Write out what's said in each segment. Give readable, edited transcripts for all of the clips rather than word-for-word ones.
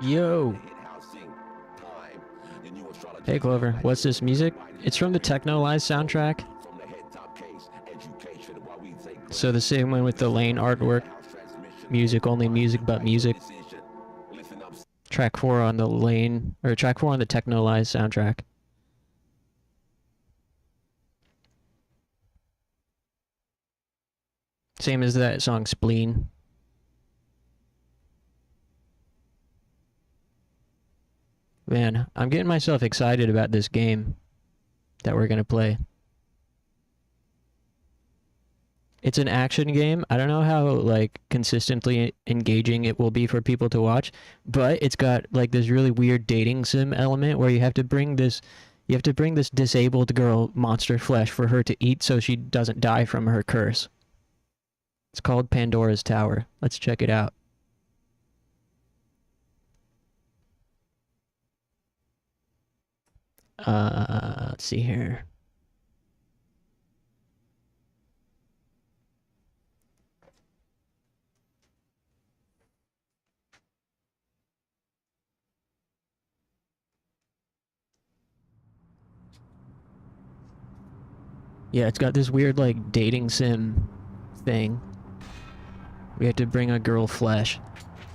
Yo! Hey Clover, what's this music? It's from the TechnoLize soundtrack. So the same one with the Lane artwork. Music, only music but music. Track 4 on the Lane, or track 4 on the TechnoLize soundtrack. Same as that song Spleen. Man, I'm getting myself excited about this game that we're gonna play. It's an action game. I don't know how like consistently engaging it will be for people to watch, but it's got like this really weird dating sim element where you have to bring this disabled girl monster flesh for her to eat so she doesn't die from her curse. It's called Pandora's Tower. Let's check it out. Let's see here. Yeah, it's got this weird, like, dating sim thing. We have to bring a girl flesh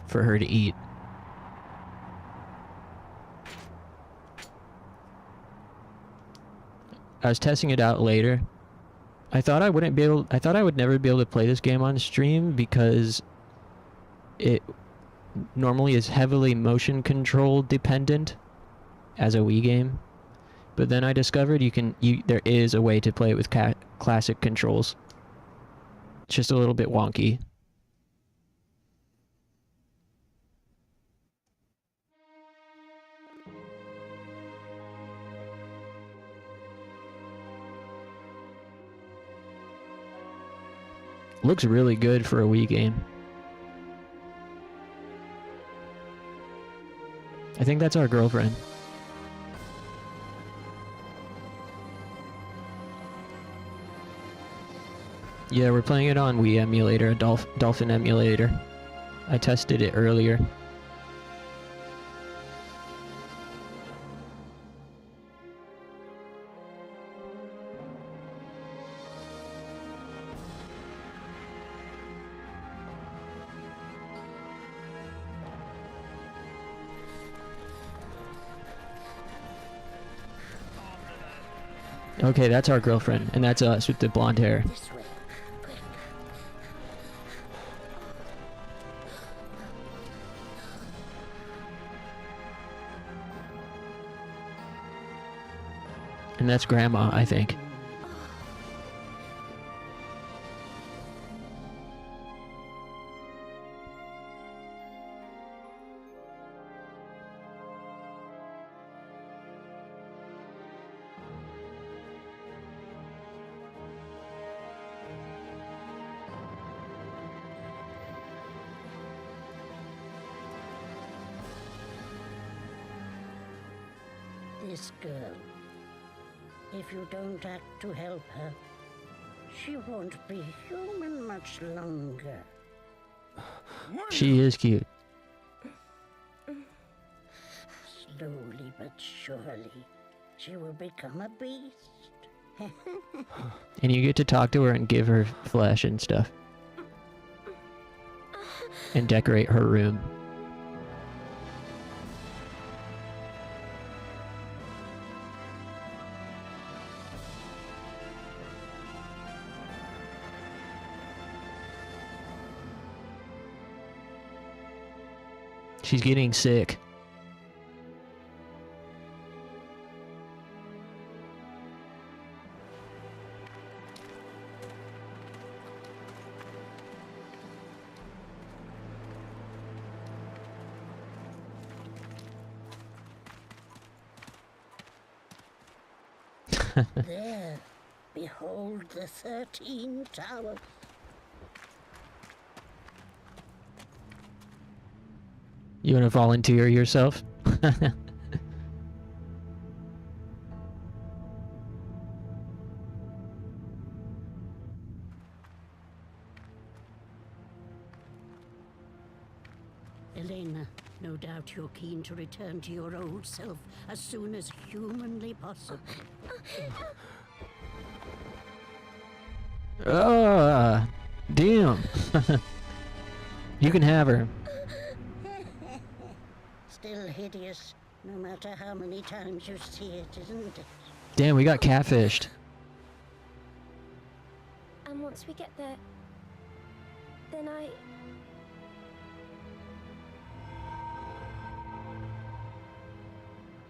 for her to eat. I was testing it out later. I thought I would never be able to play this game on stream because it normally is heavily motion control dependent as a Wii game. But then I discovered there is a way to play it with classic controls. It's just a little bit wonky. Looks really good for a Wii game. I think that's our girlfriend. Yeah, we're playing it on Wii emulator, a Dolphin emulator. I tested it earlier. Okay, that's our girlfriend, and that's us with the blonde hair. And that's Grandma, I think. This girl, if you don't act to help her, she won't be human much longer. She is cute. Slowly but surely, she will become a beast. And you get to talk to her and give her flesh and stuff. And decorate her room. She's getting sick. There, behold the 13 towers. You want to volunteer yourself? Elena, no doubt you're keen to return to your old self as soon as humanly possible. Damn. You can have her. Still hideous, no matter how many times you see it, isn't it? Damn, we got catfished. And once we get there, then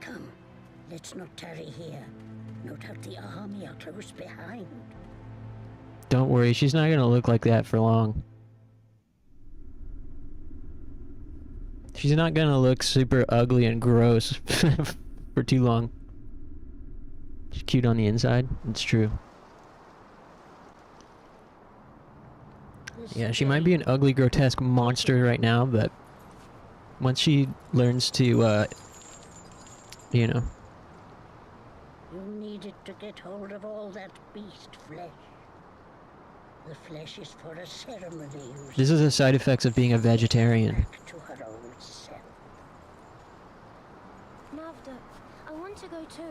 Come, let's not tarry here. No doubt the army are close behind. Don't worry, she's not gonna look like that for long. She's not gonna look super ugly and gross for too long. She's cute on the inside, it's true. Yeah, she might be an ugly, grotesque monster right now, but once she learns to, you know. You needed to get hold of all that beast flesh. The flesh is for a ceremony. This is the side effects of being a vegetarian. Back to her old self. Mavda, I want to go too.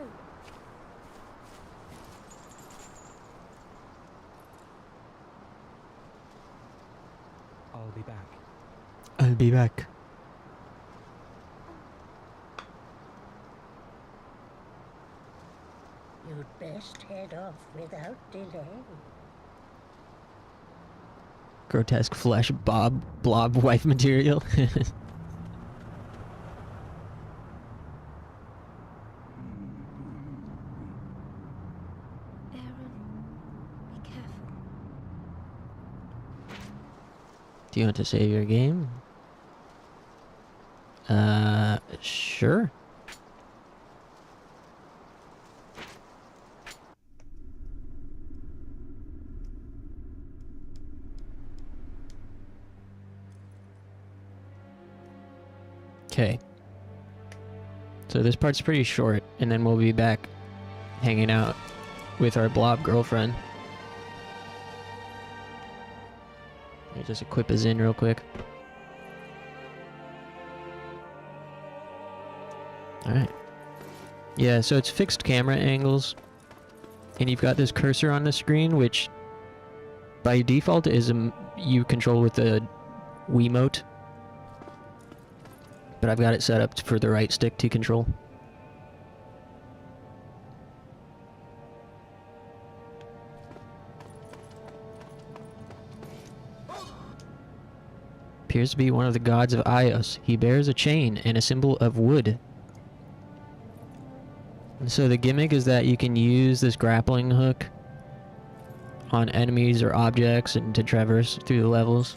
I'll be back. I'll be back. You'd best head off without delay. Grotesque flesh blob wife material. Aaron, be careful. Do you want to save your game? Sure. Okay. So this part's pretty short, and then we'll be back hanging out with our blob girlfriend. Let me just equip us in real quick. Alright. Yeah, so it's fixed camera angles. And you've got this cursor on the screen, which by default is you control with the Wiimote. But I've got it set up for the right stick to control. Appears to be one of the gods of Ios. He bears a chain and a symbol of wood. And so the gimmick is that you can use this grappling hook on enemies or objects and to traverse through the levels.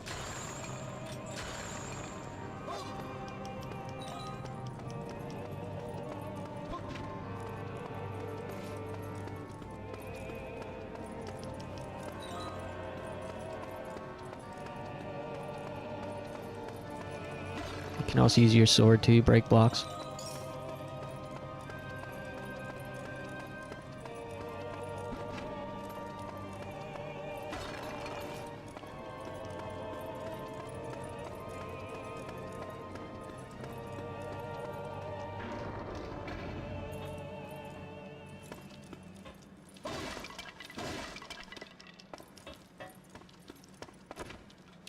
You can also use your sword to break blocks.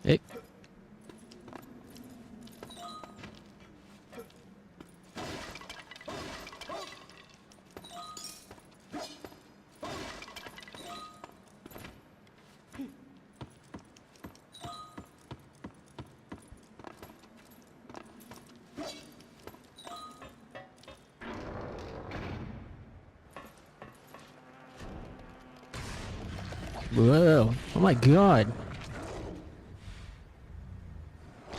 Hey. Whoa. Oh my god.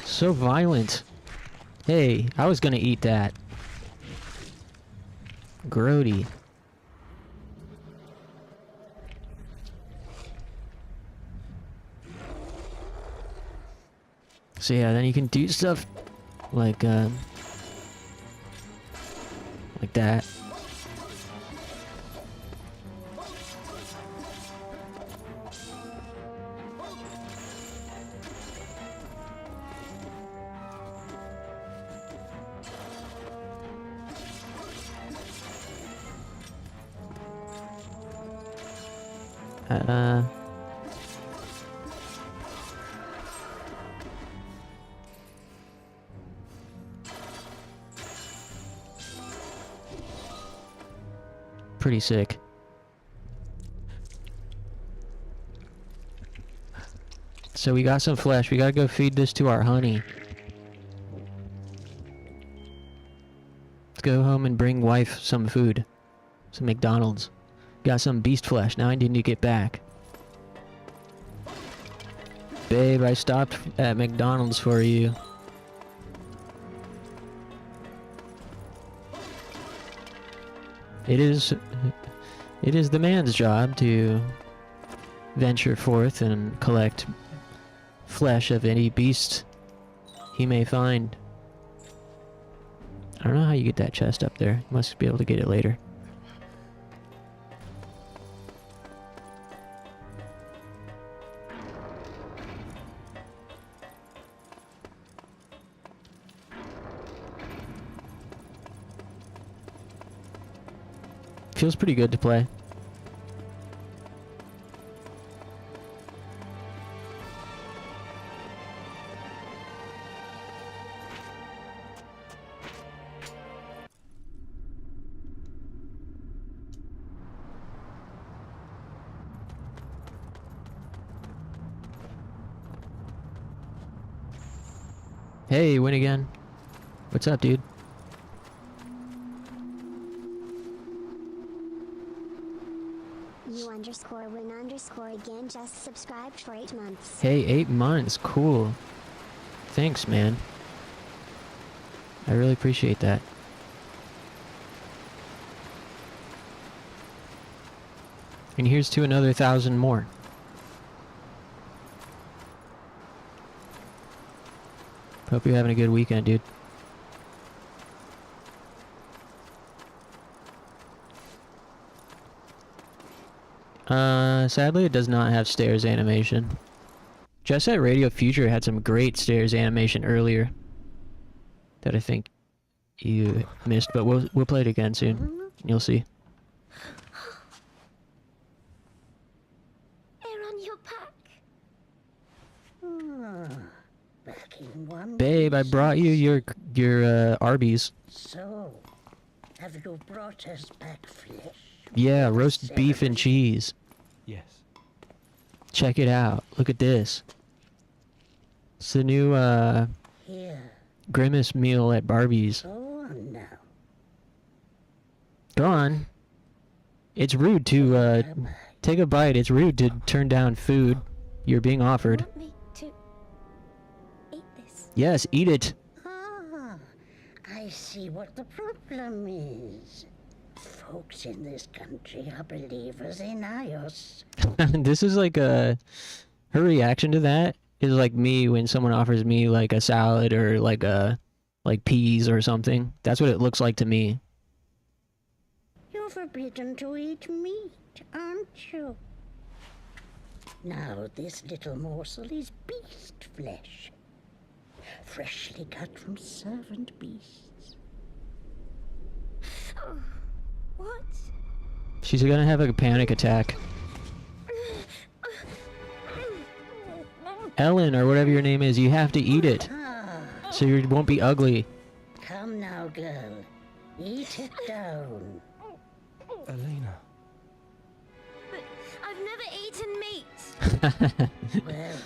So violent. Hey, I was gonna eat that. Grody. So yeah, then you can do stuff like that. Pretty sick. So we got some flesh. We gotta go feed this to our honey. Let's go home and bring wife some food. Some McDonald's. Got some beast flesh. Now I need to get back. Babe, I stopped at McDonald's for you. It is the man's job to venture forth and collect flesh of any beast he may find. I don't know how you get that chest up there. You must be able to get it later. Feels pretty good to play. Hey, win again. What's up, dude? You_win_again just subscribed for 8 months. Hey, 8 months. Cool. Thanks, man. I really appreciate that. And here's to another 1,000 more. Hope you're having a good weekend, dude. Sadly it does not have stairs animation. Jet Set Radio Future had some great stairs animation earlier that I think you missed, but we'll play it again soon. You'll see. Air on your pack. Back in one Babe, I piece. brought you your Arby's. So, have you brought us back flesh? Yeah, roast beef and cheese. Yes. Check it out. Look at this. It's the new Here, Grimace meal at Barbie's. go on now. Go on. It's rude to take a bite. It's rude to turn down food you're being You offered. want me to eat this? Yes, eat it. Ah, I see what the problem is. Folks in this country are believers in iOS. This is like her reaction to that is like me when someone offers me like a salad or like peas or something. That's what it looks like to me. You're forbidden to eat meat, aren't you? Now this little morsel is beast flesh, freshly cut from servant beasts. What? She's gonna have a panic attack. Ellen, or whatever your name is, you have to eat it. Ah, So you won't be ugly. come now, girl. Eat it down. Elena. But I've never eaten meat. Well,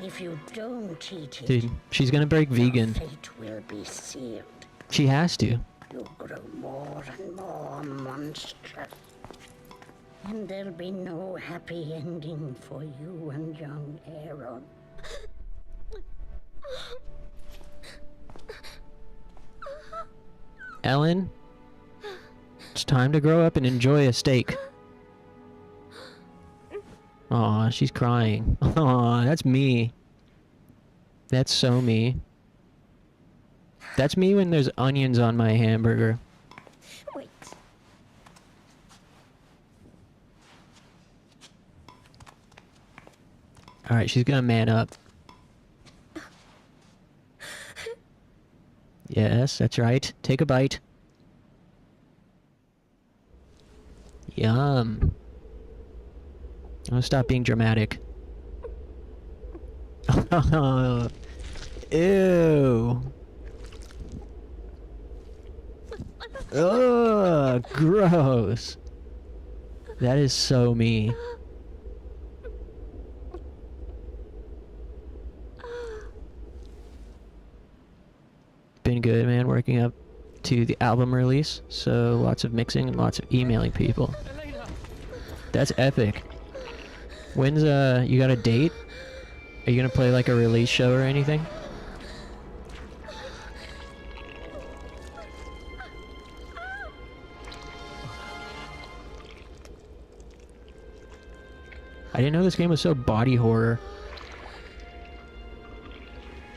if you don't eat it, Dude, she's gonna break vegan. your fate will be sealed. She has to. You'll grow more and more monstrous. And there'll be no happy ending for you and young Aaron. Ellen, it's time to grow up and enjoy a steak. Aw, she's crying. Aw, that's me. That's so me. That's me when there's onions on my hamburger. Wait. Alright, she's gonna man up. Yes, that's right. Take a bite. Yum. I'm gonna stop being dramatic. Ew. Ugh, gross. That is so me. Been good, man, working up to the album release. So lots of mixing and lots of emailing people. That's epic. When's you got a date? Are you gonna play like a release show or anything? I didn't know this game was so body horror.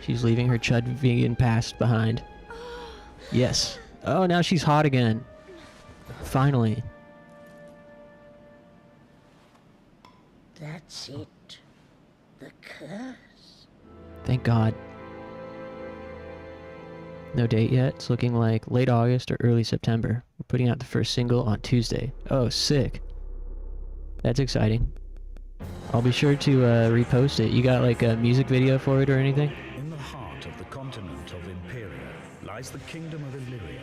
She's leaving her chud vegan past behind. Yes. Oh, now she's hot again. Finally. That's it. The curse. Thank God. No date yet. It's looking like late August or early September. We're putting out the first single on Tuesday. Oh, sick. That's exciting. I'll be sure to repost it. You got like a music video for it or anything? In the heart of the continent of Imperia lies the kingdom of Illyria.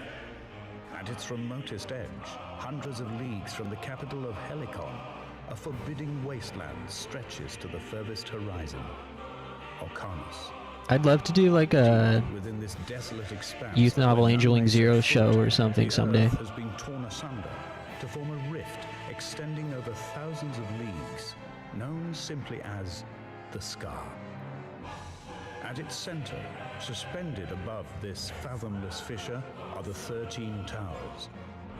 At its remotest edge, hundreds of leagues from the capital of Helicon, a forbidding wasteland stretches to the furthest horizon, Orcanus. I'd love to do like a Within this desolate expanse, youth novel where Angeling none may Zero set show foot, or something the someday. earth has been torn asunder to form a rift extending over thousands of leagues, known simply as the Scar. At its center, suspended above this fathomless fissure, are the 13 towers.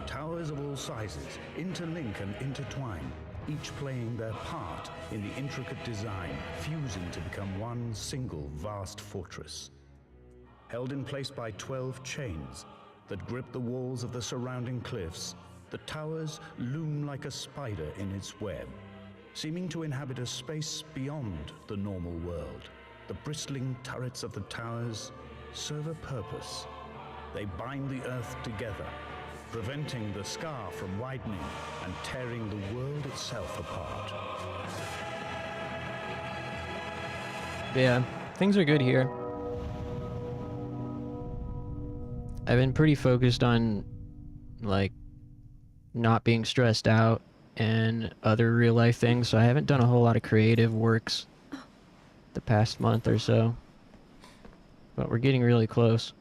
Towers of all sizes interlink and intertwine, each playing their part in the intricate design, fusing to become one single vast fortress. Held in place by 12 chains that grip the walls of the surrounding cliffs, the towers loom like a spider in its web, seeming to inhabit a space beyond the normal world. The bristling turrets of the towers serve a purpose. They bind the earth together, preventing the scar from widening and tearing the world itself apart. Yeah, things are good here. I've been pretty focused on like not being stressed out and other real life things, so I haven't done a whole lot of creative works the past month or so. But we're getting really close.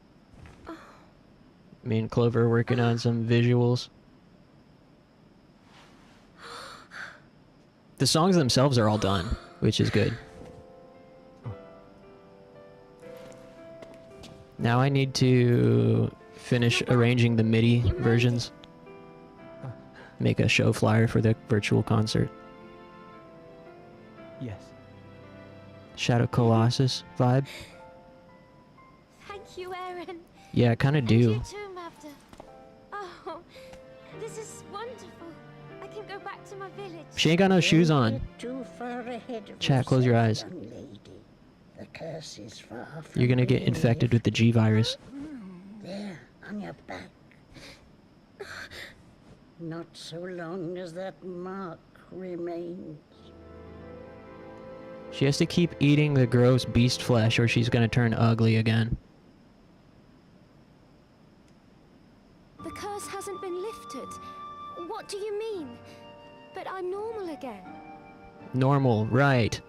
Me and Clover are working on some visuals. The songs themselves are all done, which is good. Now I need to finish arranging the MIDI versions. Make a show flyer for the virtual concert. Yes. Shadow Colossus vibe. Thank you, Aaron. Yeah, I kind of And you do. too, Mavda. Oh, this is wonderful. I can go back to my village. She ain't got no shoes Don't on. get too far ahead of Chat, close your eyes. yourself, young lady. The curse is far from You're gonna get being infected with the G virus. There, on your back. Not so long as that mark remains. She has to keep eating the gross beast flesh or she's gonna turn ugly again. The curse hasn't been lifted. What do you mean? But I'm normal again. Normal, right.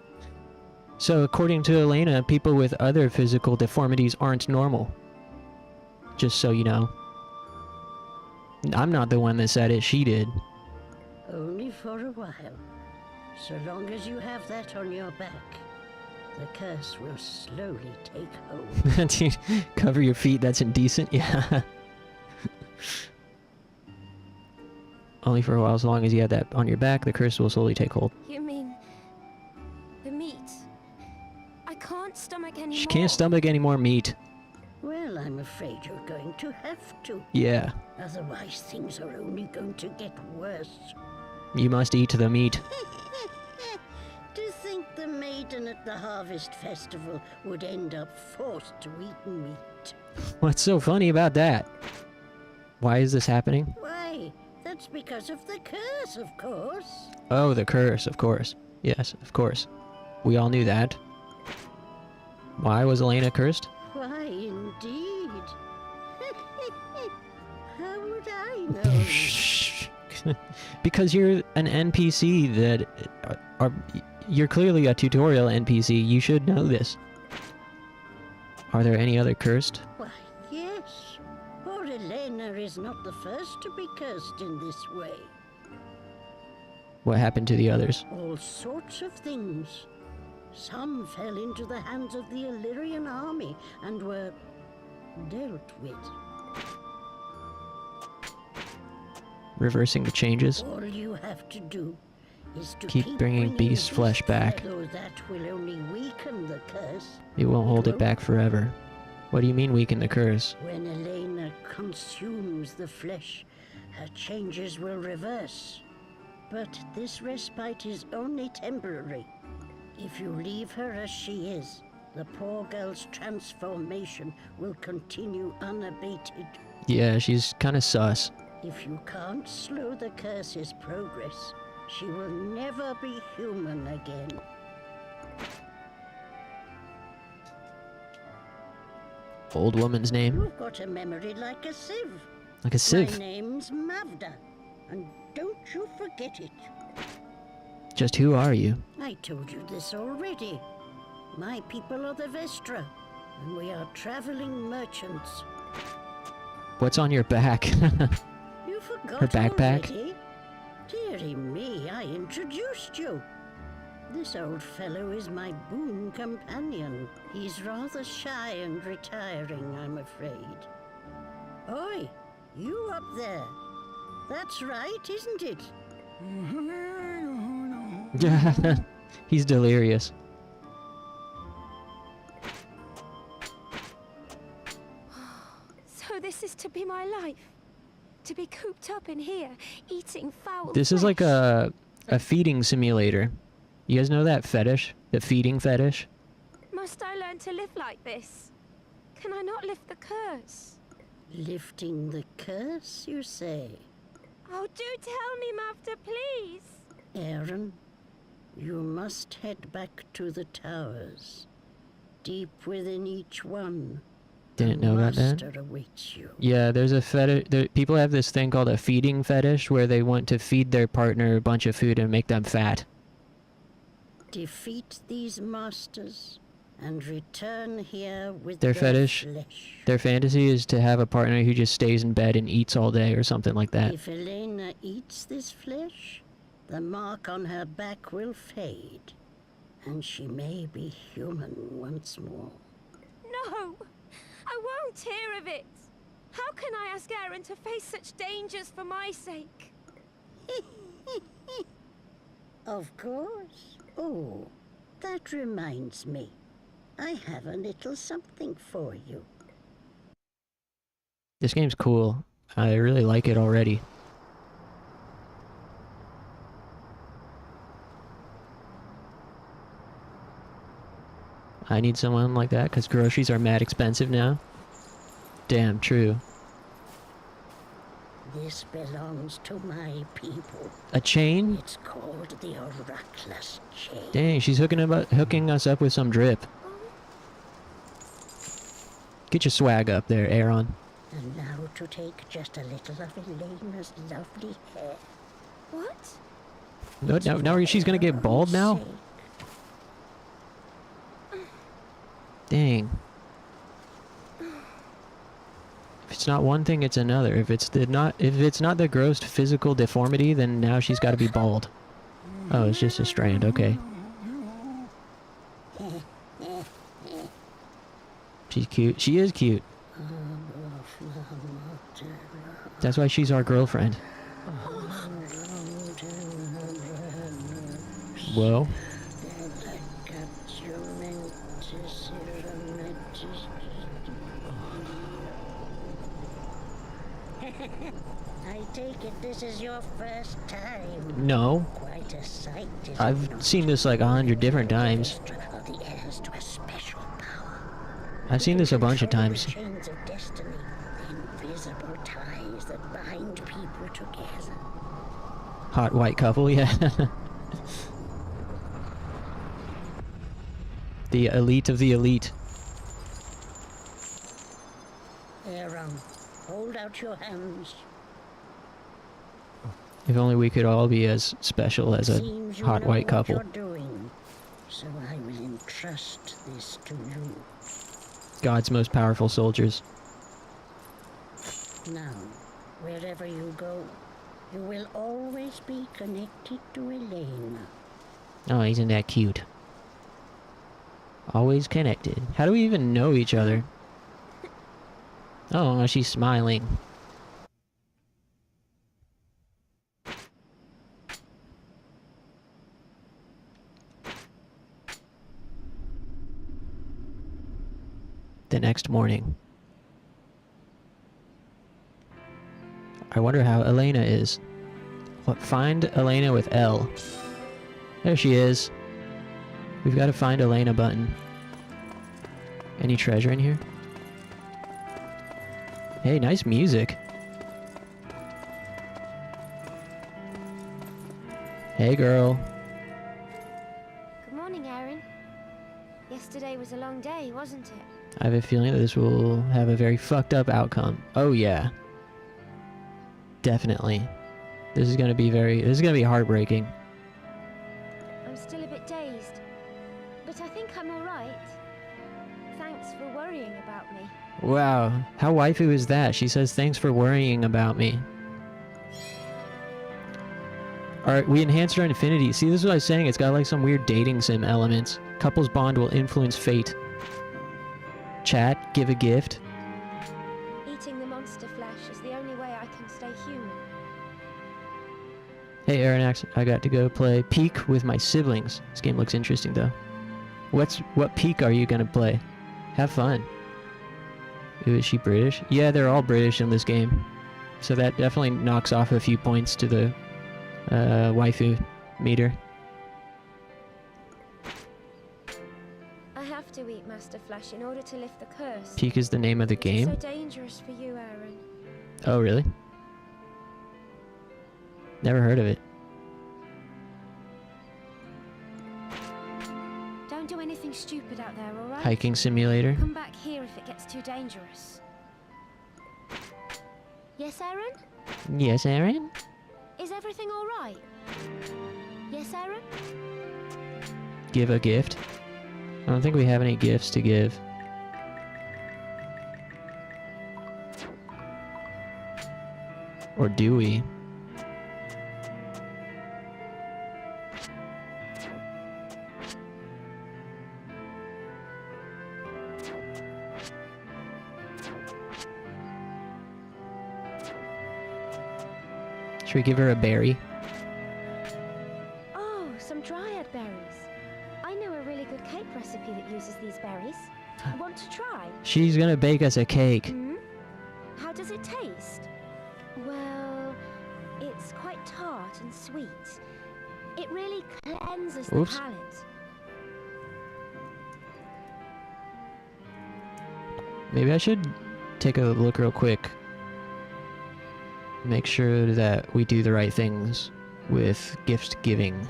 So according to Elena, people with other physical deformities aren't normal. Just so you know. I'm not the one that said it, she did. Only for a while. So long as you have that on your back, the curse will slowly take hold. Cover your feet, that's indecent, yeah. Only for a while, as long as you have that on your back, the curse will slowly take hold. You mean the meat? I can't stomach anymore. She can't stomach any more meat. Well, I'm afraid you're going to have to. Yeah, Otherwise, things are only going to get worse. you must eat the meat. To think the maiden at the harvest festival would end up forced to eat meat. What's so funny about that? Why is this happening? Why, that's because of the curse, of course. Oh, the curse, of course. Yes, of course. We all knew that. Why was Elena cursed? Why, indeed. How would I know? Because you're an NPC that you're clearly a tutorial NPC. You should know this. Are there any other cursed? Why, yes. Poor Elena is not the first to be cursed in this way. What happened to the others? All sorts of things. Some fell into the hands of the Illyrian army and were dealt with. Reversing the changes? All you have to do is to Keep bringing beast this flesh back. Though that will only weaken the curse. It won't hold it back forever. What do you mean weaken the curse? When Elena consumes the flesh, her changes will reverse. But this respite is only temporary. If you leave her as she is, the poor girl's transformation will continue unabated. Yeah, she's kind of sus. If you can't slow the curse's progress, she will never be human again. Old woman's name? You've got a memory like a sieve. Like a sieve. My name's Mavda, and don't you forget it. Just who are you? I told you this already. My people are the Vestra, and we are traveling merchants. What's on your back? You forgot Her backpack? already? Dearie me, I introduced you. This old fellow is my boon companion. He's rather shy and retiring, I'm afraid. Oi, you up there. That's right, isn't it? He's delirious. So this is to be my life? To be cooped up in here, eating foul This is like flesh? a feeding simulator. You guys know that fetish? The feeding fetish? Must I learn to live like this? Can I not lift the curse? Lifting the curse, you say? Oh, do tell me, Mavda, please. Aaron, you must head back to the towers. Deep within each one, Didn't know about that. master awaits you. Yeah, there's a fetish. People have this thing called a feeding fetish where they want to feed their partner a bunch of food and make them fat. Defeat these masters and return here with Their their fetish? flesh. Their fantasy is to have a partner who just stays in bed and eats all day or something like that. If Elena eats this flesh, the mark on her back will fade, and she may be human once more. No! I won't hear of it! How can I ask Aaron to face such dangers for my sake? Of course. Oh, that reminds me. I have a little something for you. This game's cool. I really like it already. I need someone like that because groceries are mad expensive now. Damn true. This belongs to my people. A chain? It's called the Oraculous Chain. Dang, she's hooking us up with some drip. Get your swag up there, Aaron. And now to take just a little of Elena's lovely hair. What? No, now she's gonna get bald now? Dang. If it's not one thing, it's another. If it's not the gross physical deformity, then now she's got to be bald. Oh, it's just a strand. Okay. She's cute. She is cute. That's why she's our girlfriend. Whoa. I take it this is your first time. No. Quite a sight. I've seen this like 100 different times. The heirs to a special power. I've seen this a bunch of times. Chains of destiny, invisible ties that bind people together. Hot white couple, yeah. The elite of the elite. Aaron, hold out your hands. If only we could all be as special as a Seems you hot know white what couple. you're doing, so I will entrust this to you. God's most powerful soldiers. Now, wherever you go, you will always be connected to Elena. Oh, isn't that cute? Always connected. How do we even know each other? Oh, she's smiling. The next morning. I wonder how Elena is. What? Find Elena with L. There she is. We've got to find Elena button. Any treasure in here? Hey, nice music. Hey, girl. Good morning, Aaron. Yesterday was a long day, wasn't it? I have a feeling that this will have a very fucked up outcome. Oh, yeah. Definitely. This is gonna be heartbreaking. I'm still a bit dazed, but I think I'm alright. Thanks for worrying about me. Wow, how waifu is that? She says, thanks for worrying about me. Alright, we enhanced our infinity. See, this is what I was saying. It's got like some weird dating sim elements. Couples bond will influence fate. Chat, give a gift. Eating the monster flesh is the only way I can stay human. Hey, Aronax, I got to go play Peak with my siblings. This game looks interesting, though. What Peak are you gonna play? Have fun. Ooh, is she British? Yeah, they're all British in this game. So that definitely knocks off a few points to the waifu meter. I have to eat master flesh in order to lift the curse. Peak is the name of the It's game? so dangerous for you, Aaron. Oh, really? Never heard of it. Don't do anything stupid out there, alright? Hiking simulator. Come back here if it gets too dangerous. Yes, Aaron? Yes, Aaron? Is everything alright? Yes, Aaron? Give a gift. I don't think we have any gifts to give. Or do we? Should we give her a berry? Oh, some dryad berries. I know a really good cake recipe that uses these berries. Want to try? She's gonna bake us a cake. Hmm? How does it taste? Well, it's quite tart and sweet. It really cleanses the Oops. palate. Maybe I should take a look real quick. Make sure that we do the right things with gift giving.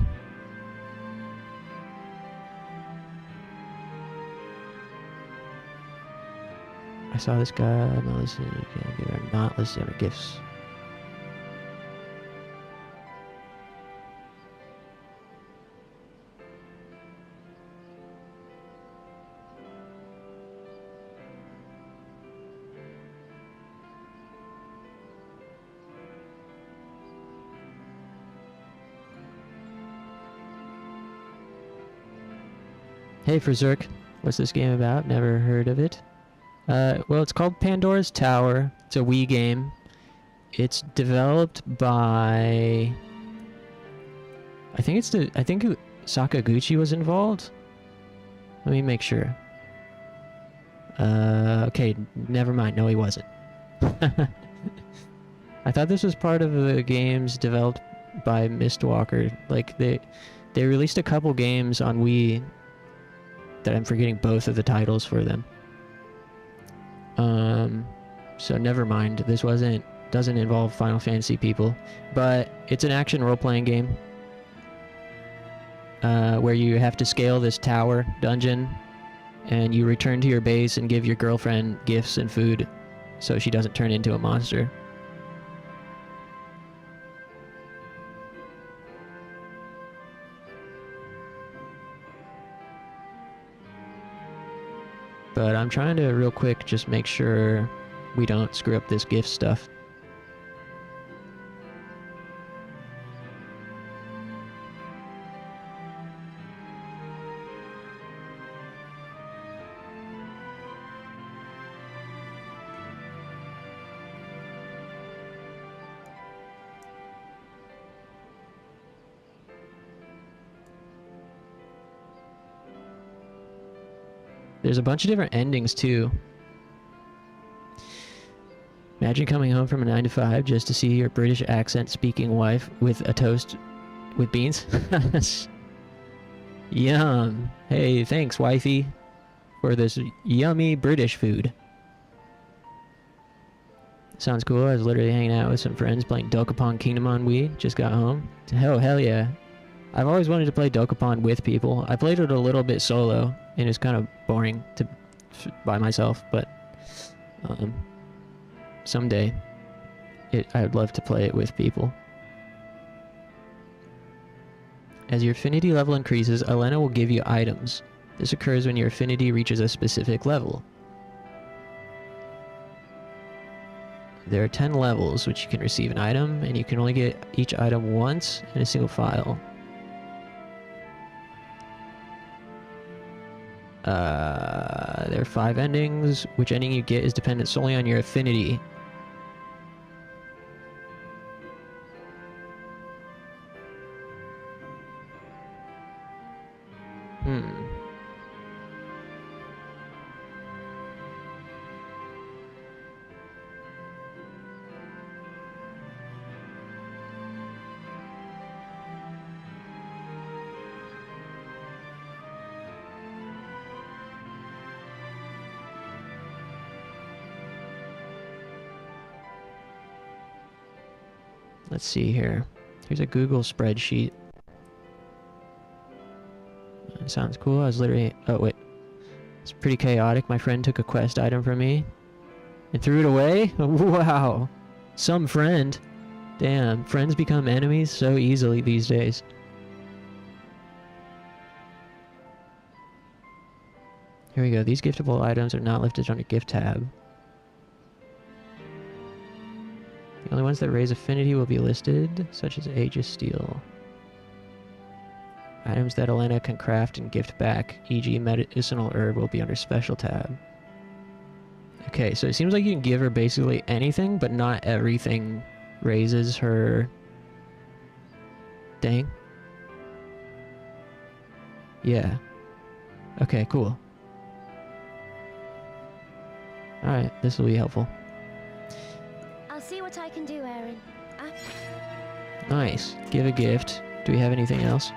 I saw this guy, not listening, not listening to gifts. Hey, Berserk. What's this game about? Never heard of it. Well, it's called Pandora's Tower. It's a Wii game. It's developed by... I think Sakaguchi was involved? Let me make sure. Okay, never mind. No, he wasn't. I thought this was part of the games developed by Mistwalker. Like, they released a couple games on Wii that I'm forgetting both of the titles for them. So never mind. This doesn't involve Final Fantasy people, but it's an action role-playing game where you have to scale this tower dungeon, and you return to your base and give your girlfriend gifts and food so she doesn't turn into a monster. But I'm trying to real quick just make sure we don't screw up this gift stuff. There's a bunch of different endings too. Imagine coming home from a 9 to 5 just to see your British accent speaking wife with a toast with beans. Yum. Hey, thanks wifey for this yummy British food. Sounds cool. I was literally hanging out with some friends playing Dokapon Kingdom on Wii. Just got home. Hell yeah. I've always wanted to play Dokapon with people. I played it a little bit solo, and it's kind of boring by myself, but someday I'd love to play it with people. As your affinity level increases, Elena will give you items. This occurs when your affinity reaches a specific level. There are 10 levels which you can receive an item, and you can only get each item once in a single file. There are 5 endings. Which ending you get is dependent solely on your affinity. Let's see here. Here's a Google spreadsheet. That sounds cool. I was literally... Oh, wait. It's pretty chaotic. My friend took a quest item from me and threw it away? Wow. Some friend. Damn. Friends become enemies so easily these days. Here we go. These giftable items are not listed on your gift tab. The only ones that raise affinity will be listed, such as Aegis Steel. Items that Elena can craft and gift back, e.g. medicinal herb, will be under special tab. Okay, so it seems like you can give her basically anything, but not everything raises her Dang. Yeah. Okay, cool. Alright, this will be helpful. I'll see what I can do, Aaron. Nice. Give a gift. Do we have anything else?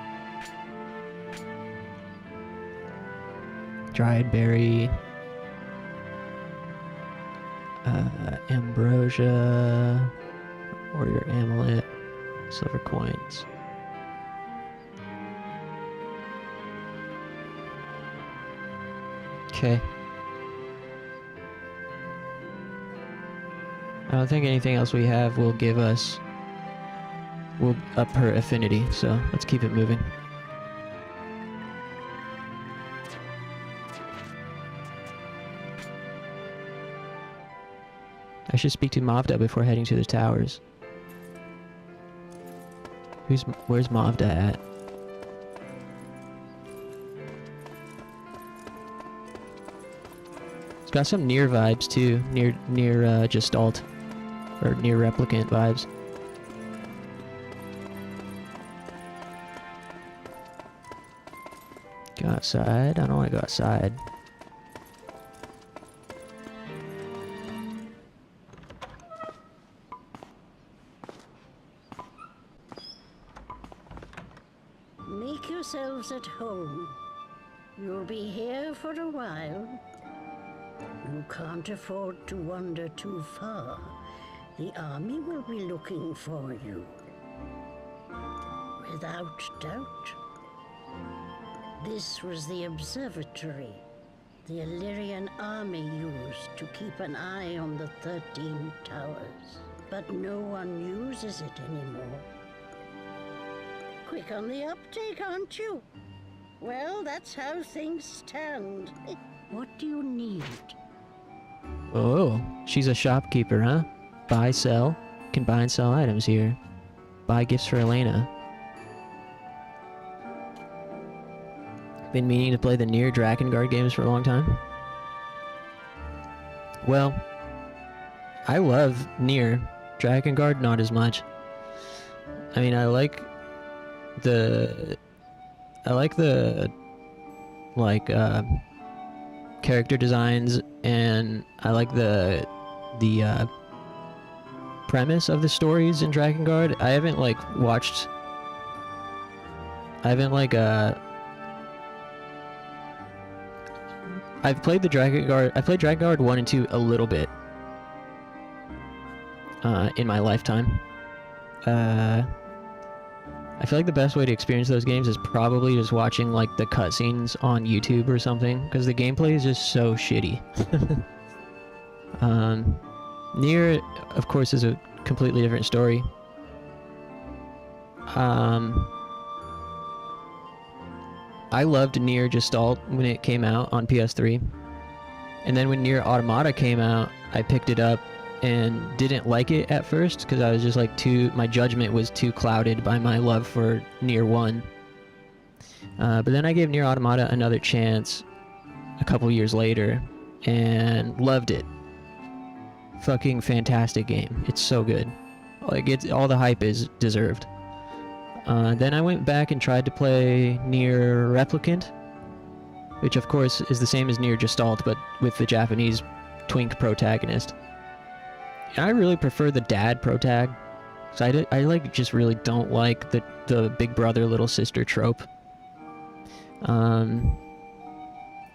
Dried berry. Ambrosia. Warrior amulet. Silver coins. Okay. I don't think anything else we have will give us... will up her affinity, so let's keep it moving. I should speak to Mavda before heading to the towers. Where's Mavda at? It's got some near vibes too, near Gestalt, or near Replicant vibes. Go outside? I don't want to go outside. Make yourselves at home. You'll be here for a while. You can't afford to wander too far. The army will be looking for you. Without doubt. This was the observatory the Illyrian army used to keep an eye on the 13 towers. But no one uses it anymore. Quick on the uptake, aren't you? Well, that's how things stand. What do you need? Oh, she's a shopkeeper, huh? Buy, sell. Can buy and sell items here. Buy gifts for Elena. Been meaning to play the Nier Drakengard games for a long time. Well, I love Nier. Drakengard, not as much. I mean, I like the character designs, and I like the premise of the stories in Drakengard. I haven't I've played the Drakengard. I played Drakengard 1 and 2 a little bit in my lifetime. I feel like the best way to experience those games is probably just watching like the cutscenes on YouTube or something, because the gameplay is just so shitty. Nier, of course, is a completely different story. I loved Nier Gestalt when it came out on PS3. And then when Nier Automata came out, I picked it up and didn't like it at first because I was just like my judgment was too clouded by my love for Nier 1. But then I gave Nier Automata another chance a couple years later and loved it. Fucking fantastic game. It's so good. Like, all the hype is deserved. Then I went back and tried to play Nier Replicant, which of course is the same as Nier Gestalt, but with the Japanese twink protagonist. And I really prefer the dad protag. So I like just really don't like the big brother little sister trope. And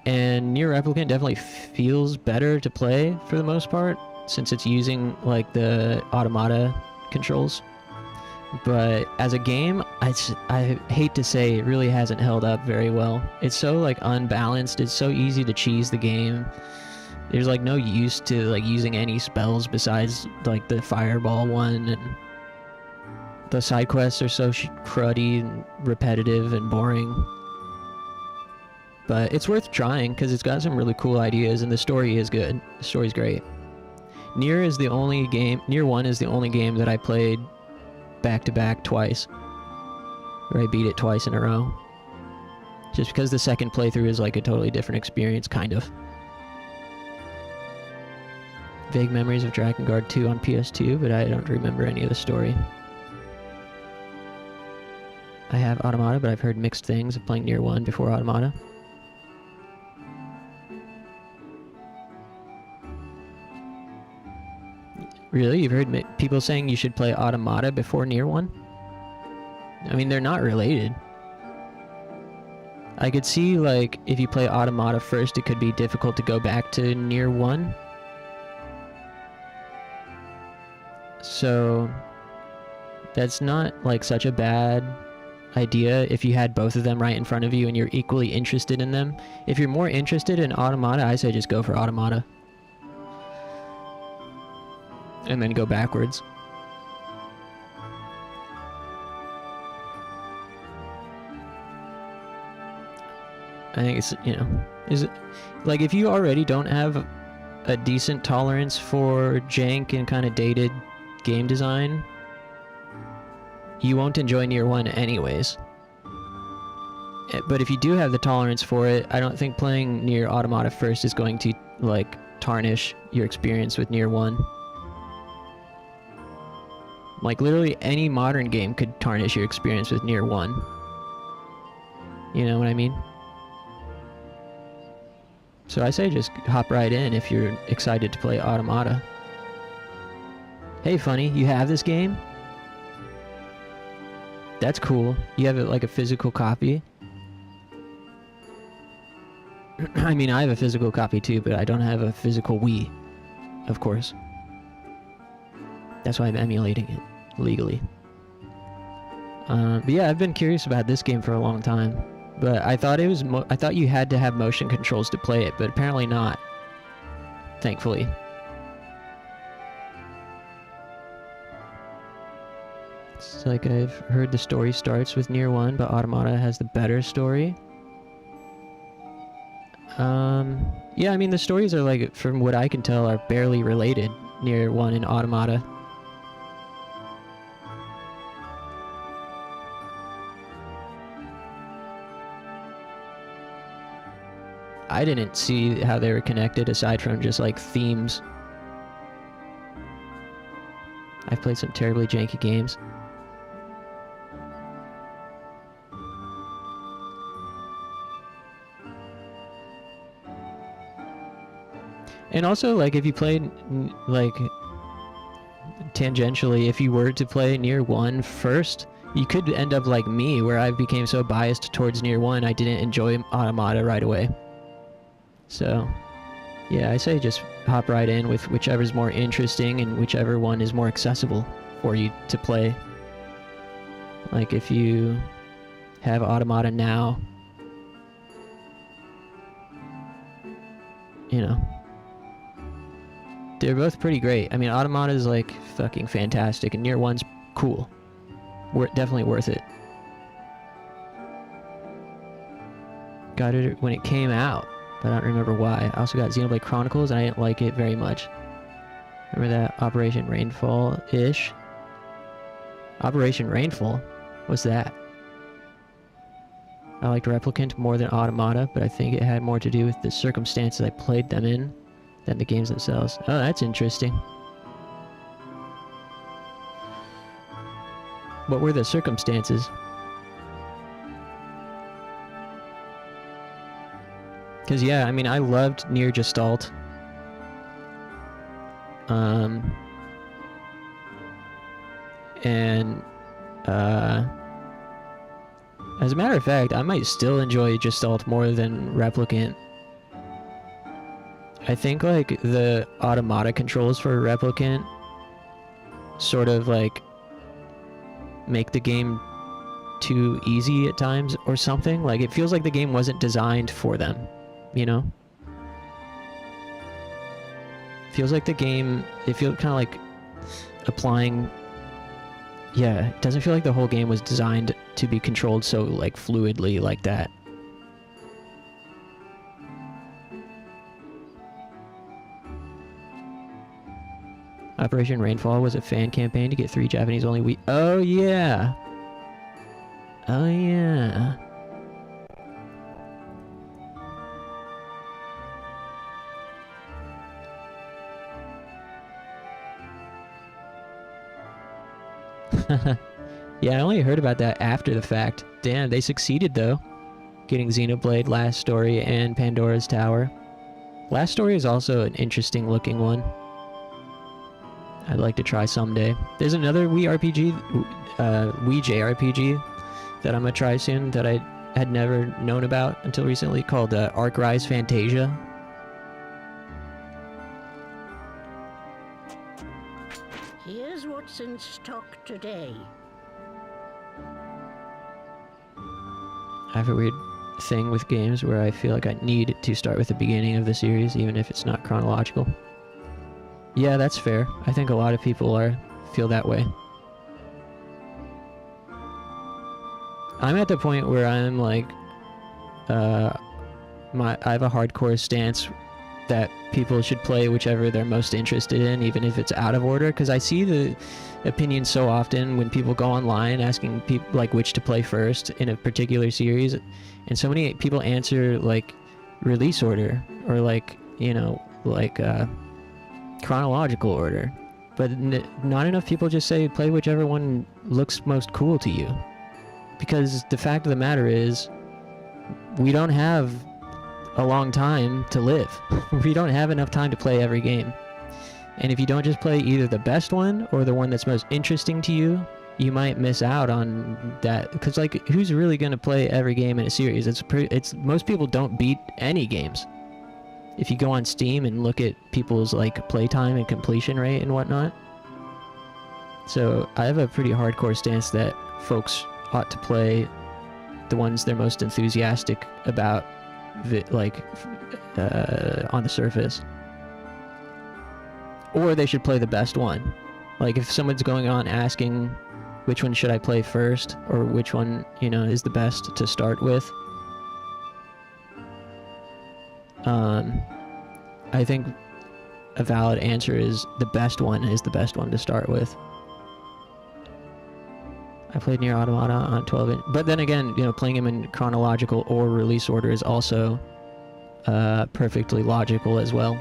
Nier Replicant definitely feels better to play for the most part, since it's using like the Automata controls. But as a game, I hate to say it really hasn't held up very well. It's so like unbalanced. It's so easy to cheese the game. There's like no use to like using any spells besides like the fireball one, and the side quests are so cruddy and repetitive and boring. But it's worth trying because it's got some really cool ideas and the story is good. The story's great. Nier 1 is the only game that I played back-to-back twice, where I beat it twice in a row, just because the second playthrough is like a totally different experience, kind of. Vague memories of Drakengard 2 on PS2, but I don't remember any of the story. I have Automata, but I've heard mixed things of playing Nier 1 before Automata. Really? You've heard people saying you should play Automata before Nier 1? I mean, they're not related. I could see, like, if you play Automata first, it could be difficult to go back to Nier 1. So, that's not, like, such a bad idea if you had both of them right in front of you and you're equally interested in them. If you're more interested in Automata, I say just go for Automata. And then go backwards. I think it's, you know, is it like if you already don't have a decent tolerance for jank and kind of dated game design, you won't enjoy Nier 1 anyways. But if you do have the tolerance for it, I don't think playing Nier Automata first is going to, like, tarnish your experience with Nier 1. Like, literally any modern game could tarnish your experience with Nier 1. You know what I mean? So I say just hop right in if you're excited to play Automata. Hey, Funny, you have this game? That's cool. You have it like a physical copy? I mean, I have a physical copy too, but I don't have a physical Wii, of course. That's why I'm emulating it legally. But yeah, I've been curious about this game for a long time. But I thought it was I thought you had to have motion controls to play it, but apparently not. Thankfully. It's like I've heard the story starts with Nier 1, but Automata has the better story. Yeah, I mean the stories are, like, from what I can tell, are barely related, Nier 1 and Automata. I didn't see how they were connected aside from just, like, themes. I've played some terribly janky games. And also, like, if you played, like, tangentially, if you were to play Nier 1 first, you could end up like me, where I became so biased towards Nier 1, I didn't enjoy Automata right away. So, yeah, I say just hop right in with whichever's more interesting and whichever one is more accessible for you to play. Like, if you have Automata now, you know, they're both pretty great. I mean, Automata is, like, fucking fantastic, and Nier 1's cool. Definitely worth it. Got it when it came out, but I don't remember why. I also got Xenoblade Chronicles, and I didn't like it very much. Remember that Operation Rainfall-ish? Operation Rainfall? What's that? I liked Replicant more than Automata, but I think it had more to do with the circumstances I played them in than the games themselves. Oh, that's interesting. What were the circumstances? Because, yeah, I mean, I loved Nier Gestalt. As a matter of fact, I might still enjoy Gestalt more than Replicant. I think, like, the Automata controls for Replicant sort of, like, make the game too easy at times or something. Like, it feels like the game wasn't designed for them, you know? Feels like the game, it feels kind of like applying, yeah, it doesn't feel like the whole game was designed to be controlled so, like, fluidly like that. Operation Rainfall was a fan campaign to get 3 Japanese-only Wii. Oh, yeah! Oh, yeah. Yeah, I only heard about that after the fact. Damn, they succeeded though. Getting Xenoblade, Last Story, and Pandora's Tower. Last Story is also an interesting looking one. I'd like to try someday. There's another Wii RPG, Wii JRPG that I'm gonna try soon that I had never known about until recently, called Arc Rise Fantasia. Here's what's in stock today. I have a weird thing with games where I feel like I need to start with the beginning of the series, even if it's not chronological. Yeah, that's fair. I think a lot of people feel that way. I'm at the point where I'm like, I have a hardcore stance that people should play whichever they're most interested in, even if it's out of order, because I see the opinions so often when people go online asking people like which to play first in a particular series, and so many people answer like release order or like, you know, like chronological order, but not enough people just say play whichever one looks most cool to you, because the fact of the matter is we don't have a long time to live. We don't have enough time to play every game. And if you don't just play either the best one or the one that's most interesting to you, you might miss out on that. Because like, who's really going to play every game in a series? It's most people don't beat any games. If you go on Steam and look at people's like playtime and completion rate and whatnot. So I have a pretty hardcore stance that folks ought to play the ones they're most enthusiastic about, on the surface. Or they should play the best one. Like if someone's going on asking which one should I play first, or which one, you know, is the best to start with, I think a valid answer is the best one is the best one to start with. I played Nier Automata on 12-inch, but then again, you know, playing them in chronological or release order is also perfectly logical as well.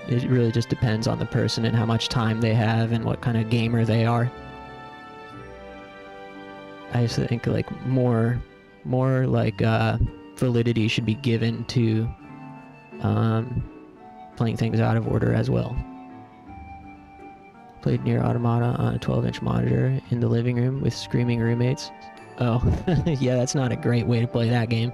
It really just depends on the person and how much time they have and what kind of gamer they are. I just think like more like validity should be given to playing things out of order as well. Played Nier Automata on a 12-inch monitor in the living room with screaming roommates. Oh, yeah, that's not a great way to play that game.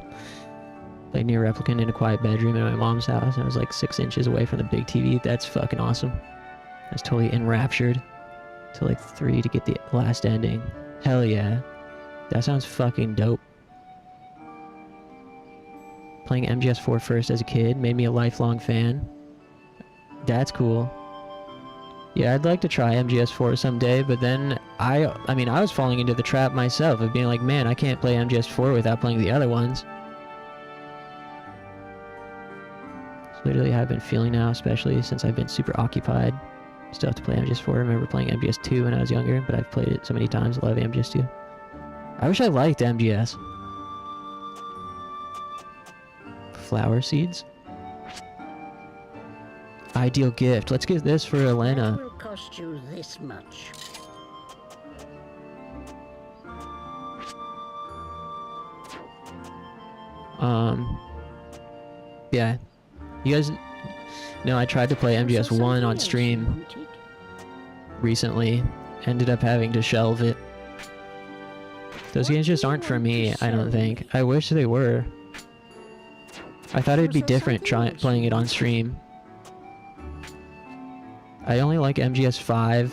Played Nier Replicant in a quiet bedroom in my mom's house, and I was like 6 inches away from the big TV. That's fucking awesome. I was totally enraptured to like 3 to get the last ending. Hell yeah. That sounds fucking dope. Playing MGS4 first as a kid made me a lifelong fan. That's cool. Yeah, I'd like to try MGS4 someday, but then I mean, I was falling into the trap myself of being like, man, I can't play MGS4 without playing the other ones. It's literally how I've been feeling now, especially since I've been super occupied. Still have to play MGS4. I remember playing MGS2 when I was younger, but I've played it so many times. I love MGS2. I wish I liked MGS. Flower seeds? Ideal gift. Let's get this for Elena. It will cost you this much. Yeah. You guys know I tried to play MGS1 on stream recently. Ended up having to shelve it. Those games just aren't for me, I don't think. I wish they were. I thought it'd be different playing it on stream. I only like MGS5,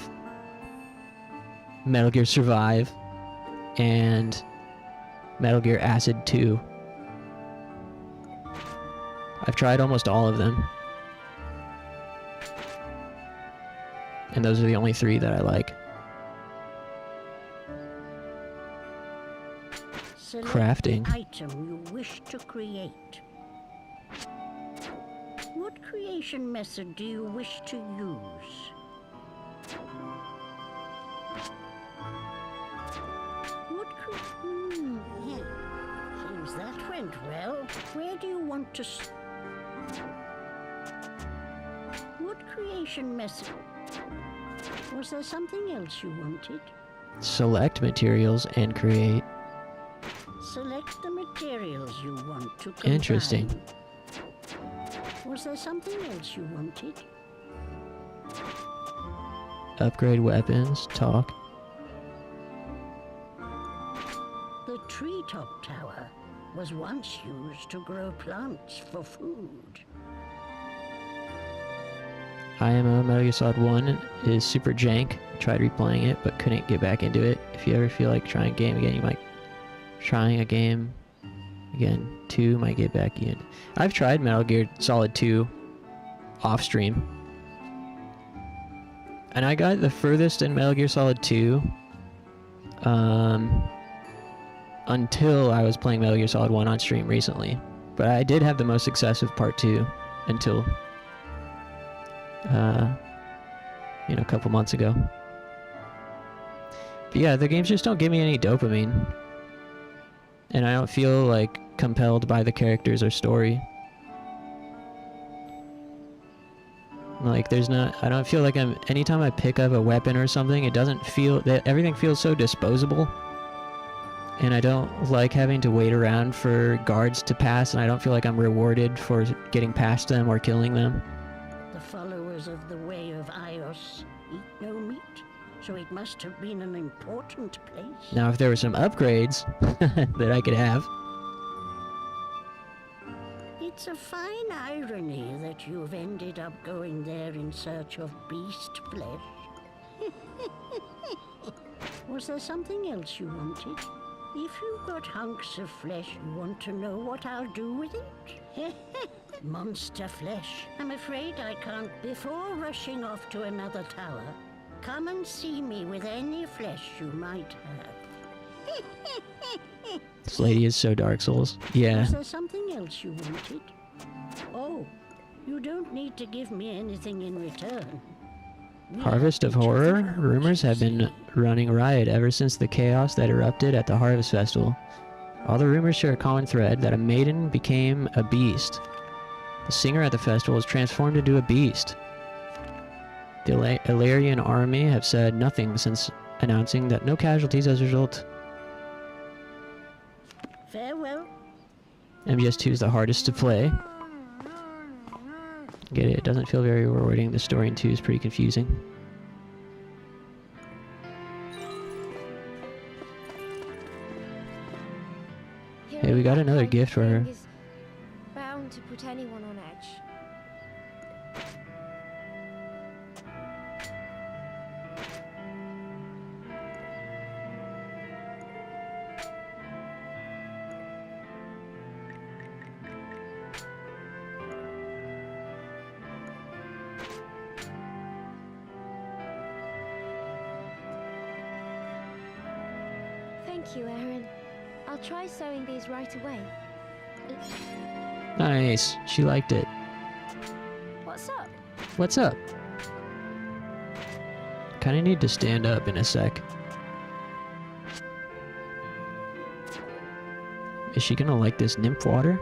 Metal Gear Survive, and Metal Gear Acid 2. I've tried almost all of them. And those are the only 3 that I like. Select Crafting. the item you wish to create. What creation method do you wish to use? Seems that went well. Where do you want to what creation method? Was there something else you wanted? Select materials and create. Select the materials you want to combine. Interesting. Was there something else you wanted? Upgrade weapons. Talk. The treetop tower was once used to grow plants for food. IMO Metal Gear Solid 1 is super jank. Tried replaying it, but couldn't get back into it. If you ever feel like trying a game again, you might... Trying a game again, 2 might get back in. I've tried Metal Gear Solid 2 off stream. And I got the furthest in Metal Gear Solid 2 until I was playing Metal Gear Solid 1 on stream recently. But I did have the most success with part 2 until you know, a couple months ago. But yeah, the games just don't give me any dopamine. And I don't feel like compelled by the characters or story. Like there's not, I don't feel like anytime I pick up a weapon or something, it doesn't feel, that everything feels so disposable. And I don't like having to wait around for guards to pass, and I don't feel like I'm rewarded for getting past them or killing them. The followers of the way of Ios eat no meat, so it must have been an important place. Now if there were some upgrades that I could have. It's a fine irony that you've ended up going there in search of beast flesh. Was there something else you wanted? If you've got hunks of flesh, you want to know what I'll do with it? Monster flesh. I'm afraid I can't. Before rushing off to another tower, come and see me with any flesh you might have. This lady is so Dark Souls. Yeah. Was there something else you wanted? Oh, you don't need to give me anything in return. Harvest of Horror? Rumors have been running riot ever since the chaos that erupted at the Harvest Festival. All the rumors share a common thread that a maiden became a beast. The singer at the festival was transformed into a beast. The Galerian army have said nothing since announcing that no casualties as a result. Farewell. MGS2 is the hardest to play. Get it? It doesn't feel very rewarding. The story in 2 is pretty confusing. Hey, we got another gift for her. Is bound to put anyone on edge. Thank you, Aaron. I'll try sewing these right away. Nice. She liked it. What's up? What's up? Kinda need to stand up in a sec. Is she gonna like this nymph water?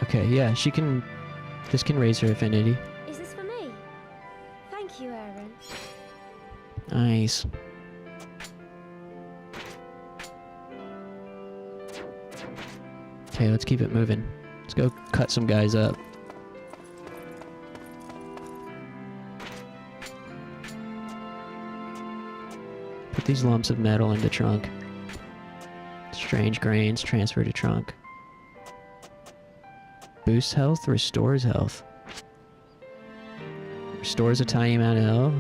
Okay, yeah, she can... This can raise her affinity. Is this for me? Thank you, Aaron. Nice. Okay, let's keep it moving. Let's go cut some guys up. Put these lumps of metal in the trunk. Strange grains, transfer to trunk. Boosts health, restores health. Restores a tiny amount of health.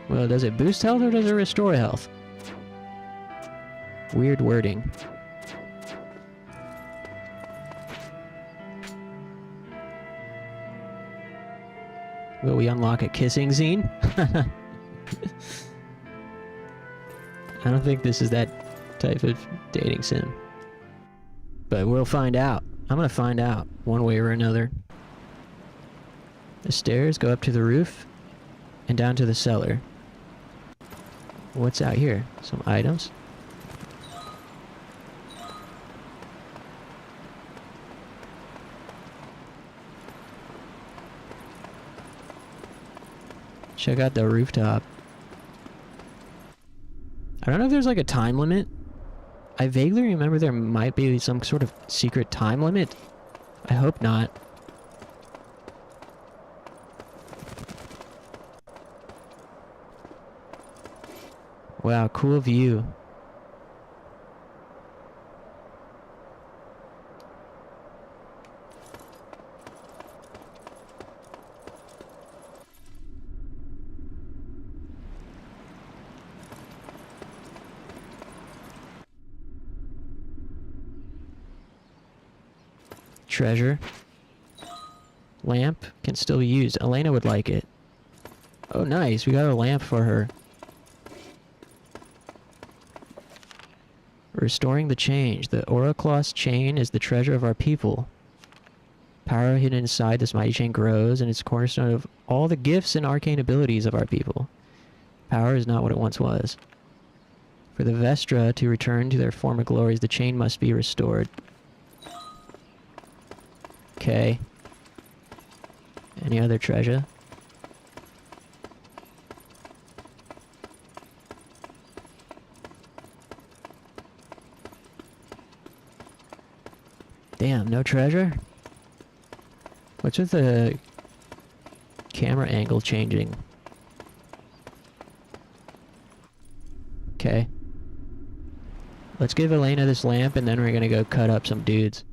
Well, does it boost health or does it restore health? Weird wording. Will we unlock a kissing scene? I don't think this is that type of dating sim. But we'll find out. I'm gonna find out, one way or another. The stairs go up to the roof and down to the cellar. What's out here? Some items. Check out the rooftop. I don't know if there's like a time limit. I vaguely remember there might be some sort of secret time limit. I hope not. Wow, cool view. Treasure. Lamp can still be used. Elena would like it. Oh, nice. We got a lamp for her. Restoring the change. The Oracloss chain is the treasure of our people. Power hidden inside this mighty chain grows, and it's cornerstone of all the gifts and arcane abilities of our people. Power is not what it once was. For the Vestra to return to their former glories, the chain must be restored. Okay. Any other treasure? Damn, no treasure? What's with the camera angle changing? Okay. Let's give Elena this lamp and then we're gonna go cut up some dudes.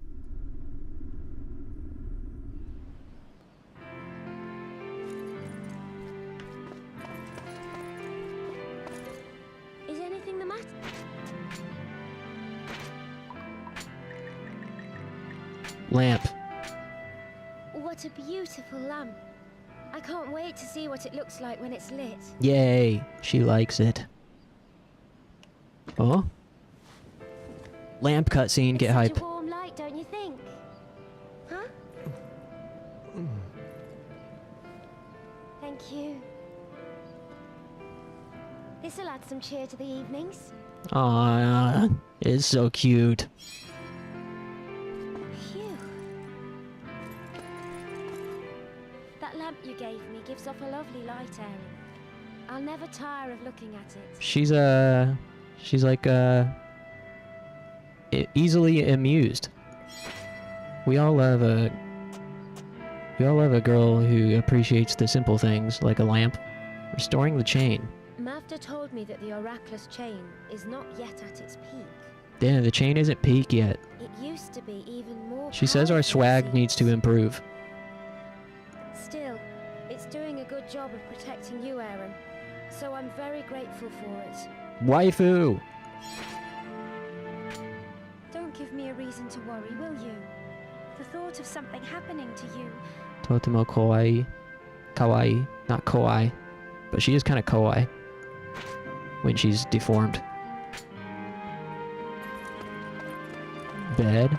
Is anything the matter? Lamp. What a beautiful lamp. I can't wait to see what it looks like when it's lit. Yay, she likes it. Oh? Lamp cutscene, get hype. Such a warm light, don't you think? Huh? Thank you. This'll add some cheer to the evenings. Aw, it's so cute. Phew. That lamp you gave me gives off a lovely light, Erin. I'll never tire of looking at it. She's like easily amused. We all love a girl who appreciates the simple things like a lamp. Restoring the chain. Mavda told me that the Oracloss chain is not yet at its peak. Damn, the chain isn't peak yet. It used to be even more She says our powerful, swag it needs to seems. improve. Still, it's doing a good job of protecting you, Erin. So I'm very grateful for it. Waifu! Don't give me a reason to worry, will you? The thought of something happening to you. Totemo kawaii. Kawaii. Not kawaii. But she is kind of kawaii. When she's deformed. Bed.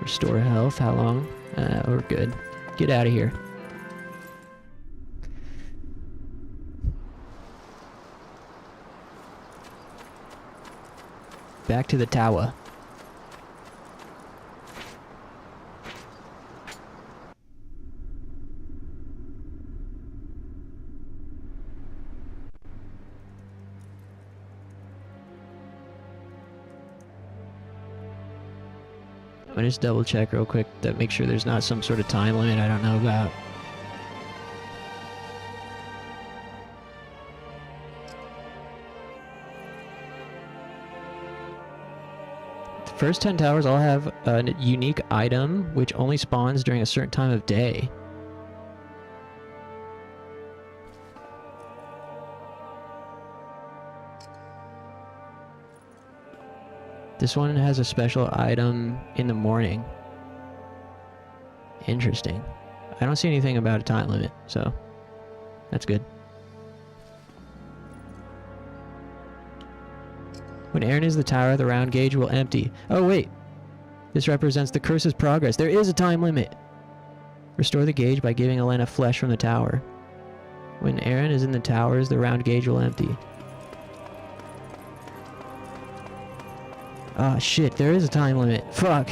Restore health. How long? We're good. Get out of here. Back to the tower. I'm gonna just double check real quick to make sure there's not some sort of time limit I don't know about. The first 10 towers all have a unique item which only spawns during a certain time of day. This one has a special item in the morning. Interesting. I don't see anything about a time limit, so that's good. When Erin is the tower, the round gauge will empty. Oh wait! This represents the curse's progress. There is a time limit! Restore the gauge by giving Elena flesh from the tower. When Aaron is in the towers, the round gauge will empty. Ah, shit, there is a time limit. Fuck!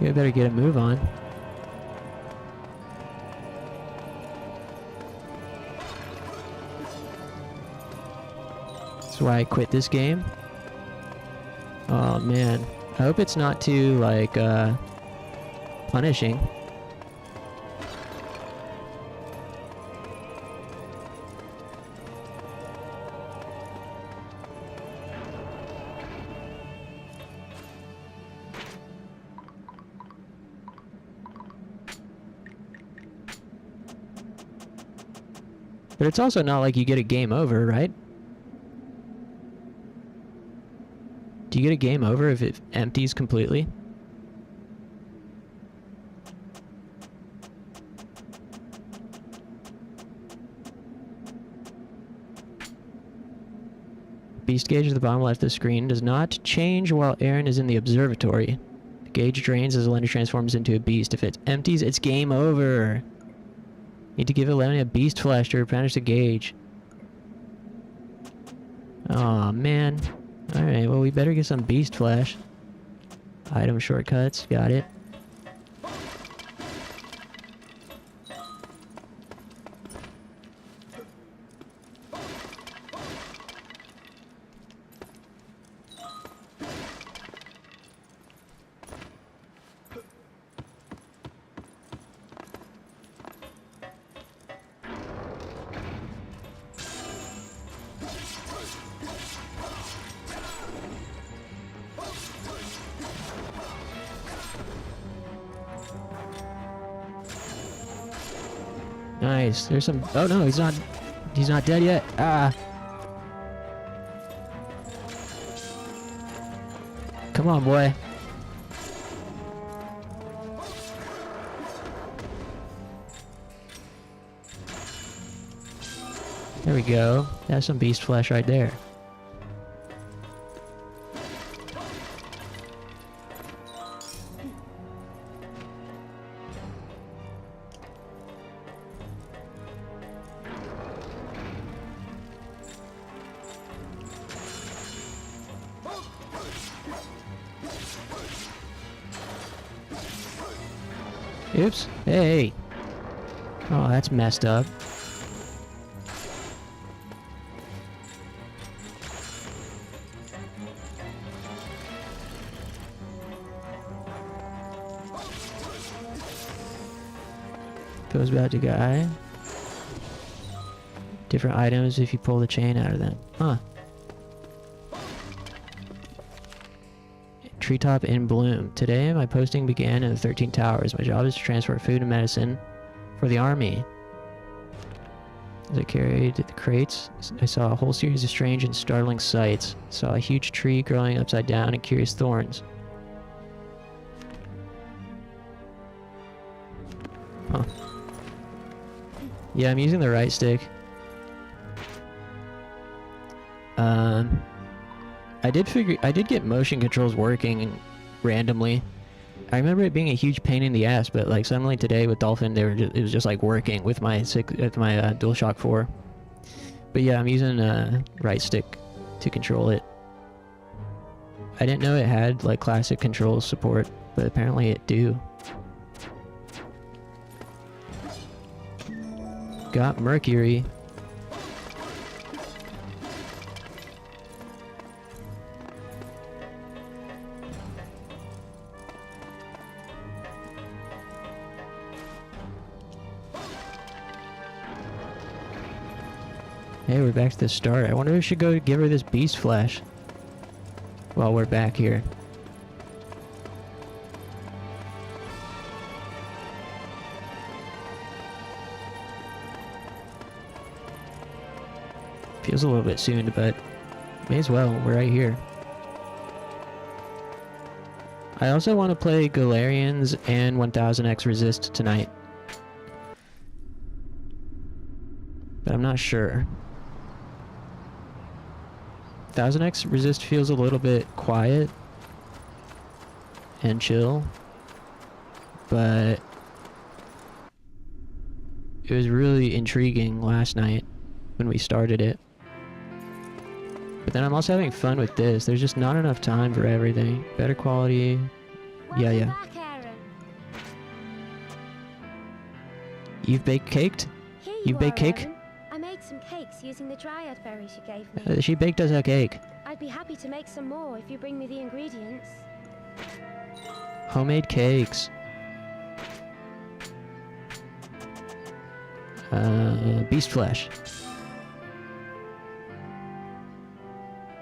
You better get a move on. That's why I quit this game. Oh man. I hope it's not too, like, punishing. But it's also not like you get a game over, right? Do you get a game over if it empties completely? Beast gauge at the bottom left of the screen does not change while Aaron is in the observatory. The gauge drains as Elena transforms into a beast. If it empties, it's game over. Need to give Elena a beast flesh to replenish the gauge. Aw, man. Alright, well, we better get some beast flesh. Item shortcuts, got it. Nice. There's some. Oh no, he's not. He's not dead yet. Ah. Come on, boy. There we go. That's some beast flesh right there. Oops. Hey. Oh, that's messed up. Goes back to guy. Different items if you pull the chain out of them. Huh. Treetop in bloom. Today, my posting began in the 13 Towers. My job is to transfer food and medicine for the army. As I carried the crates, I saw a whole series of strange and startling sights. I saw a huge tree growing upside down and curious thorns. Huh. Yeah, I'm using the right stick. I did get motion controls working randomly. I remember it being a huge pain in the ass, but like suddenly today with Dolphin, it was just like working with my DualShock 4. But yeah, I'm using right stick to control it. I didn't know it had like classic controls support, but apparently it do. Got Mercury. Hey, we're back to the start. I wonder if we should go give her this beast flesh while we're back here. Feels a little bit soon, but may as well. We're right here. I also want to play Galerians and 1000xRESIST tonight, but I'm not sure. 1000xRESIST feels a little bit quiet, and chill. But it was really intriguing last night when we started it. But then I'm also having fun with this. There's just not enough time for everything. Better quality. Welcome back, Aaron. You've baked caked? Here You are, bake cake? Aaron. I made some cakes using the dryad berries you gave me. She baked us a cake. I'd be happy to make some more if you bring me the ingredients. Homemade cakes. Beast flesh.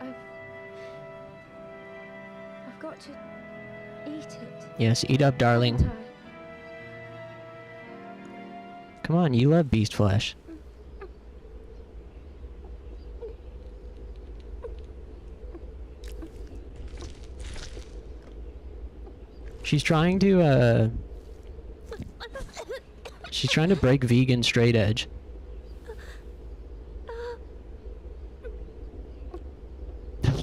I've got to eat it. Yes, eat up, darling. haven't Come on, you love beast flesh. She's trying to, she's trying to break vegan straight edge.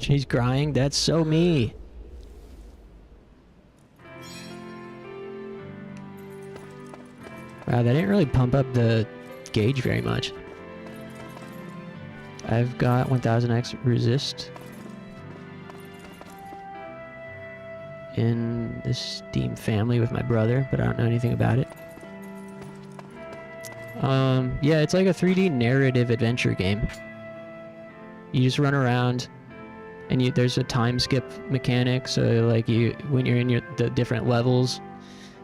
She's crying? That's so me. Wow, that didn't really pump up the gauge very much. I've got 1000xRESIST in the Steam family with my brother, but I don't know anything about it. Yeah, it's like a 3D narrative adventure game. You just run around, and there's a time skip mechanic, so like when you're in the different levels,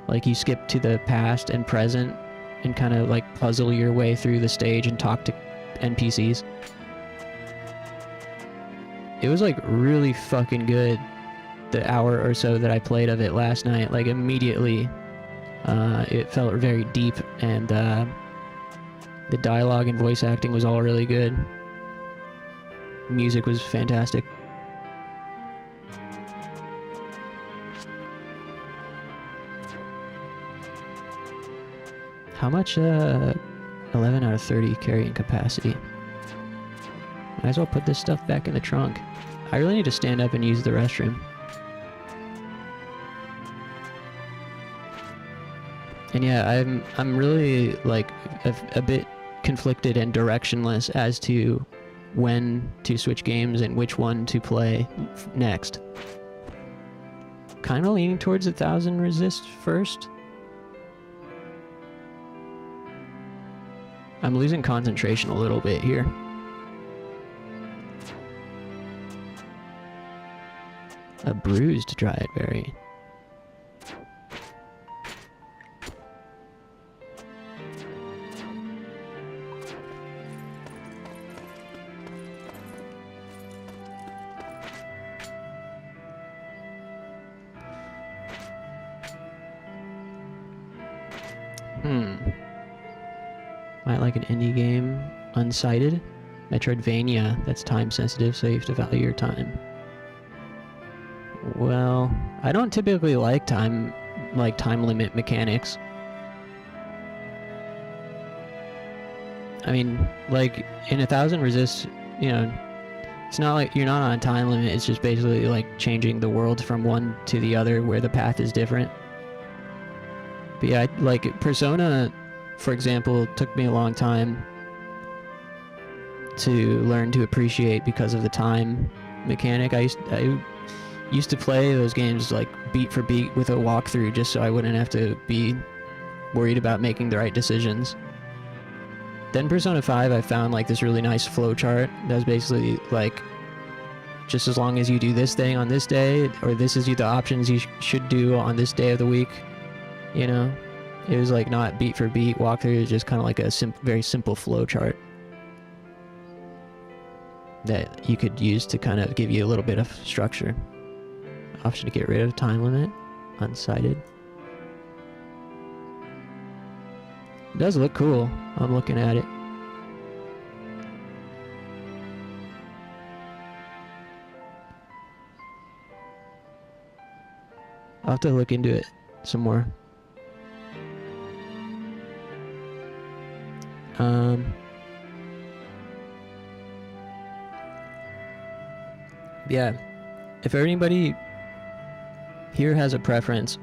like you skip to the past and present and kind of like puzzle your way through the stage and talk to NPCs. It was like really fucking good the hour or so that I played of it last night. Like immediately it felt very deep, and the dialogue and voice acting was all really good. Music was fantastic. How much 11 out of 30 carrying capacity? Might as well put this stuff back in the trunk. I really need to stand up and use the restroom. And yeah, I'm really like a bit conflicted and directionless as to when to switch games and which one to play next. Kind of leaning towards 1000xRESIST first. I'm losing concentration a little bit here. A bruised dryad berry. Might like an indie game. Unsighted. Metroidvania. That's time sensitive, so you have to value your time. Well, I don't typically like time limit mechanics. I mean, like in 1000xRESIST, you know, it's not like you're not on a time limit. It's just basically like changing the world from one to the other where the path is different. But yeah, like Persona, for example, took me a long time to learn to appreciate because of the time mechanic. I used to play those games like beat for beat with a walkthrough just so I wouldn't have to be worried about making the right decisions. Then Persona 5, I found like this really nice flowchart that was basically like, just as long as you do this thing on this day, or this is the options you should do on this day of the week, you know? It was like not beat for beat walkthrough, it was just kind of like a very simple flowchart that you could use to kind of give you a little bit of structure. Option to get rid of time limit, unsighted. It does look cool. I'm looking at it. I'll have to look into it some more. Yeah, if anybody here has a preference.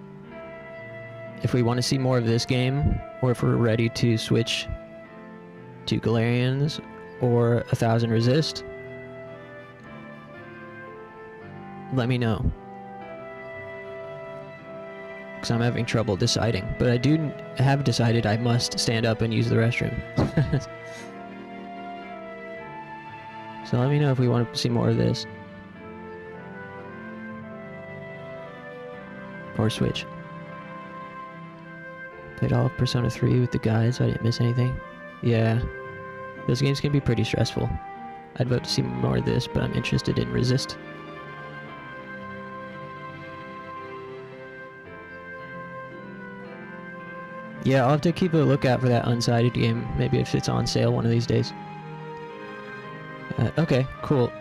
If we want to see more of this game, or if we're ready to switch to Galerians or 1000xRESIST, let me know. Because I'm having trouble deciding. But I do have decided I must stand up and use the restroom. So let me know if we want to see more of this. Or switch. Played all of Persona 3 with the guys, so I didn't miss anything. Yeah. Those games can be pretty stressful. I'd vote to see more of this, but I'm interested in Resist. Yeah, I'll have to keep a lookout for that unsighted game. Maybe if it's on sale one of these days. Okay, cool.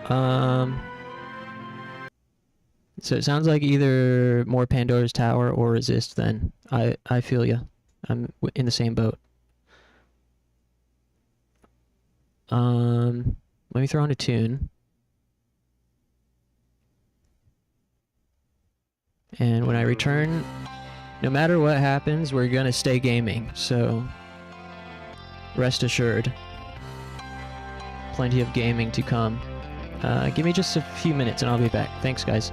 So it sounds like either more Pandora's Tower or Resist then. I feel ya. I'm in the same boat. Let me throw on a tune. And when I return, no matter what happens, we're gonna stay gaming, so rest assured. Plenty of gaming to come. Give me just a few minutes and I'll be back. Thanks, guys.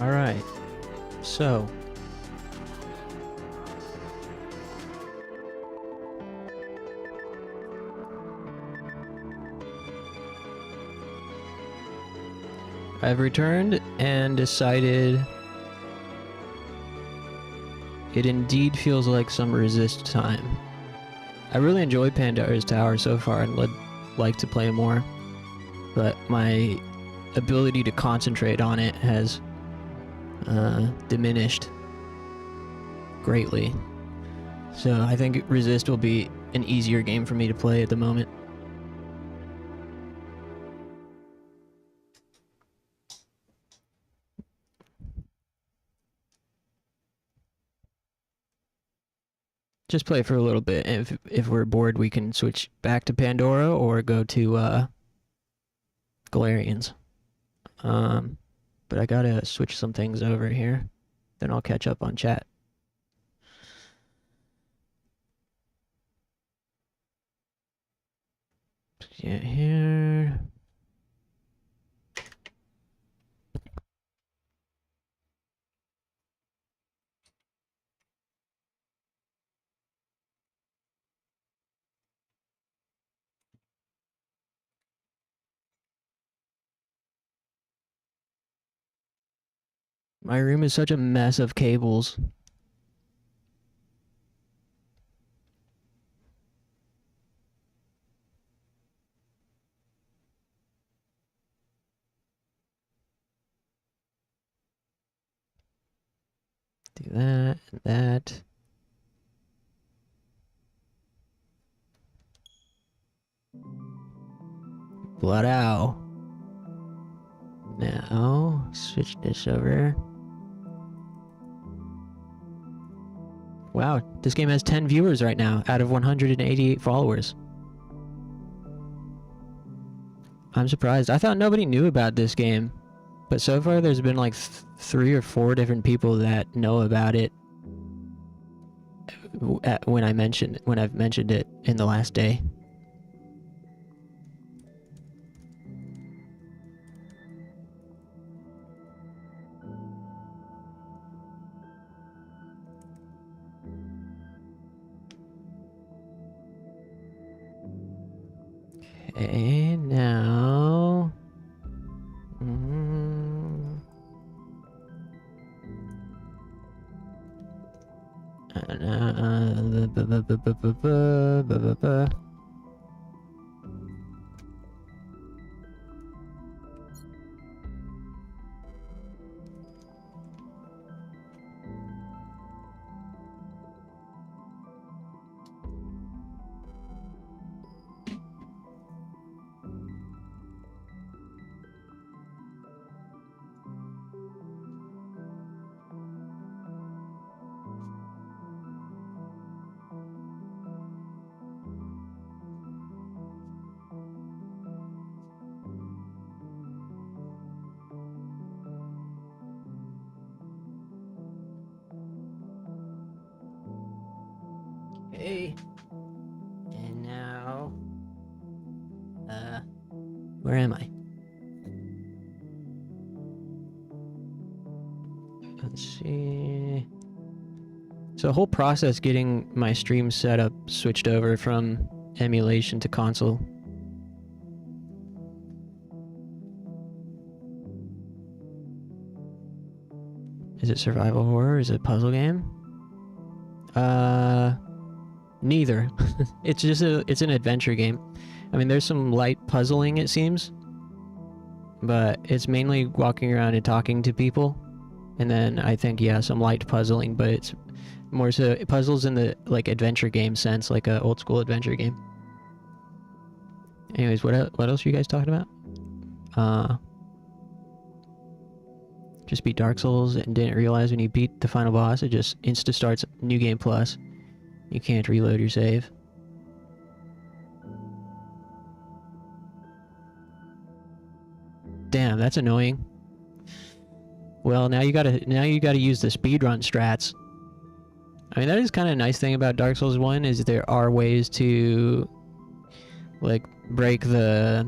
Alright. So. I've returned and decided it indeed feels like some resist time. I really enjoyed Pandora's Tower so far and would like to play more, but my ability to concentrate on it has diminished greatly. So I think Resist will be an easier game for me to play at the moment. Just play for a little bit. If we're bored, we can switch back to Pandora or go to Galerians. But I gotta switch some things over here. Then I'll catch up on chat. Yeah, here. My room is such a mess of cables. Do that and that. Blood owl. Now, switch this over. Wow, this game has 10 viewers right now out of 188 followers. I'm surprised. I thought nobody knew about this game. But so far there's been like 3 or 4 different people that know about it when I've mentioned it in the last day. Okay, now... Okay. And now... where am I? Let's see... So the whole process getting my stream setup switched over from emulation to console. Is it survival horror? Is it a puzzle game? Neither. It's an adventure game. I mean, there's some light puzzling, it seems. But it's mainly walking around and talking to people. And then I think, yeah, some light puzzling, but it's more so puzzles in the, like, adventure game sense, like a old school adventure game. Anyways, what else are you guys talking about? Just beat Dark Souls and didn't realize when you beat the final boss, it just insta-starts New Game Plus. You can't reload your save. Damn, that's annoying. Well, now you gotta use the speedrun strats. I mean, that is kind of a nice thing about Dark Souls 1 is there are ways to, like, break the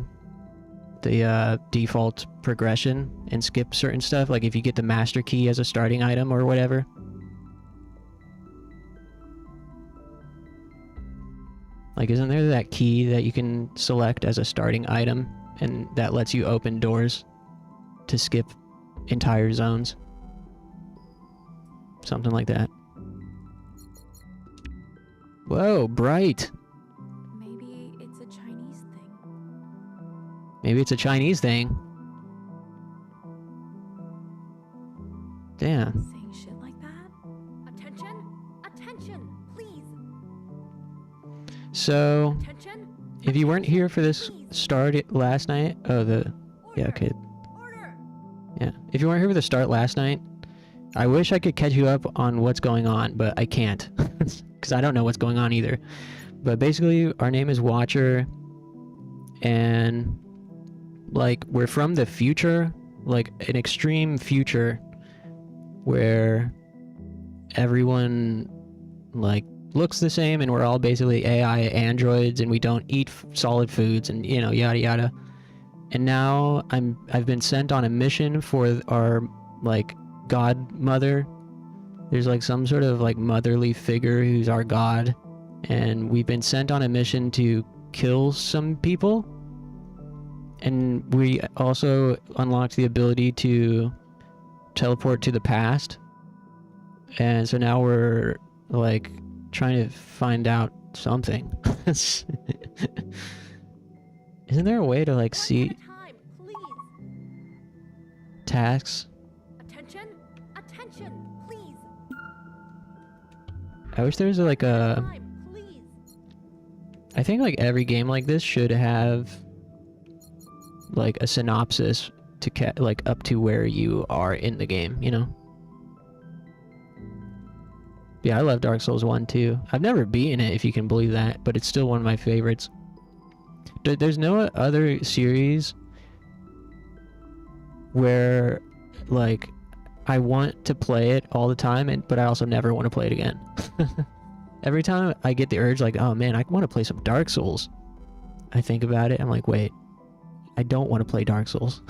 the default progression and skip certain stuff, like if you get the master key as a starting item or whatever. Like, isn't there that key that you can select as a starting item, and that lets you open doors to skip entire zones? Something like that. Whoa, bright! Maybe it's a Chinese thing. Maybe it's a Chinese thing. Damn. Saying shit like that? Attention! Attention! Please! So, Attention! if you weren't here for this start last night... Oh, yeah, okay. Order! Yeah. If you weren't here for the start last night, I wish I could catch you up on what's going on, but I can't. Because I don't know what's going on either. But basically, our name is Watcher, and, like, we're from the future, like, an extreme future, where everyone, like, looks the same, and we're all basically AI androids, and we don't eat solid foods, and, you know, yada yada. And now I've been sent on a mission for our, like, godmother. There's like some sort of like motherly figure who's our god, and we've been sent on a mission to kill some people. And we also unlocked the ability to teleport to the past. And so now we're like trying to find out something. Isn't there a way to like see Time, please! tasks? Attention! Attention! Please! I wish there was like a... Time, please! I think like every game like this should have like a synopsis to like up to where you are in the game, you know? Yeah, I love Dark Souls 1 too. I've never beaten it, if you can believe that, but it's still one of my favorites. There's no other series where like I want to play it all the time, but I also never want to play it again. Every time I get the urge, like, oh man, I want to play some Dark Souls, I think about it, I'm like, wait, I don't want to play Dark Souls.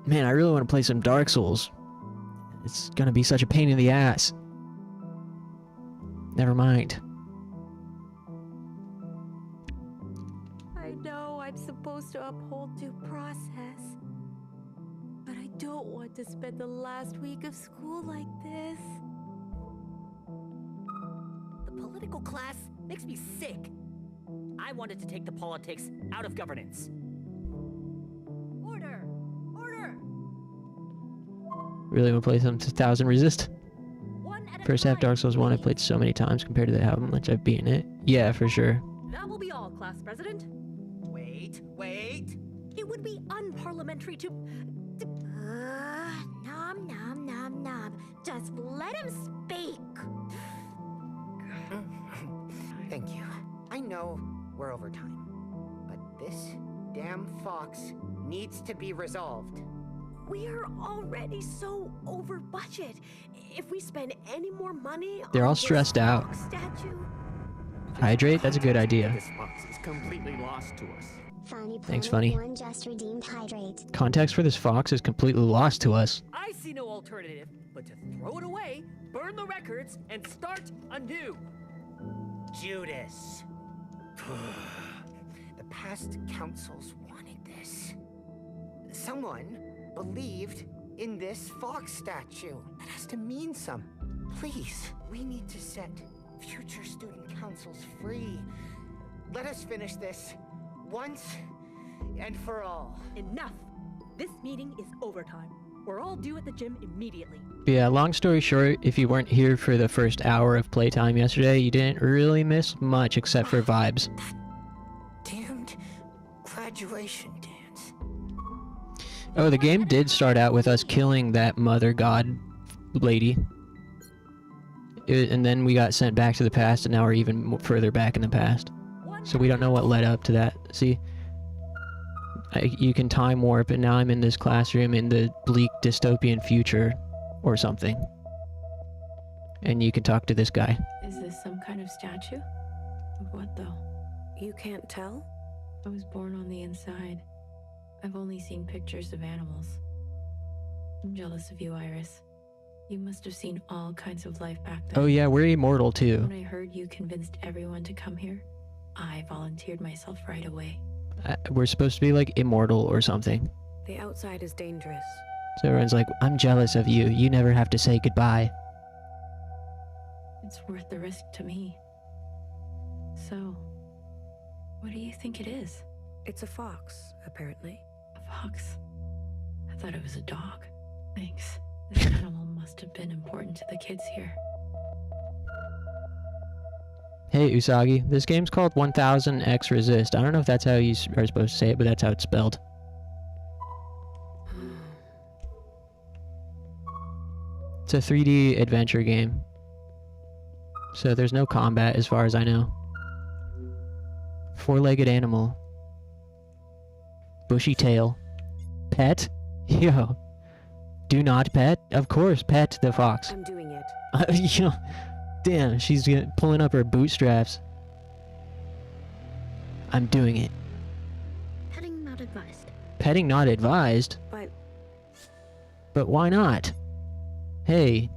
Man, I really want to play some Dark Souls. It's gonna be such a pain in the ass. Never mind. I know I'm supposed to uphold due process, but I don't want to spend the last week of school like this. The political class makes me sick. I wanted to take the politics out of governance. Order! Order! Really want to play some 1000xRESIST? One at a First half time, Dark Souls 1 I've please. played so many times compared to how much I've beaten it. Yeah, for sure. That will be all, Class President. Wait. It would be unparliamentary to... Nom nom nom nom. Just let him speak. Thank you. I know we're over time, but this damn fox needs to be resolved. We're already so over budget. If we spend any more money They're on all this stressed out. fox statue, Hydrate? That's a good idea. This fox is completely lost to us. Thanks, Funny. One just redeemed hydrate. Context for this fox is completely lost to us. I see no alternative but to throw it away, burn the records, and start anew. Judas. The past councils wanted this. Someone believed in this fox statue. That has to mean something. Please, we need to set future student councils free. Let us finish this once and for all. enough. This meeting is overtime. We're all due at the gym immediately. But yeah, long story short, if you weren't here for the first hour of playtime yesterday, you didn't really miss much except for vibes. Damned graduation dance. Oh, the game did start out with us killing that mother god lady. And then we got sent back to the past, and now we're even further back in the past. So we don't know what led up to that. See? You can time warp, and now I'm in this classroom in the bleak dystopian future or something. And you can talk to this guy. Is this some kind of statue? Of what though? You can't tell? I was born on the inside. I've only seen pictures of animals. I'm jealous of you, Iris. You must have seen all kinds of life back then. Oh yeah, we're immortal too. When I heard you convinced everyone to come here, I volunteered myself right away. We're supposed to be like immortal or something. The outside is dangerous. So everyone's like, I'm jealous of you. You never have to say goodbye. It's worth the risk to me. So, what do you think it is? It's a fox, apparently. A fox? I thought it was a dog. Thanks. This animal must have been important to the kids here. Hey Usagi, this game's called 1000xRESIST. I don't know if that's how you are supposed to say it, but that's how it's spelled. It's a 3D adventure game. So there's no combat as far as I know. Four-legged animal. Bushy tail. Pet? Yo. Do not pet? Of course, pet the fox. I'm doing it. You know, damn, she's pulling up her bootstraps. I'm doing it. Petting not advised. Petting not advised? But why not? Hey,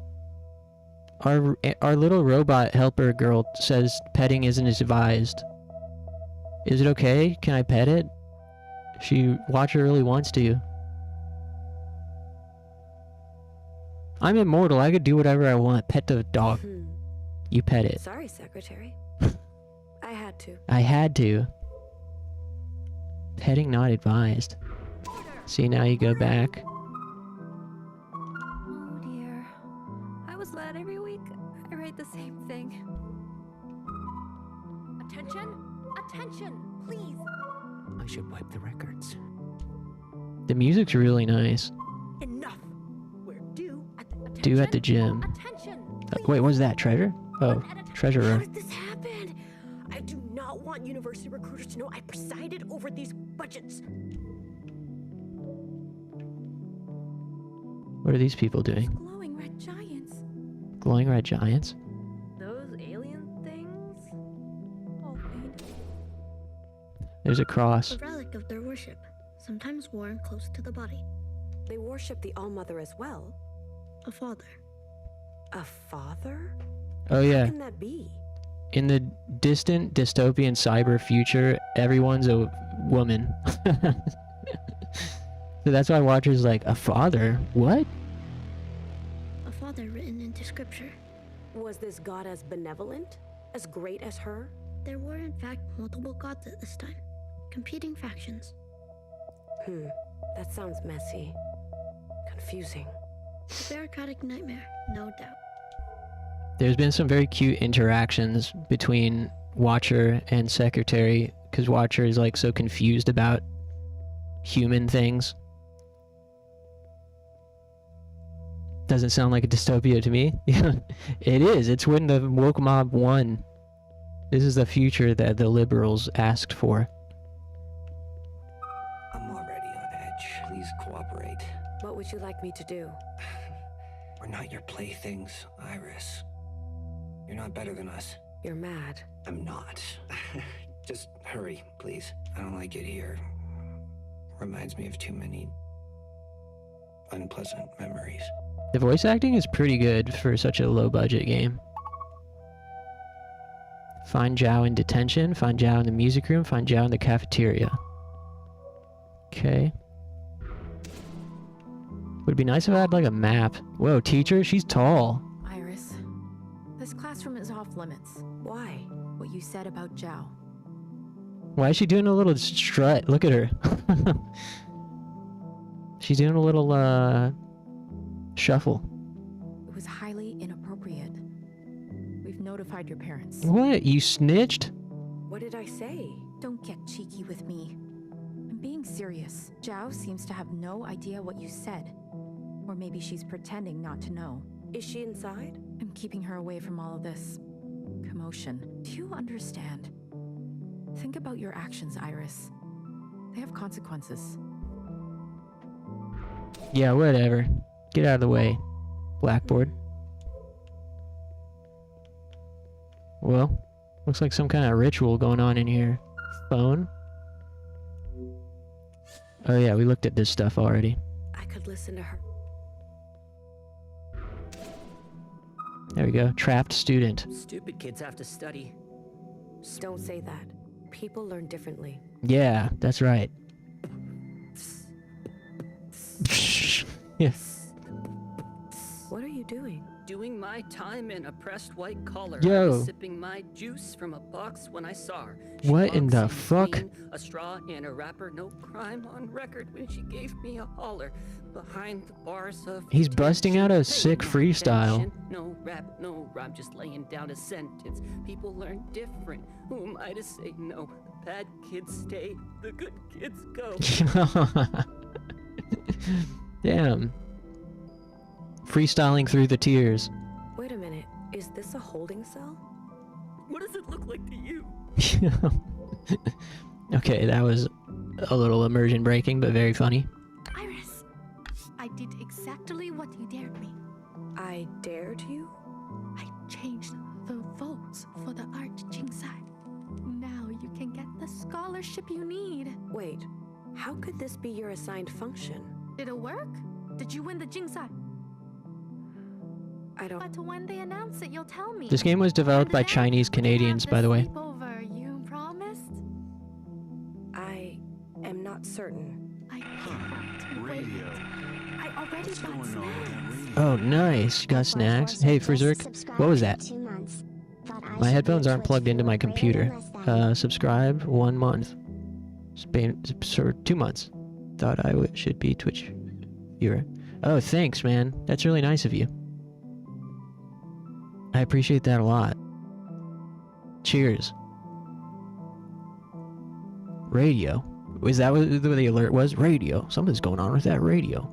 our little robot helper girl says petting isn't advised. Is it okay? Can I pet it? Watcher really wants to. I'm immortal. I could do whatever I want. Pet the dog. You pet it. Sorry, Secretary. I had to. I had to. Petting not advised. See, now you go back. Oh dear. I was glad every week I write the same thing. Attention! Attention! Please! I should wipe the records. The music's really nice. Enough! We're due Due at the gym. Attention! Wait, what was that? Treasure? Oh, treasure How room. did this happen? I do not want university recruiters to know I presided over these budgets. What are these people doing? Glowing red giants. Glowing red giants? Those alien things? Oh, wait. There's a cross. A relic of their worship, sometimes worn close to the body. They worship the All-Mother as well. A father. A father? Oh yeah. How can that be? In the distant dystopian cyber future, everyone's a woman. So that's why Watcher's like, a father? What? A father written into scripture. Was this god as benevolent? As great as her? There were in fact multiple gods at this time. Competing factions. That sounds messy. Confusing. A bureaucratic nightmare, no doubt. There's been some very cute interactions between Watcher and Secretary, because Watcher is like so confused about human things. Doesn't sound like a dystopia to me. It is. It's when the woke mob won. This is the future that the liberals asked for. I'm already on edge. Please cooperate. What would you like me to do? We're not your playthings, Iris. You're not better than us. You're mad. I'm not. Just hurry, please. I don't like it here. Reminds me of too many unpleasant memories. The voice acting is pretty good for such a low-budget game. Find Zhao in detention, find Zhao in the music room, find Zhao in the cafeteria. Okay. Would be nice if I had like a map. Whoa, teacher, she's tall. Iris, this classroom is off limits. Why? What you said about Zhao. Why is she doing a little strut? Look at her. She's doing a little, shuffle. It was highly inappropriate. We've notified your parents. What? You snitched? What did I say? Don't get cheeky with me. I'm being serious. Zhao seems to have no idea what you said. Or maybe she's pretending not to know. Is she inside? I'm keeping her away from all of this commotion. Do you understand? Think about your actions, Iris. They have consequences. Yeah, whatever. Get out of the way, Blackboard. Well, looks like some kind of ritual going on in here. Phone? Oh yeah, we looked at this stuff already. I could listen to her. There we go. Trapped student. Stupid kids have to study. Don't say that. People learn differently. Yeah, that's right. Yeah. What are you doing? Doing my time in a pressed white collar. Yo. I was sipping my juice from a box when I saw her. She What in walks the in fuck? between a straw and a wrapper. No crime on record when she gave me a holler. Behind the bars of He's busting out a sick freestyle. No rap, no rhyme, just laying down a sentence. People learn different. Who am I to say no? The bad kids stay, the good kids go. Damn. Freestyling through the tears. Wait a minute. Is this a holding cell? What does it look like to you? Okay, that was a little immersion breaking, but very funny. Iris, I did exactly what you dared me. I dared you? I changed the votes for the art Jingsai. Now you can get the scholarship you need. Wait, how could this be your assigned function? Did it work? Did you win the Jingsai? I don't... But when they announce it, you'll tell me. This game was developed by Chinese Canadians, by the way. Sleepover you promised? I am not certain. I can't wait. I already bought snacks. Oh, nice. You got snacks? Hey, Frizzerk, what was that? My headphones aren't plugged into my computer. Subscribe 1 month. 2 months. Thought I should be Twitch viewer. Oh, thanks, man. That's really nice of you. I appreciate that a lot. Cheers. Radio. Is that what the alert was? Radio. Something's going on with that radio.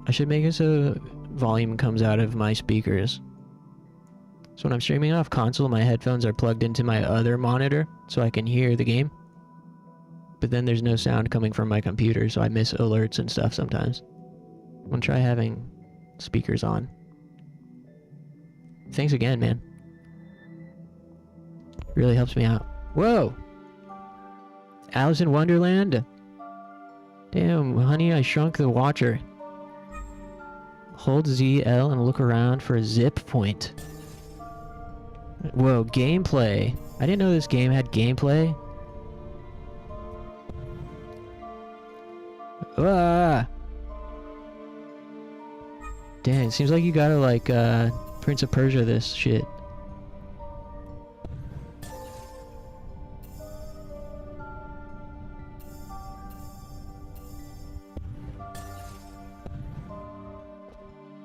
I should make it so volume comes out of my speakers. So when I'm streaming off console, my headphones are plugged into my other monitor so I can hear the game. But then there's no sound coming from my computer, so I miss alerts and stuff sometimes. I'm gonna try having speakers on. Thanks again, man. Really helps me out. Whoa! Alice in Wonderland? Damn, honey, I shrunk the watcher. Hold ZL and look around for a zip point. Whoa, gameplay. I didn't know this game had gameplay. Ah! Dang, it seems like you gotta like, Prince of Persia this shit.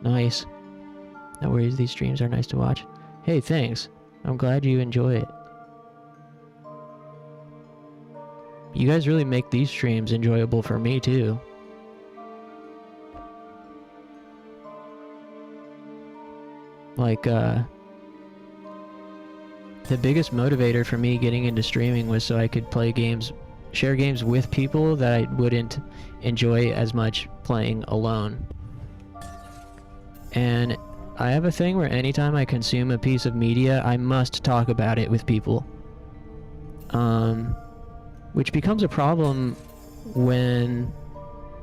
Nice. No worries, these streams are nice to watch. Hey, thanks. I'm glad you enjoy it. You guys really make these streams enjoyable for me too. Like, the biggest motivator for me getting into streaming was so I could play games, share games with people that I wouldn't enjoy as much playing alone. And I have a thing where anytime I consume a piece of media, I must talk about it with people. Which becomes a problem when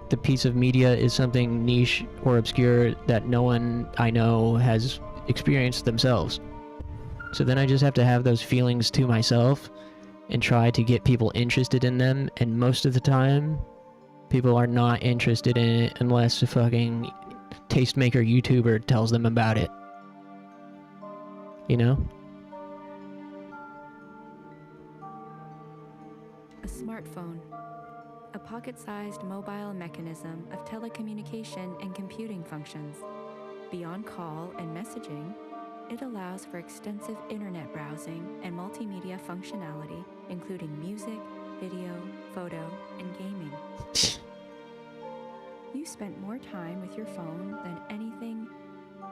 the piece of media is something niche or obscure that no one I know has experienced themselves. So then I just have to have those feelings to myself and try to get people interested in them, and most of the time people are not interested in it unless a fucking tastemaker YouTuber tells them about it. You know? A smartphone. A pocket-sized mobile mechanism of telecommunication and computing functions. Beyond call and messaging, it allows for extensive internet browsing and multimedia functionality, including music, video, photo, and gaming. You spent more time with your phone than anything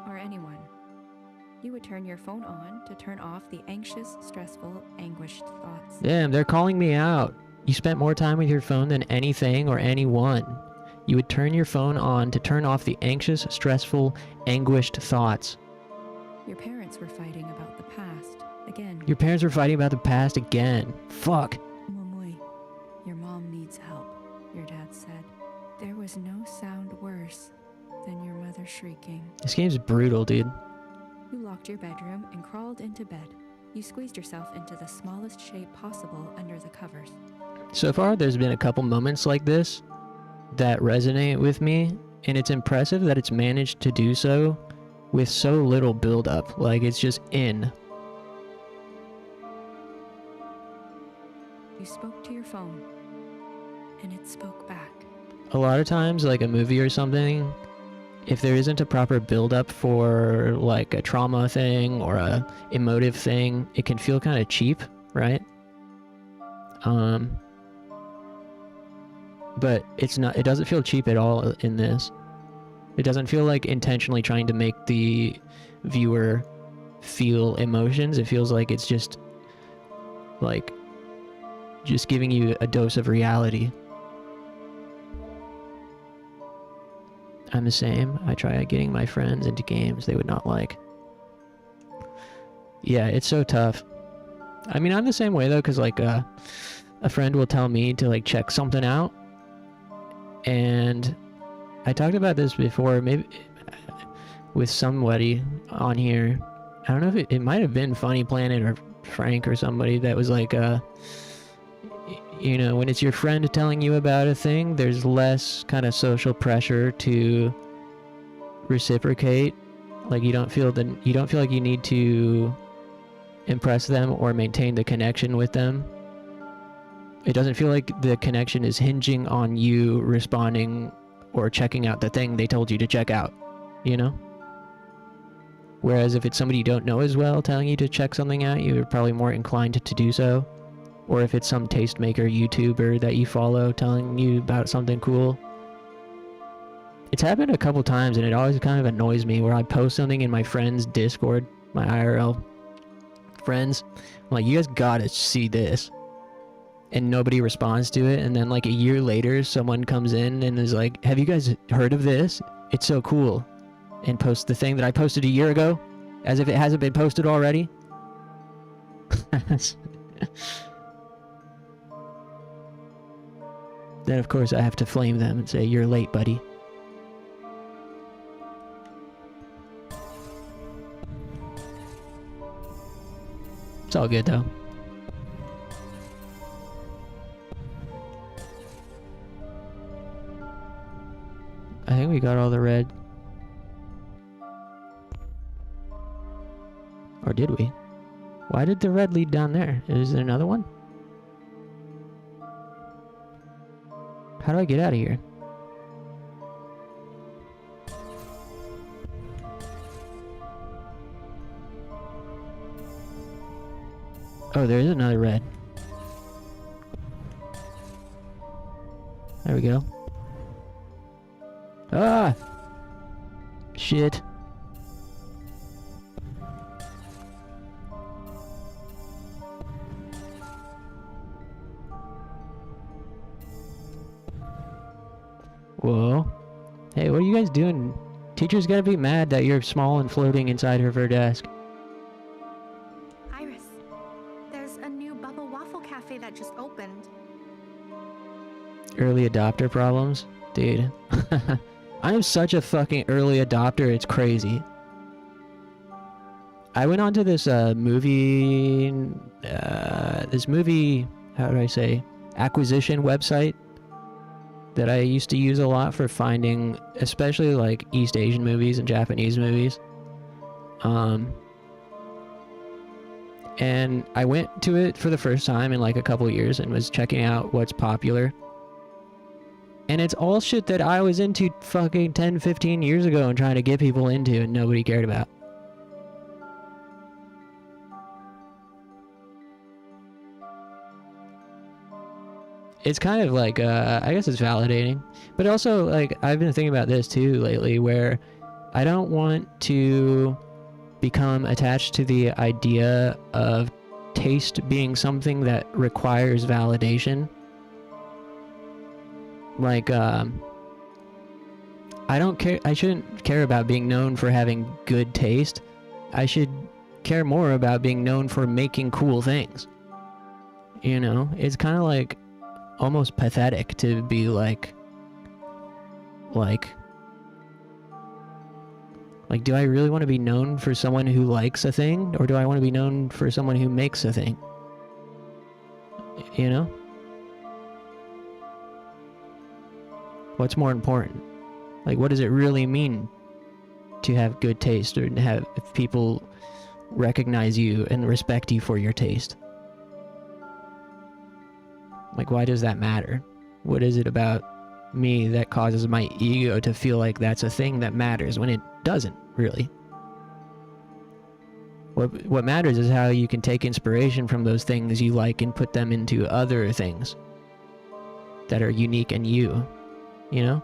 or anyone. You would turn your phone on to turn off the anxious, stressful, anguished thoughts. Damn, they're calling me out. You spent more time with your phone than anything or anyone. You would turn your phone on to turn off the anxious, stressful, anguished thoughts. Your parents were fighting about the past, Again. Your parents were fighting about the past again. Fuck. Mumui, your mom needs help, your dad said. There was no sound worse than your mother shrieking. This game's brutal, dude. You locked your bedroom and crawled into bed. You squeezed yourself into the smallest shape possible under the covers. So far, there's been a couple moments like this that resonate with me, and it's impressive that it's managed to do so with so little build-up. Like, it's just in. You spoke to your phone, and it spoke back. A lot of times, like a movie or something, if there isn't a proper build-up for like a trauma thing or a emotive thing, it can feel kind of cheap, right? But it's not, it doesn't feel cheap at all in this. It doesn't feel like intentionally trying to make the viewer feel emotions. It feels like it's just like just giving you a dose of reality. I'm the same. I try getting my friends into games they would not like. Yeah, it's so tough. I mean, I'm the same way though, because like a friend will tell me to like check something out, and I talked about this before, maybe with somebody on here. I don't know if it might have been Funny Planet or Frank or somebody that was like, you know, when it's your friend telling you about a thing, there's less kind of social pressure to reciprocate. Like you don't feel like you need to impress them or maintain the connection with them. It doesn't feel like the connection is hinging on you responding or checking out the thing they told you to check out, you know? Whereas if it's somebody you don't know as well telling you to check something out, you're probably more inclined to do so. Or if it's some tastemaker YouTuber that you follow telling you about something cool. It's happened a couple times and it always kind of annoys me where I post something in my friend's Discord, my IRL friends. I'm like, you guys gotta see this. And nobody responds to it, and then like a year later someone comes in and is like, have you guys heard of this? It's so cool. And posts the thing that I posted a year ago as if it hasn't been posted already. Then of course I have to flame them and say, you're late, buddy. It's all good though. I think we got all the red. Or did we? Why did the red lead down there? Is there another one? How do I get out of here? Oh, there is another red. There we go. Ah! Shit. Whoa. Hey, what are you guys doing? Teacher's gonna be mad that you're small and floating inside of her desk. Iris, there's a new Bubble Waffle Cafe that just opened. Early adopter problems? Dude. I am such a fucking early adopter, it's crazy. I went onto this movie, how do I say, acquisition website that I used to use a lot for finding, especially like East Asian movies and Japanese movies. And I went to it for the first time in like a couple years and was checking out what's popular. And it's all shit that I was into fucking 10, 15 years ago and trying to get people into and nobody cared about. It's kind of like, I guess it's validating. But also, like, I've been thinking about this too lately, where I don't want to become attached to the idea of taste being something that requires validation. Like, I don't care, I shouldn't care about being known for having good taste. I should care more about being known for making cool things. You know, it's kind of like almost pathetic to be like, do I really want to be known for someone who likes a thing, or do I want to be known for someone who makes a thing? You know? What's more important? Like, what does it really mean to have good taste, or to have people recognize you and respect you for your taste? Like, why does that matter? What is it about me that causes my ego to feel like that's a thing that matters when it doesn't really? What matters is how you can take inspiration from those things you like and put them into other things that are unique and you know?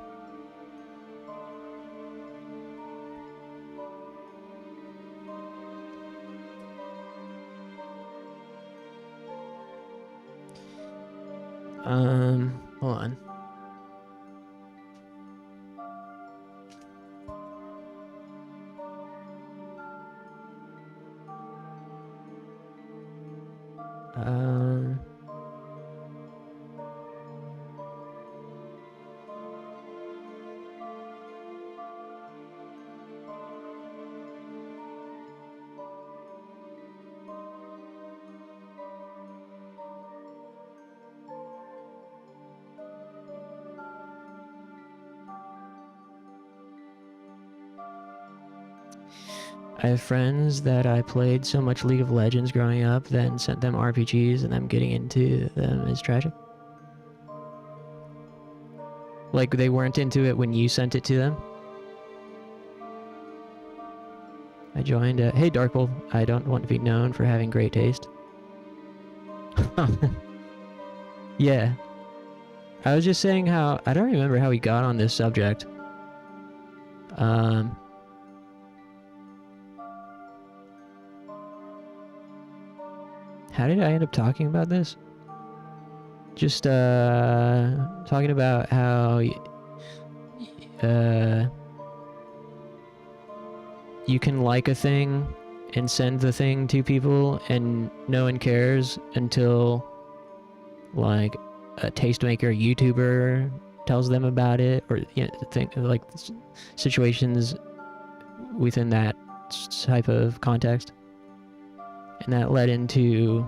Hold on. I have friends that I played so much League of Legends growing up, then sent them RPGs, and them getting into them is tragic. Like, they weren't into it when you sent it to them? I joined hey Darkbolt, I don't want to be known for having great taste. Yeah. I was just saying how, I don't remember how we got on this subject. How did I end up talking about this? Just, talking about how, you can like a thing and send the thing to people and no one cares until, like, a tastemaker YouTuber tells them about it, or, you know, like, situations within that type of context. And that led into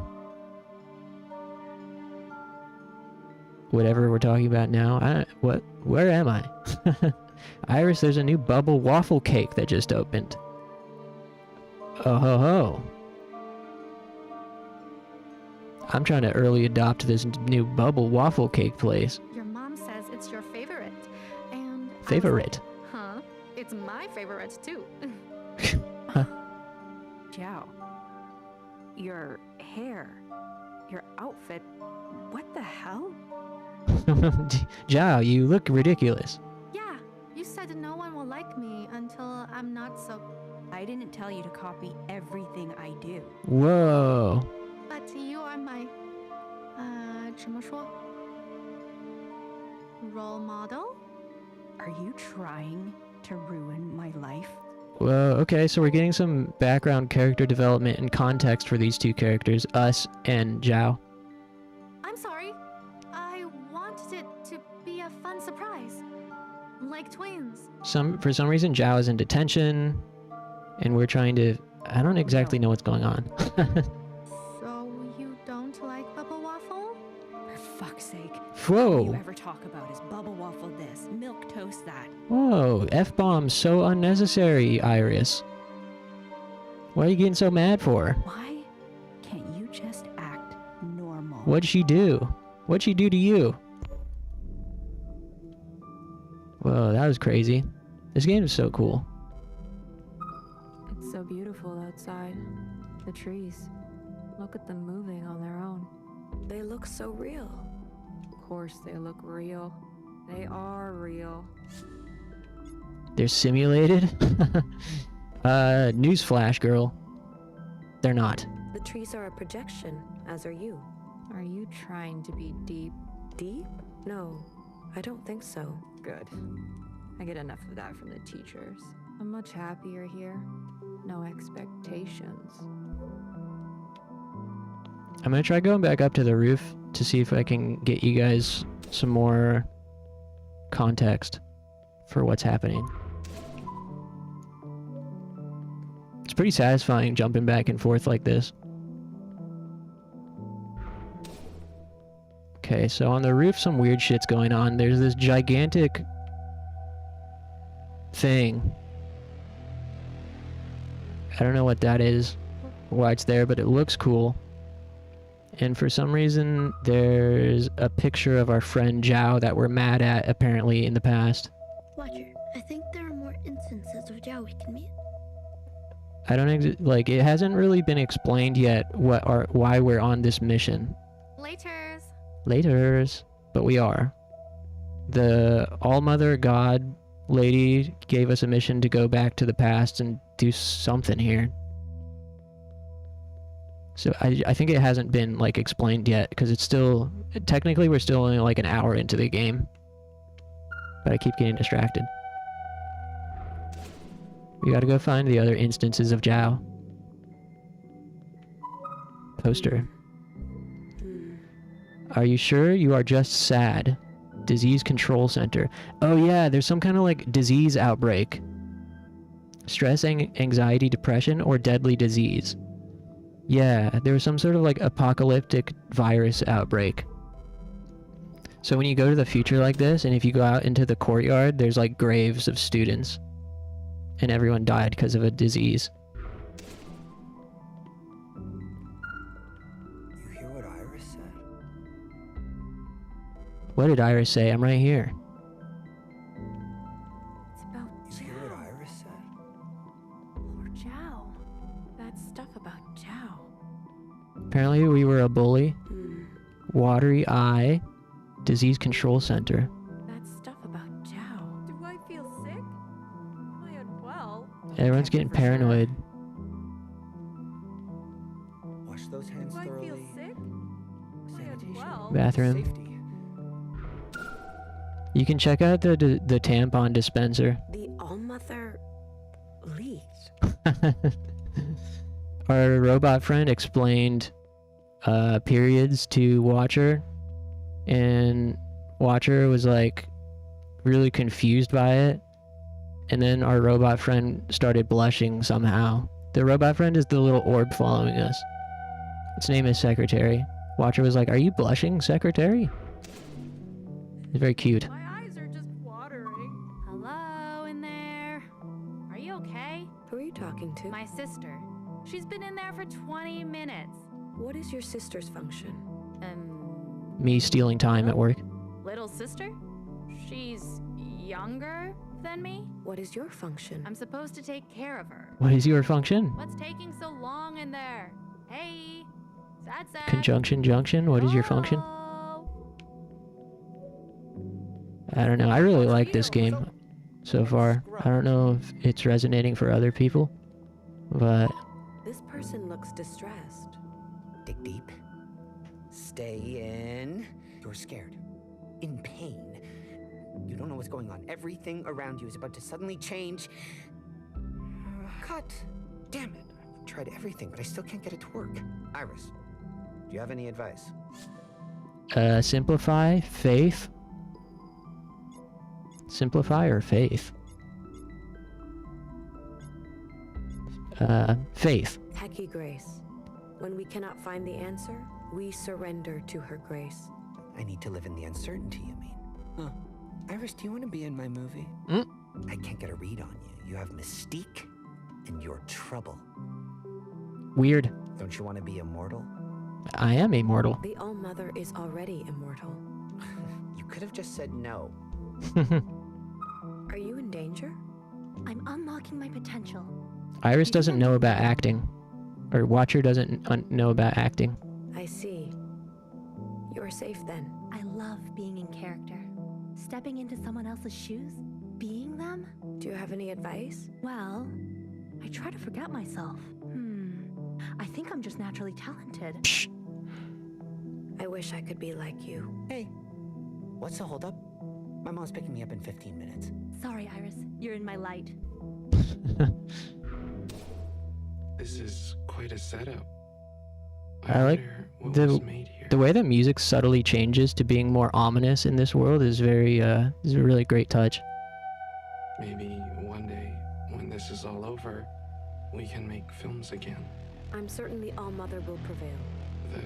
whatever we're talking about now. Where am I? Iris, there's a new bubble waffle cake that just opened. Oh ho ho. I'm trying to early adopt this new bubble waffle cake place. Your mom says it's your favorite, and Favorite? Huh? It's my favorite too. Jiao. Your hair, your outfit, what the hell? Jiao, you look ridiculous. Yeah, you said no one will like me until I'm not so... I didn't tell you to copy everything I do. Whoa. But you are my... 怎么说? Role model? Are you trying to ruin my life? Whoa, okay, so we're getting some background character development and context for these two characters, us and Jiao. I'm sorry. I wanted it to be a fun surprise. Like twins. For some reason, Jiao is in detention, and we're trying to... I don't exactly know what's going on. So you don't like bubble waffle? For fuck's sake. Whoa. All you ever talk about is bubble waffle this, milk toast that. Whoa, F-bomb so unnecessary, Iris. What are you getting so mad for? Why can't you just act normal? What'd she do? What'd she do to you? Whoa, that was crazy. This game is so cool. It's so beautiful outside. The trees. Look at them moving on their own. They look so real. Of course they look real. They are real. They're simulated? Newsflash, girl. They're not. The trees are a projection, as are you. Are you trying to be deep? Deep? No, I don't think so. Good. I get enough of that from the teachers. I'm much happier here. No expectations. I'm gonna try going back up to the roof to see if I can get you guys some more context for what's happening. It's pretty satisfying jumping back and forth like this. Okay, so on the roof some weird shit's going on. There's this gigantic thing. I don't know what that is, why it's there, but it looks cool. And for some reason, there's a picture of our friend Zhao that we're mad at, apparently, in the past. Watcher, I think there are more instances of Zhao we can meet. I don't like, it hasn't really been explained yet why we're on this mission. Laters. But we are. The All-Mother God lady gave us a mission to go back to the past and do something here. So I think it hasn't been like explained yet, because it's still, technically we're still only like an hour into the game. But I keep getting distracted. We gotta go find the other instances of Zhao. Poster. Are you sure you are just sad? Disease Control Center. Oh yeah, there's some kind of like disease outbreak. Stress, anxiety, depression, or deadly disease. Yeah, there was some sort of like apocalyptic virus outbreak. So when you go to the future like this, and if you go out into the courtyard, there's like graves of students. And everyone died because of a disease. You hear what Iris said? What did Iris say? I'm right here. It's about You hear what Iris said? Lord Zhao. That stuff about Zhao. Apparently we were a bully. Watery Eye. Disease Control Center. That stuff about Zhao. Do I feel sick? Am I unwell? Everyone's getting paranoid. Wash those hands Do I thoroughly. feel sick? Am I unwell? Bathroom. Safety. You can check out the tampon dispenser. The All-Mother leaked. Our robot friend explained periods to Watcher, and Watcher was like really confused by it, and then our robot friend started blushing somehow. The robot friend is the little orb following us. Its name is Secretary. Watcher was like, "Are you blushing, Secretary?" It's very cute. My eyes are just watering. Hello in there. Are you okay? Who are you talking to? My sister. She's been in there for 20 minutes. What is your sister's function? Me stealing time at work. Little sister? She's younger than me? What is your function? I'm supposed to take care of her. What is your function? What's taking so long in there? Hey, sad. Conjunction junction? What is your function? I don't know. I really like this game so far. I don't know if it's resonating for other people, but This person looks distressed. Dig deep. Stay in. You're scared. In pain. You don't know what's going on. Everything around you is about to suddenly change. Cut. Damn it. I've tried everything, but I still can't get it to work. Iris, do you have any advice? simplify, faith. Simplify or faith? Faith. Heki Grace. When we cannot find the answer, we surrender to her grace. I need to live in the uncertainty, you mean? Huh. Iris, do you want to be in my movie? I can't get a read on you. You have mystique, and you're trouble. Weird. Don't you want to be immortal? I am immortal. The All-Mother is already immortal. You could have just said no. Are you in danger? I'm unlocking my potential. Iris doesn't know about acting. Or Watcher doesn't know about acting. I see. You're safe then. I love being in character. Stepping into someone else's shoes, being them. Do you have any advice? Well, I try to forget myself. I think I'm just naturally talented. Psh. I wish I could be like you. Hey, what's the holdup? My mom's picking me up in 15 minutes. Sorry, Iris. You're in my light. This is quite a setup. I like what was made here. the way that music subtly changes to being more ominous in this world is is a really great touch. Maybe one day, when this is all over, we can make films again. I'm certain the All-Mother will prevail. The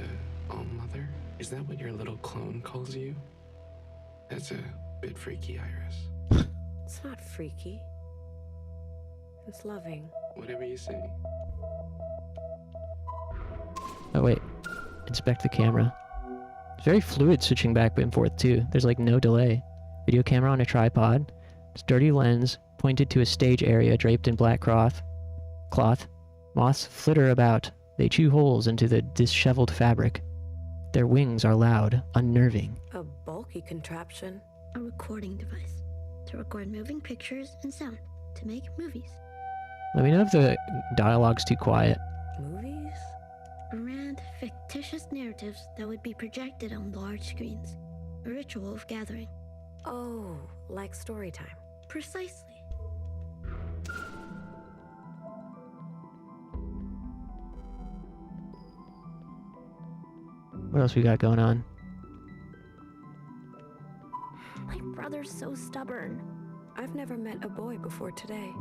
All-Mother? Is that what your little clone calls you? That's a bit freaky, Iris. It's not freaky. It's loving. Whatever you say. Oh wait, inspect the camera. It's very fluid switching back and forth too. There's like no delay. Video camera on a tripod. Sturdy lens pointed to a stage area draped in black cloth. Moths flitter about. They chew holes into the disheveled fabric. Their wings are loud, unnerving. A bulky contraption. A recording device to record moving pictures and sound to make movies. Let me know if the dialogue's too quiet. Movies? Grand, fictitious narratives that would be projected on large screens. A ritual of gathering. Oh, like story time. Precisely. What else we got going on? My brother's so stubborn. I've never met a boy before today.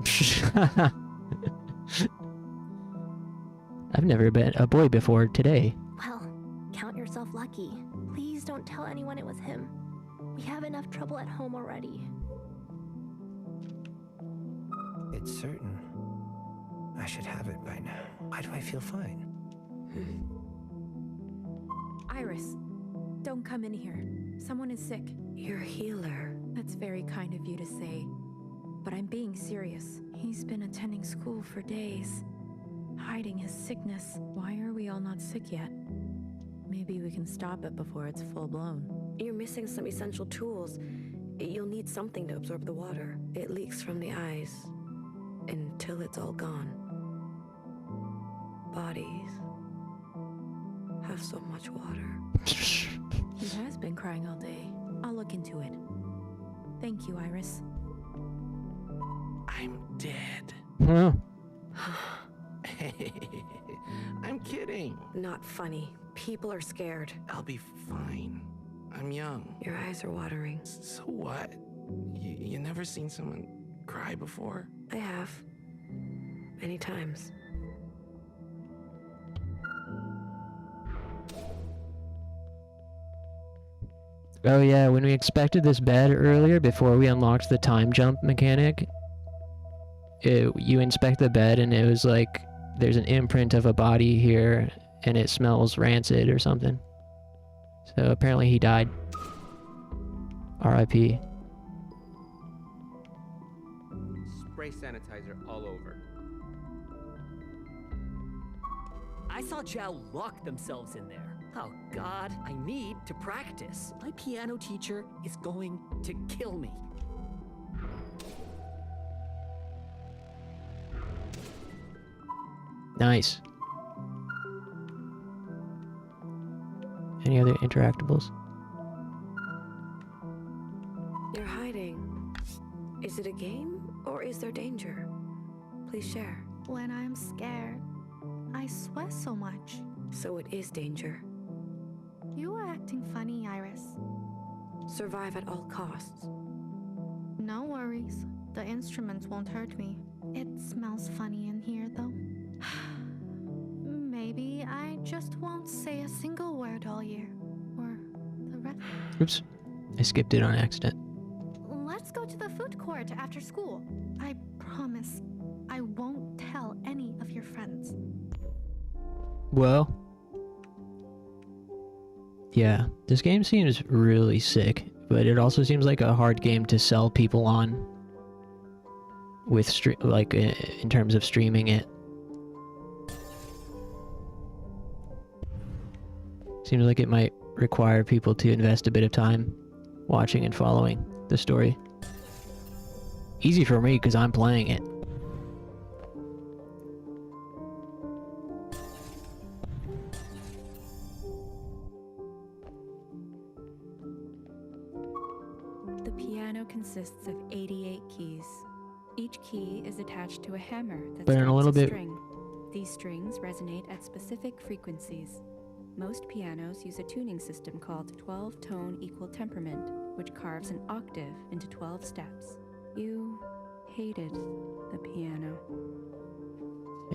I've never been a boy before today. Well, count yourself lucky. Please don't tell anyone it was him. We have enough trouble at home already. It's certain. I should have it by now. Why do I feel fine? Iris, don't come in here. Someone is sick. Your healer. That's very kind of you to say. But I'm being serious. He's been attending school for days, hiding his sickness. Why are we all not sick yet? Maybe we can stop it before it's full blown. You're missing some essential tools. You'll need something to absorb the water. It leaks from the eyes until it's all gone. Bodies have so much water. He has been crying all day. I'll look into it. Thank you, Iris. I'm dead. Huh. I'm kidding. Not funny. People are scared. I'll be fine. I'm young. Your eyes are watering. So what? You never seen someone cry before? I have. Many times. Oh yeah, when we expected this bed earlier, before we unlocked the time jump mechanic, you inspect the bed and it was like, there's an imprint of a body here and it smells rancid or something. So apparently he died. R.I.P. Spray sanitizer all over. I saw Zhao lock themselves in there. Oh God, I need to practice. My piano teacher is going to kill me. Nice. Any other interactables? You're hiding. Is it a game or is there danger? Please share. When I'm scared, I sweat so much. So it is danger. You are acting funny, Iris. Survive at all costs. No worries. The instruments won't hurt me. It smells funny in here, though. Maybe I just won't say a single word all year. Or the rest. Oops. I skipped it on accident. Let's go to the food court after school. I promise I won't tell any of your friends. Well. Yeah, this game seems really sick, but it also seems like a hard game to sell people on. With in terms of streaming it. Seems like it might require people to invest a bit of time watching and following the story. Easy for me because I'm playing it. The piano consists of 88 keys. Each key is attached to a hammer that But in a strikes little bit- string. These strings resonate at specific frequencies. Most pianos use a tuning system called 12-tone equal temperament, which carves an octave into 12 steps. You hated the piano.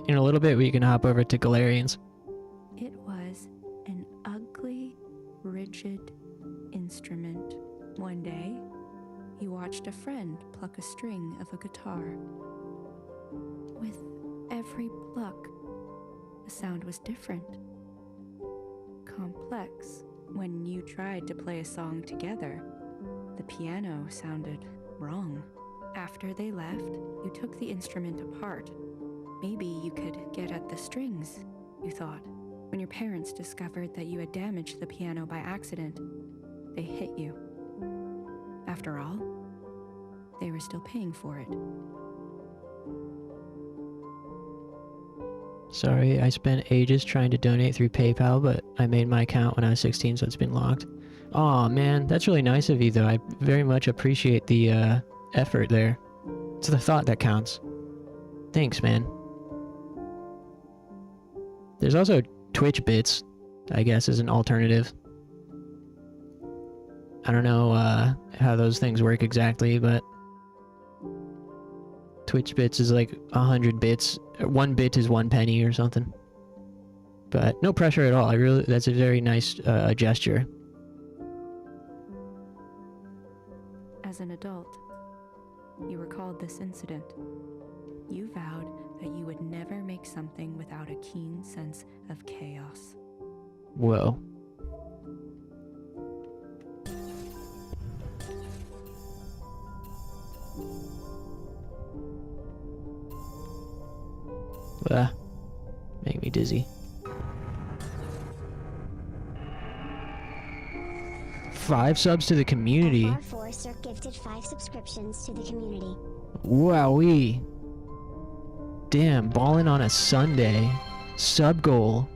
In a little bit, we can hop over to Galerians. It was an ugly, rigid instrument. One day, you watched a friend pluck a string of a guitar. With every pluck, the sound was different. Complex. When you tried to play a song together, the piano sounded wrong. After they left, you took the instrument apart. Maybe you could get at the strings, you thought. When your parents discovered that you had damaged the piano by accident, they hit you. After all, they were still paying for it. Sorry, I spent ages trying to donate through PayPal, but I made my account when I was 16, so it's been locked. Aw, man, that's really nice of you, though. I very much appreciate the effort there. It's the thought that counts. Thanks, man. There's also Twitch bits, I guess, as an alternative. I don't know how those things work exactly, but Twitch bits is like 100 bits. 1 bit is 1 penny or something. But no pressure at all. That's a very nice gesture. As an adult, you recalled this incident. You vowed that you would never make something without a keen sense of chaos. Whoa. Make me dizzy. 5 subs to the community. Forrester gifted 5 subscriptions to the community. Wowee. Damn, ballin' on a Sunday. Sub goal.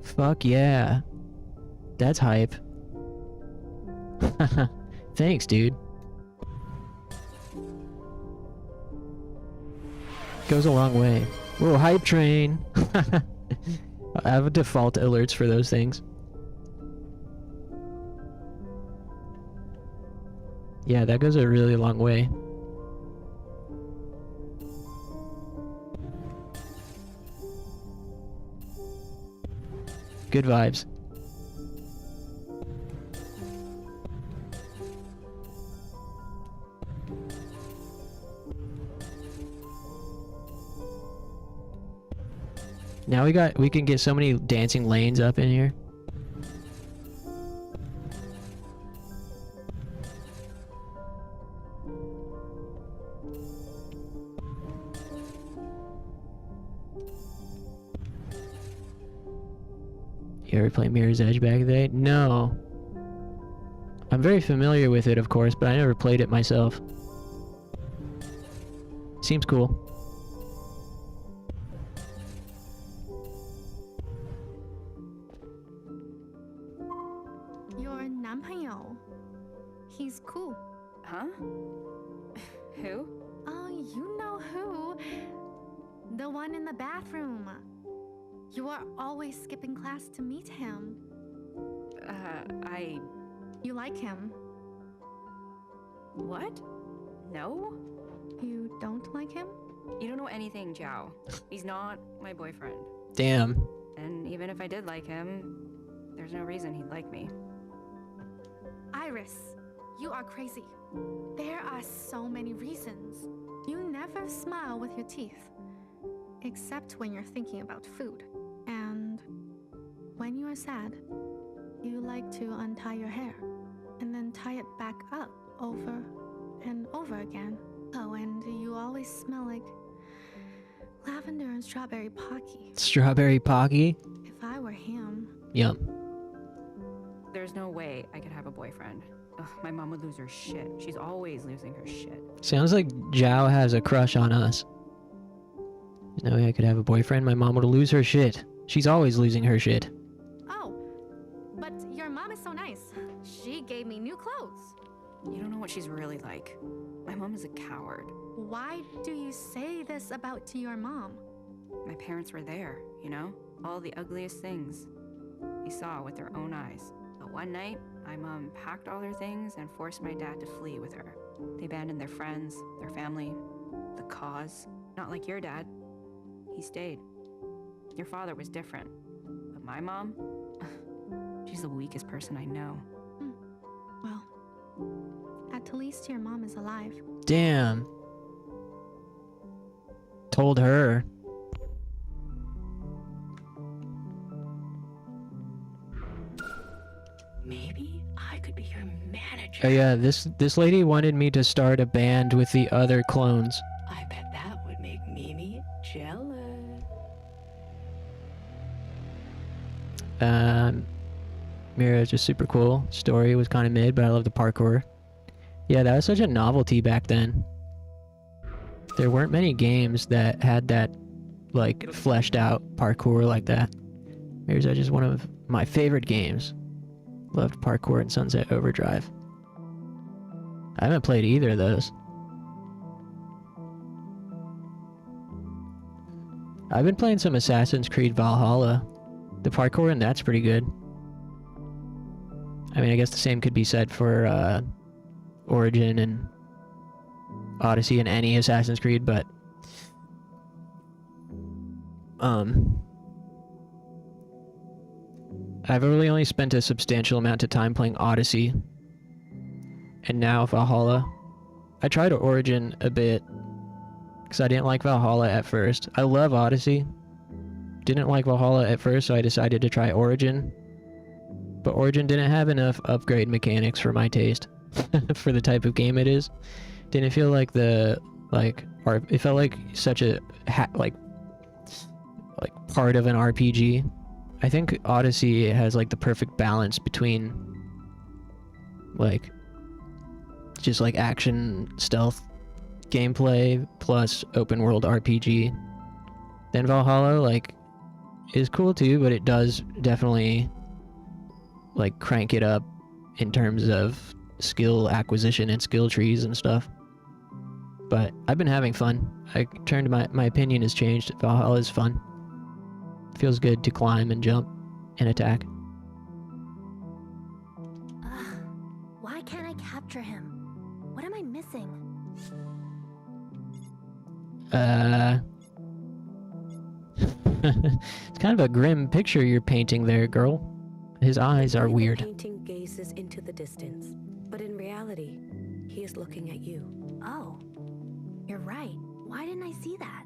Fuck yeah. That's hype. Thanks, dude. Goes a long way. Whoa, hype train. I have default alerts for those things. Yeah, that goes a really long way. Good vibes. Now we can get so many dancing lanes up in here. You ever play Mirror's Edge back in the day? No. I'm very familiar with it, of course, but I never played it myself. Seems cool. Your 男朋友. He's cool. Huh? Who? Oh, you know who. The one in the bathroom. You are always skipping class to meet him. You like him? What? No? You don't like him? You don't know anything, Zhao. He's not my boyfriend. Damn. And even if I did like him, there's no reason he'd like me. Iris, you are crazy. There are so many reasons. You never smile with your teeth. Except when you're thinking about food. And when you are sad, you like to untie your hair and then tie it back up over and over again. Oh, and you always smell like lavender and strawberry pocky. Strawberry pocky? If I were him. Yum. There's no way I could have a boyfriend. Ugh, my mom would lose her shit. She's always losing her shit. Sounds like Zhao has a crush on us. There's no way I could have a boyfriend. My mom would lose her shit. She's always losing her shit. Oh, but your mom is so nice. She gave me new clothes. You don't know what she's really like. My mom is a coward. Why do you say this about to your mom? My parents were there, you know? All the ugliest things they saw with their own eyes. But one night, my mom packed all her things and forced my dad to flee with her. They abandoned their friends, their family, the cause. Not like your dad. He stayed. Your father was different. But my mom? She's the weakest person I know. Well, at least your mom is alive. Damn. Told her. Maybe I could be your manager. Oh yeah, this lady wanted me to start a band with the other clones. I bet that would make Mimi jealous. Mira is just super cool. Story was kind of mid, but I love the parkour. Yeah, that was such a novelty back then. There weren't many games that had that, like, fleshed out parkour like that. Mira's just one of my favorite games. Loved parkour and Sunset Overdrive. I haven't played either of those. I've been playing some Assassin's Creed Valhalla. The parkour in that's pretty good. I mean, I guess the same could be said for Origin and Odyssey and any Assassin's Creed, but I've really only spent a substantial amount of time playing Odyssey, and now Valhalla. I tried Origin a bit because I didn't like Valhalla at first. I love Odyssey. Didn't like Valhalla at first, so I decided to try Origin. But Origin didn't have enough upgrade mechanics for my taste, for the type of game it is. Didn't feel like it felt like such a like part of an RPG. I think Odyssey has like the perfect balance between like just like action stealth gameplay plus open world RPG. Then Valhalla like is cool too, but it does definitely like crank it up in terms of skill acquisition and skill trees and stuff. But I've been having fun. My opinion has changed. Valhalla is fun. Feels good to climb and jump and attack. Why can't I capture him? What am I missing? It's kind of a grim picture you're painting there, girl. His eyes are weird. The painting gazes into the distance, but in reality, he is looking at you. Oh, you're right. Why didn't I see that?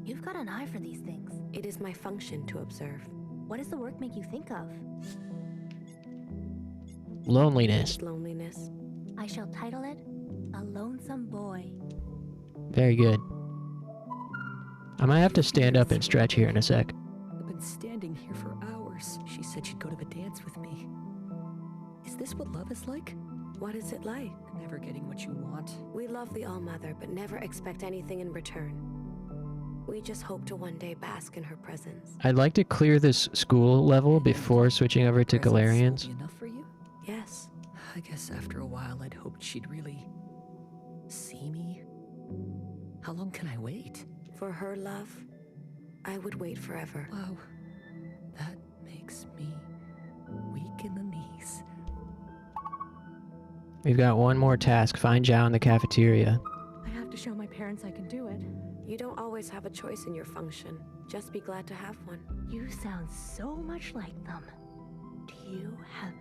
You've got an eye for these things. It is my function to observe. What does the work make you think of? Loneliness. Loneliness. I shall title it A Lonesome Boy. Very good. I might have to stand up and stretch here in a sec. I've been standing here for hours. She said she'd go to the dance with me. Is this what love is like? What is it like? Never getting what you want. We love the All-Mother, but never expect anything in return. We just hope to one day bask in her presence. I'd like to clear this school level before switching over to Galerians. Enough for you? Yes. I guess after a while I'd hoped she'd really see me. How long can I wait? For her love, I would wait forever. Wow. That makes me weak in the knees. We've got one more task. Find Zhao in the cafeteria. I have to show my parents I can do it. You don't always have a choice in your function. Just be glad to have one. You sound so much like them. Do you have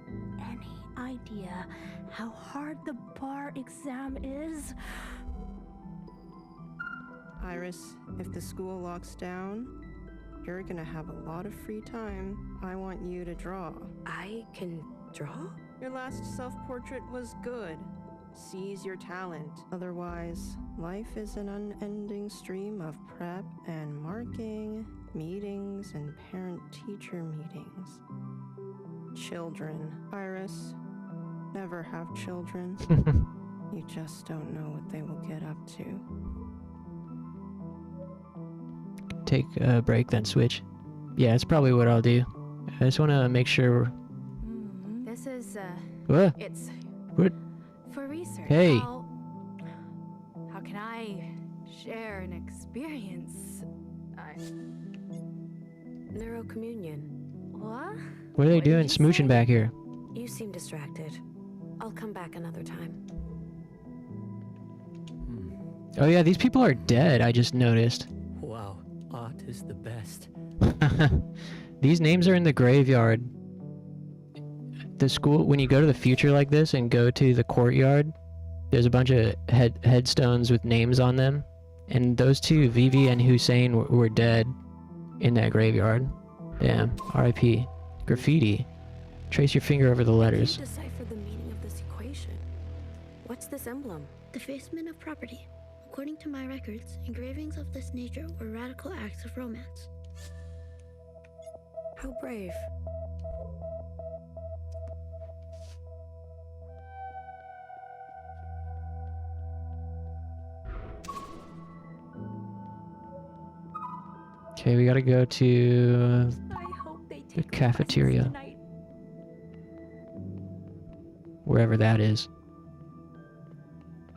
any idea how hard the bar exam is? Iris, if the school locks down, you're gonna have a lot of free time. I want you to draw. I can draw? Your last self-portrait was good. Seize your talent. Otherwise, life is an unending stream of prep and marking, meetings and parent-teacher meetings. Children. Iris, never have children. You just don't know what they will get up to. Take a break, then switch. Yeah, it's probably what I'll do. I just want to make sure. This is, What? It's... What? For research. Hey. How can I share an experience. Neurocommunion. What? What are they doing smooching back here? You seem distracted. I'll come back another time. Oh yeah, these people are dead, I just noticed. Wow, art is the best. These names are in the graveyard. The school, when you go to the future like this and go to the courtyard, there's a bunch of headstones with names on them. And those two, Vivi and Hussein, were dead in that graveyard. Damn, R.I.P. Graffiti. Trace your finger over the letters. I can't decipher the meaning of this equation. What's this emblem? Defacement of property. According to my records, engravings of this nature were radical acts of romance. How brave. Okay, we gotta go to the cafeteria. Wherever that is.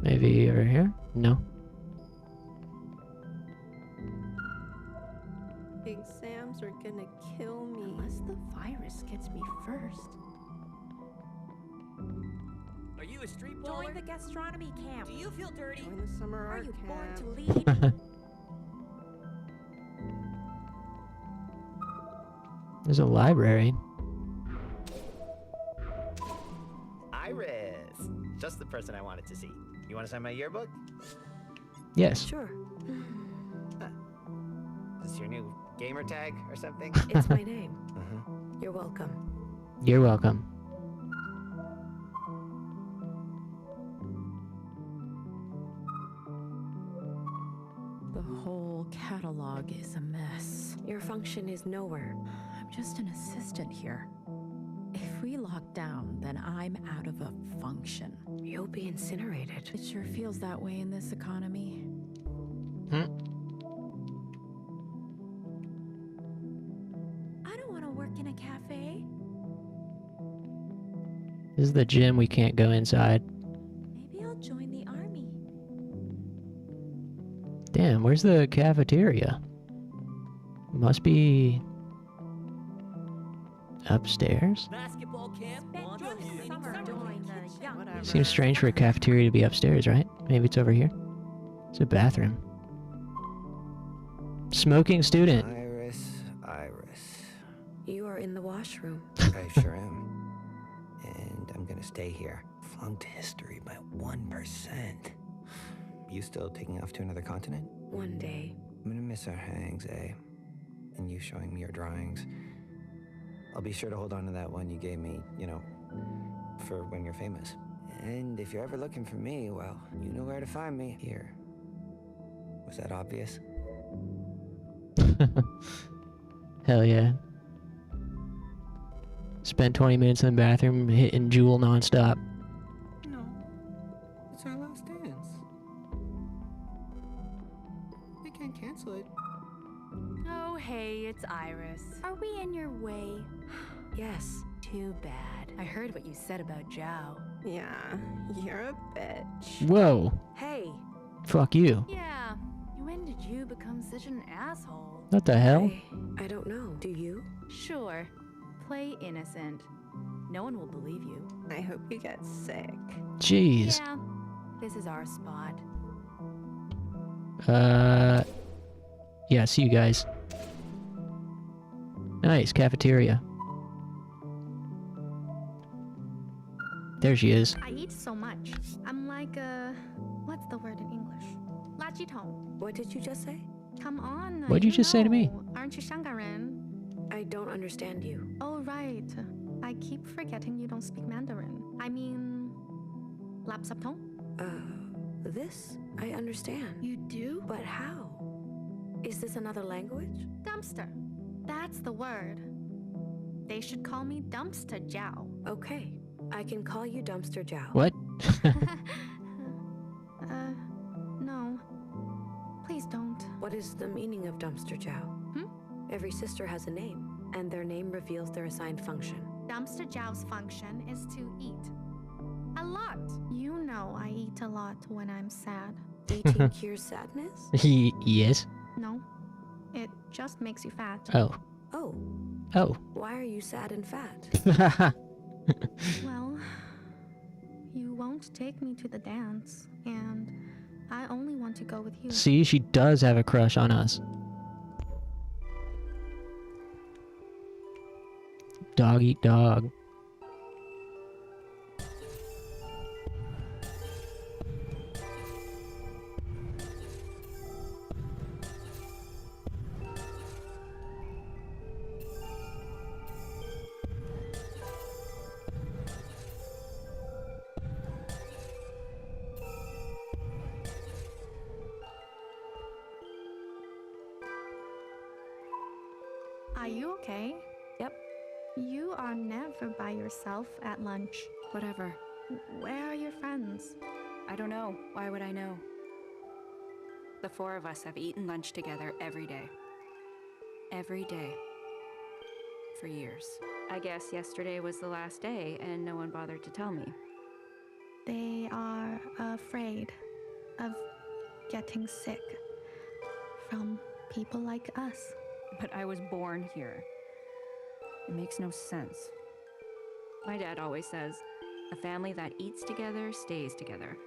Maybe over here? No. Exams are gonna kill me. Unless the virus gets me first. Are you a street Join baller? the gastronomy camp. Do you feel dirty? Join the summer Are art you born camp. to lead? There's a library. Iris! Just the person I wanted to see. You want to sign my yearbook? Yes. Sure. Is this your new gamer tag or something? It's my name. Uh-huh. You're welcome. You're welcome. The whole catalog is a mess. Your function is nowhere. I'm just an assistant here. If we lock down, then I'm out of a function. You'll be incinerated. It sure feels that way in this economy. I don't want to work in a cafe. This is the gym, we can't go inside. Maybe I'll join the army. Damn, where's the cafeteria? Must be upstairs? Basketball camp? Seems strange for a cafeteria to be upstairs, right? Maybe it's over here. It's a bathroom. Smoking student. Iris. You are in the washroom. I sure am. And I'm gonna stay here. Flunked history by 1%. You still taking off to another continent? One day. I'm gonna miss our hangs, eh? And you showing me your drawings. I'll be sure to hold on to that one you gave me, you know, for when you're famous. And if you're ever looking for me, well, you know where to find me. Here. Was that obvious? Hell yeah. Spent 20 minutes in the bathroom hitting Jewel nonstop. No. It's our last dance. We can't cancel it. Oh, hey, it's Iris. Are we in your way? Yes. Too bad. I heard what you said about Zhao. Yeah, you're a bitch. Whoa. Hey. Fuck you. Yeah. When did you become such an asshole? What the hell? I don't know. Do you? Sure. Play innocent. No one will believe you. I hope you get sick. Jeez. Yeah. This is our spot. Yeah, see you guys. Nice, cafeteria. There she is. I eat so much. I'm like what's the word in English? 垃圾桶. What did you just say? Come on. What'd you just say to me? know. Aren't you 香港人? I don't understand you. Oh, right. I keep forgetting you don't speak Mandarin. I mean, 垃圾桶? This I understand. You do? But how? Is this another language? Dumpster. That's the word. They should call me Dumpster Jiao. Okay. I can call you Dumpster Jiao. What? No. Please don't. What is the meaning of Dumpster Jiao? Every sister has a name, and their name reveals their assigned function. Dumpster Jiao's function is to eat. A lot. You know I eat a lot when I'm sad. Eating cures sadness? Yes. No, it just makes you fat. Oh. Oh. Oh. Why are you sad and fat? Well, you won't take me to the dance, and I only want to go with you. See, she does have a crush on us. Dog eat dog. Are you okay? Yep. You are never by yourself at lunch. Whatever. Where are your friends? I don't know. Why would I know? The four of us have eaten lunch together every day. Every day. For years. I guess yesterday was the last day and no one bothered to tell me. They are afraid of getting sick from people like us. But I was born here. It makes no sense. My dad always says, a family that eats together stays together.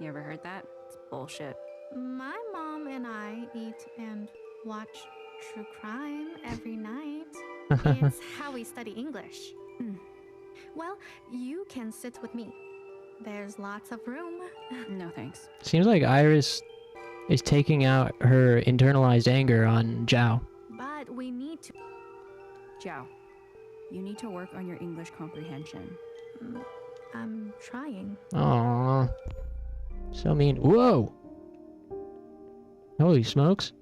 You ever heard that? It's bullshit. My mom and I eat and watch true crime every night. It's how we study English. Well, you can sit with me. There's lots of room. No thanks. Seems like Iris is taking out her internalized anger on Zhao. But we need to... Zhao, you need to work on your English comprehension. I'm trying. Aww. So mean. Whoa! Holy smokes.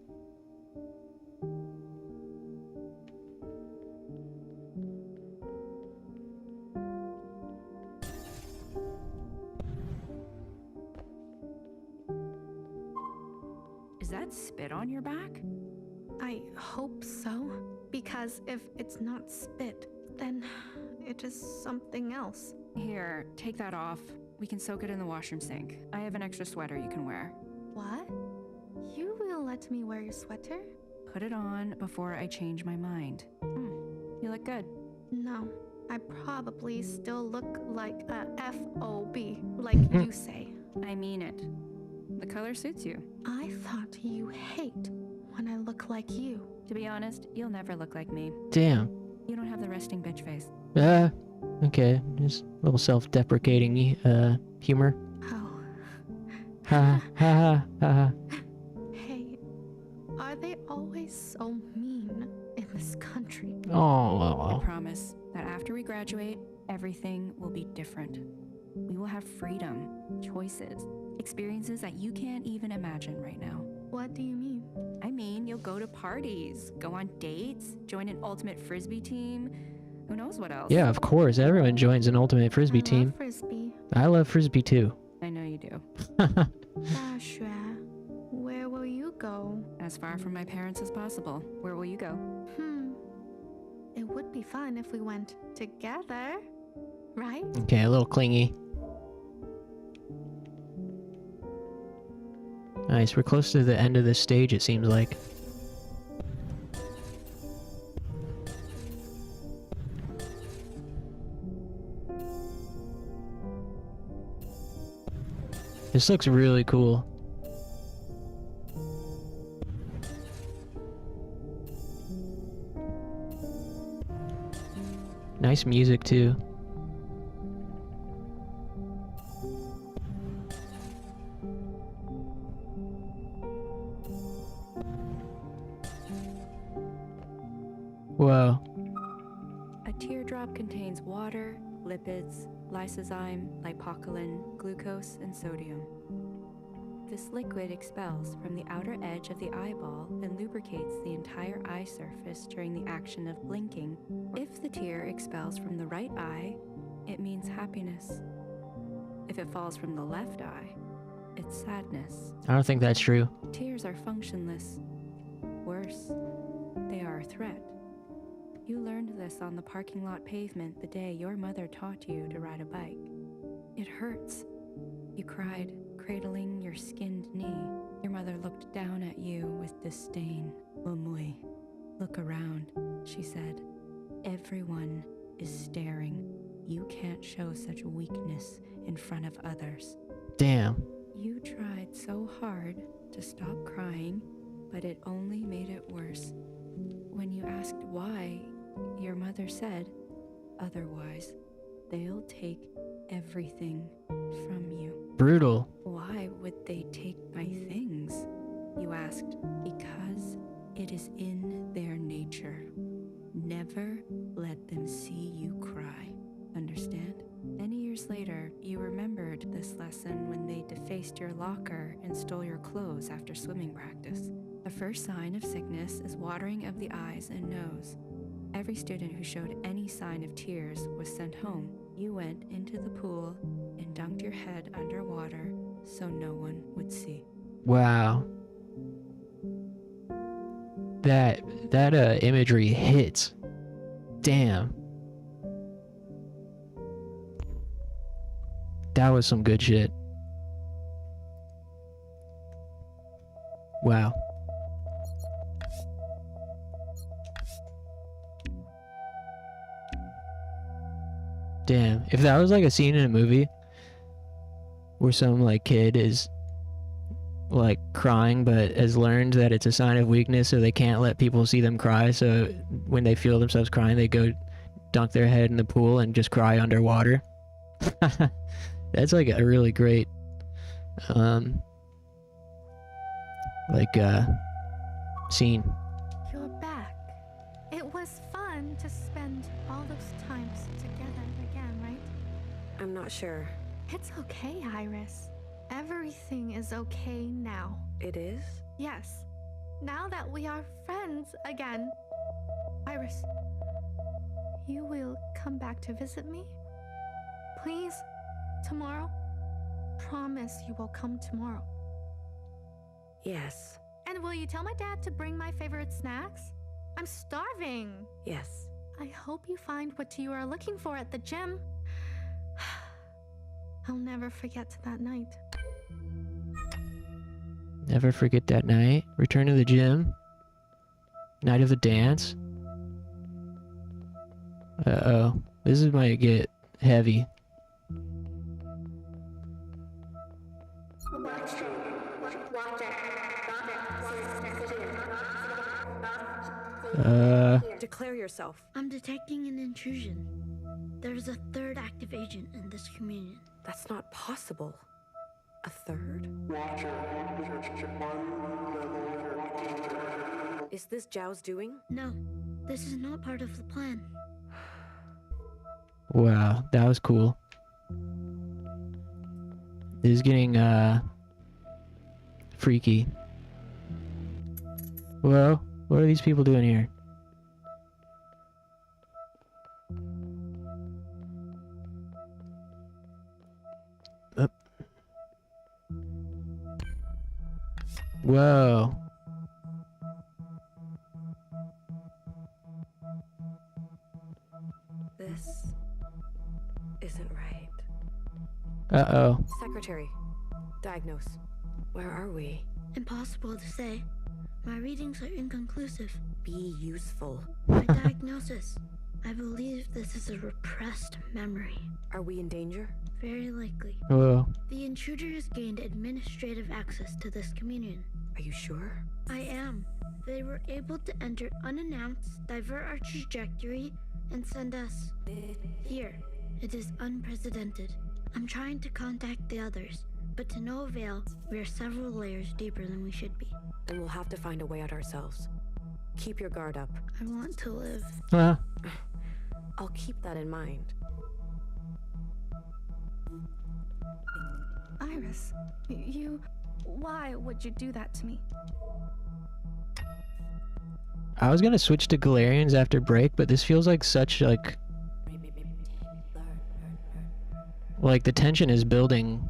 Is that spit on your back? I hope so. Because if it's not spit, then it is something else. Here, take that off. We can soak it in the washroom sink. I have an extra sweater you can wear. What? You will let me wear your sweater? Put it on before I change my mind. You look good. No, I probably still look like a FOB, like you say. I mean it. The color suits you. I thought you hate when I look like you. To be honest, you'll never look like me. Damn. You don't have the resting bitch face. Okay. Just a little self-deprecating humor. Oh. Ha ha ha. Hey, are they always so mean in this country? Oh. I promise that after we graduate, everything will be different. We will have freedom, choices, experiences that you can't even imagine right now. What do you mean? I mean, you'll go to parties, go on dates, join an ultimate frisbee team. Who knows what else? Yeah, of course. Everyone joins an ultimate frisbee team. Love frisbee. I love frisbee too. I know you do. Dashua, where will you go? As far from my parents as possible. Where will you go? It would be fun if we went together, right? Okay, a little clingy. Nice, we're close to the end of this stage, it seems like. This looks really cool. Nice music too. Whoa. A teardrop contains water, lipids, lysozyme, lipocolin, glucose, and sodium. This liquid expels from the outer edge of the eyeball and lubricates the entire eye surface during the action of blinking. If the tear expels from the right eye, it means happiness. If it falls from the left eye, it's sadness. I don't think that's true. Tears are functionless. Worse, they are a threat. You learned this on the parking lot pavement the day your mother taught you to ride a bike. It hurts. You cried cradling your skinned knee. Your mother looked down at you with disdain. Mumui, look around, she said. Everyone is staring. You can't show such weakness in front of others. Damn. You tried so hard to stop crying, but it only made it worse. When you asked why, your mother said, otherwise, they'll take everything from you. Brutal. Why would they take my things? You asked. Because it is in their nature. Never let them see you cry. Understand? Many years later, you remembered this lesson when they defaced your locker and stole your clothes after swimming practice. The first sign of sickness is watering of the eyes and nose. Every student who showed any sign of tears was sent home. You went into the pool and dunked your head underwater so no one would see. Wow. That imagery hits. Damn. That was some good shit. Wow. Damn. If that was like a scene in a movie where some like kid is like crying but has learned that it's a sign of weakness, so they can't let people see them cry, so when they feel themselves crying they go dunk their head in the pool and just cry underwater. That's like a really great scene. You're back. It was fun to spend all those times together again, right? I'm not sure. It's okay, Iris. Everything is okay now. It is? Yes. Now that we are friends again. Iris, you will come back to visit me? Please? Tomorrow? Promise you will come tomorrow. Yes. And will you tell my dad to bring my favorite snacks? I'm starving. Yes. I hope you find what you are looking for at the gym. I'll never forget that night. Never forget that night. Return to the gym. Night of the dance. Uh-oh. This might get heavy. Declare yourself. I'm detecting an intrusion. There's a third active agent in this communion. That's not possible. A third? Is this Zhao's doing? No, this is not part of the plan. Wow, that was cool. This is getting freaky. Whoa, what are these people doing here? Up. Whoa. This isn't right. Uh-oh. Secretary, diagnose. Where are we? Impossible to say. My readings are inconclusive. Be useful. My diagnosis. I believe this is a repressed memory. Are we in danger? Very likely. Whoa. The intruder has gained administrative access to this communion. Are you sure? I am. They were able to enter unannounced, divert our trajectory, and send us here. It is unprecedented. I'm trying to contact the others, but to no avail. We are several layers deeper than we should be. Then we'll have to find a way out ourselves. Keep your guard up. I want to live. I'll keep that in mind. Iris, why would you do that to me? I was gonna switch to Galerians after break, but this feels like such like the tension is building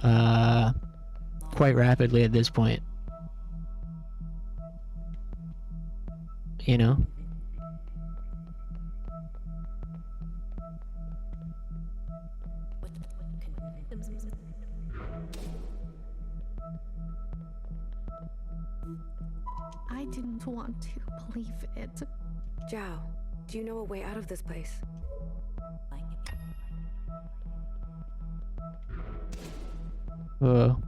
quite rapidly at this point. You know? I didn't want to believe it. Zhao, do you know a way out of this place? Whoa.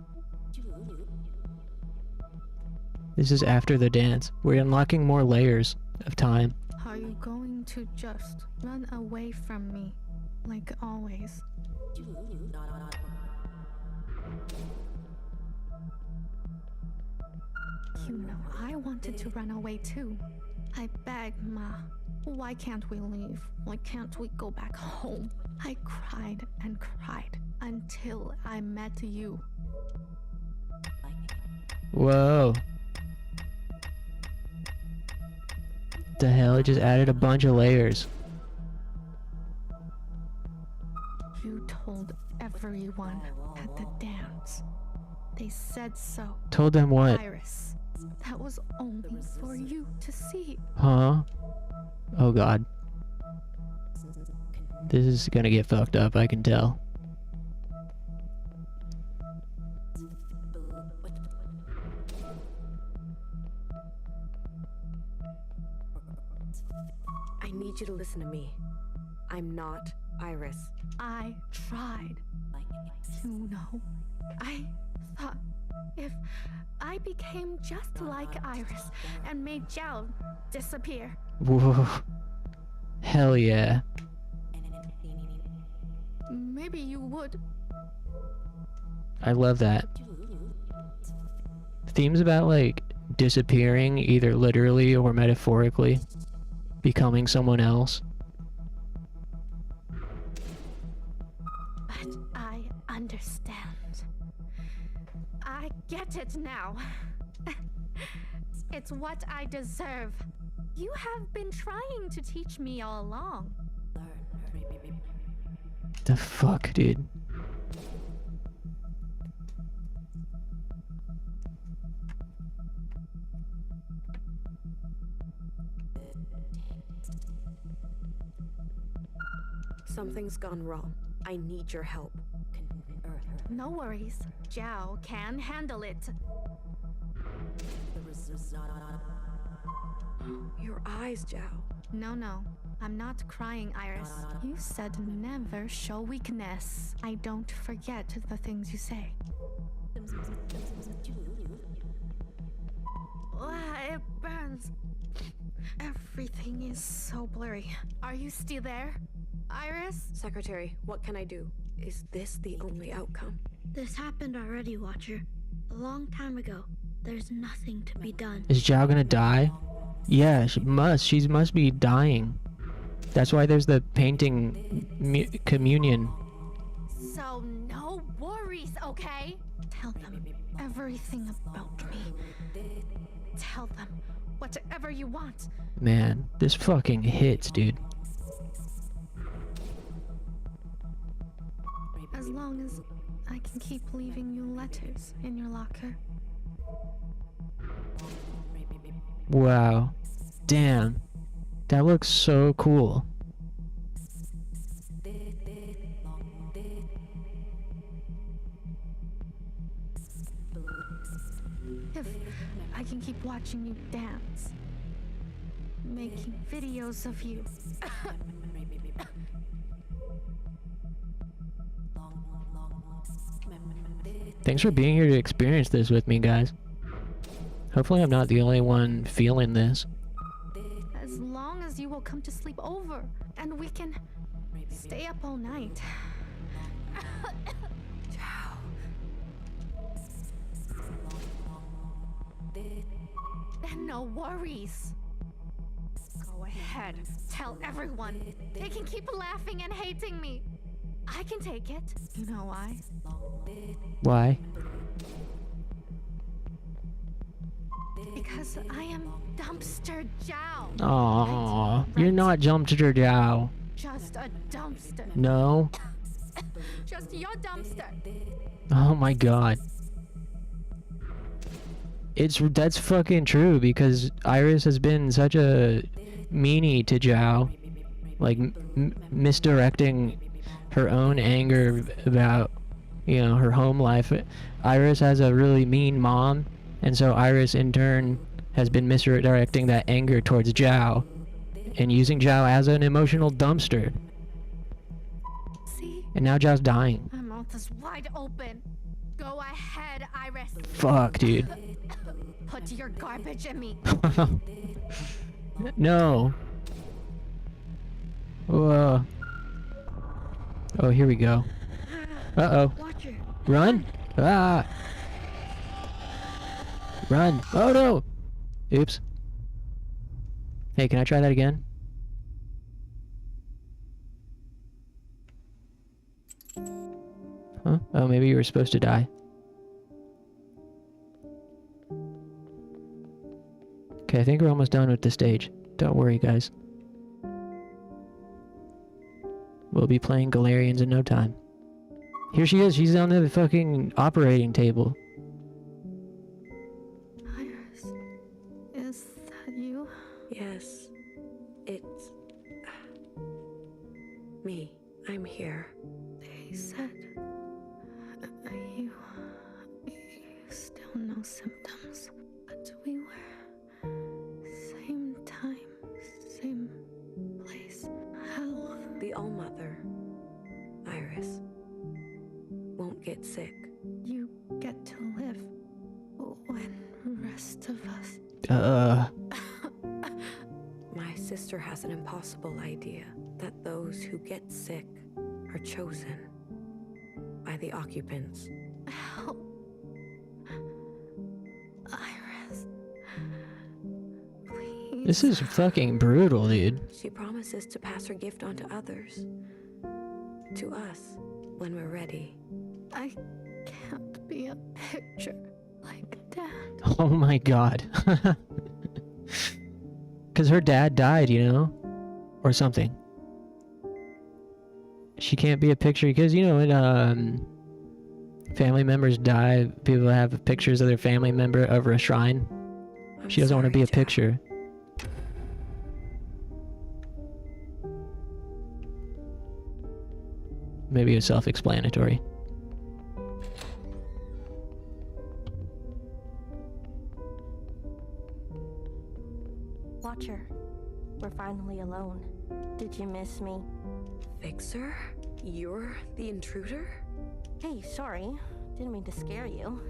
This is after the dance. We're unlocking more layers of time. Are you going to just run away from me, like always? You know, I wanted to run away too. I begged Ma, why can't we leave? Why can't we go back home? I cried and cried until I met you. Whoa. The hell? It just added a bunch of layers. You told everyone at the dance. They said so. Told them what? Iris, that was only for you to see. Huh? Oh god. This is gonna get fucked up, I can tell. I need you to listen to me. I'm not Iris. I tried. You know, I thought if I became just like Iris and made Zhao disappear. Whoa. Hell yeah. Maybe you would. I love that. Themes about, like, disappearing, either literally or metaphorically. Becoming someone else. But I understand. I get it now. It's what I deserve. You have been trying to teach me all along. The fuck, dude? Something's gone wrong. I need your help. No worries. Zhao can handle it. Your eyes, Zhao. No. I'm not crying, Iris. You said never show weakness. I don't forget the things you say. It burns. Everything is so blurry. Are you still there, Iris? Secretary, what can I do? Is this the only outcome? This happened already, Watcher. A long time ago. There's nothing to be done. Is Zhao gonna die? Yeah, she must. She must be dying. That's why there's the painting communion. So no worries, okay? Tell them everything about me. Tell them whatever you want. Man, this fucking hits, dude. As long as I can keep leaving you letters in your locker. Wow. Damn. That looks so cool. If I can keep watching you dance, making videos of you. Thanks for being here to experience this with me, guys. Hopefully I'm not the only one feeling this. As long as you will come to sleep over, and we can stay up all night. Then no worries. Go ahead, tell everyone. They can keep laughing and hating me. I can take it. You know why? Why? Because I am Dumpster Zhao. Aww, you're not Dumpster Zhao. Just a dumpster. No. Just your dumpster. Oh my god. That's fucking true, because Iris has been such a meanie to Zhao, like misdirecting her own anger about, you know, her home life. Iris has a really mean mom, and so Iris in turn has been misdirecting that anger towards Zhao and using Zhao as an emotional dumpster. See? And now Zhao's dying. My mouth is wide open. Go ahead, Iris. Fuck, dude. Put your garbage in me. No. Whoa. Oh, here we go. Uh-oh. Run! Ah! Run! Oh no! Oops. Hey, can I try that again? Huh? Oh, maybe you were supposed to die. Okay, I think we're almost done with the stage. Don't worry, guys. We'll be playing Galerians in no time. Here she is. She's on the fucking operating table. Iris, is that you? Yes, it's me. I'm here. They said you still no symptoms, but we were same time, same place. Hell. The All-Mother, Iris, won't get sick. You get to live when rest of us. My sister has an impossible idea that those who get sick are chosen by the occupants. Help. Iris. Please. This is fucking brutal, dude. She promises to pass her gift on to others. To us, when we're ready. I can't be a picture like Dad. Oh my god. Because her dad died, you know? Or something. She can't be a picture because, you know, when family members die, people have pictures of their family member over a shrine. She doesn't want to be a picture. Maybe it's self-explanatory. Watcher, we're finally alone. Did you miss me? Fixer? You're the intruder? Hey, sorry. Didn't mean to scare you.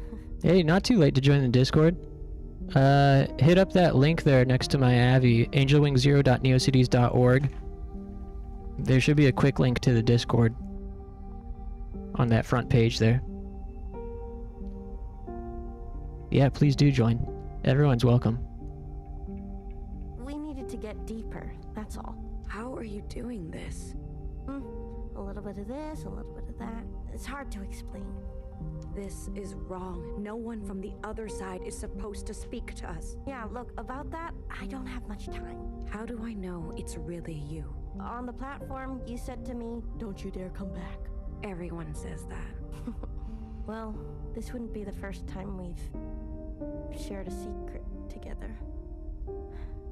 Hey, not too late to join the Discord. Hit up that link there next to my Avi, angelwing0.neocities.org. There should be a quick link to the Discord on that front page there. Yeah, please do join. Everyone's welcome. We needed to get deeper, that's all. How are you doing this? A little bit of this, a little bit of that. It's hard to explain. This is wrong. No one from the other side is supposed to speak to us. Yeah, look, about that, I don't have much time. How do I know it's really you? On the platform, you said to me, "Don't you dare come back." Everyone says that. Well, this wouldn't be the first time we've shared a secret together.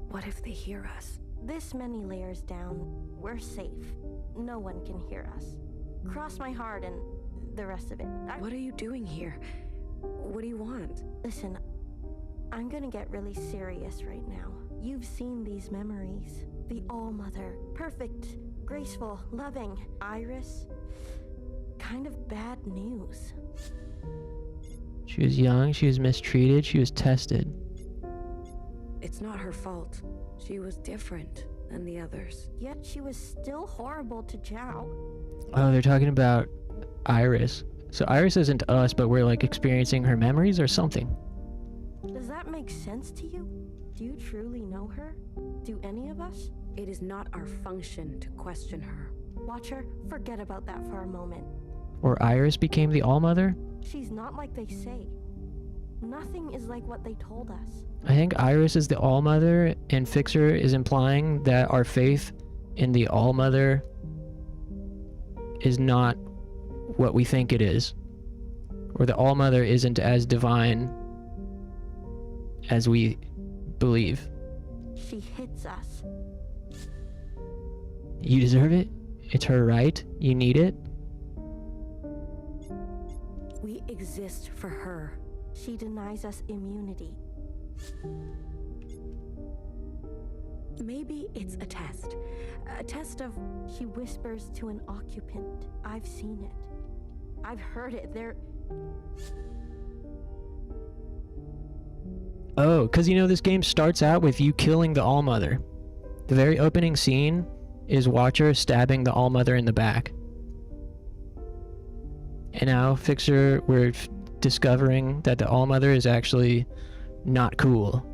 What if they hear us? This many layers down, we're safe. No one can hear us. Cross my heart and the rest of it. What are you doing here? What do you want? Listen, I'm gonna get really serious right now. You've seen these memories. The All-Mother. Perfect, graceful, loving. Iris. Kind of bad news. She was young, she was mistreated, she was tested. It's not her fault. She was different than the others. Yet she was still horrible to Zhao. Oh, they're talking about Iris. So Iris isn't us, but we're like experiencing her memories or something. Does that make sense to you? Do you truly know her? Do any of us? It is not our function to question her. Watcher, forget about that for a moment. Or Iris became the All-Mother? She's not like they say. Nothing is like what they told us. I think Iris is the All-Mother, and Fixer is implying that our faith in the All-Mother is not what we think it is. Or the All-Mother isn't as divine as we believe. She hits us. You deserve it. It's her right. You need it. We exist for her. She denies us immunity. Maybe it's a test. A test of... She whispers to an occupant. I've seen it. I've heard it. They're... Oh, because you know this game starts out with you killing the Allmother. The very opening scene is Watcher stabbing the Allmother in the back. And now, Fixer, we're discovering that the Allmother is actually not cool.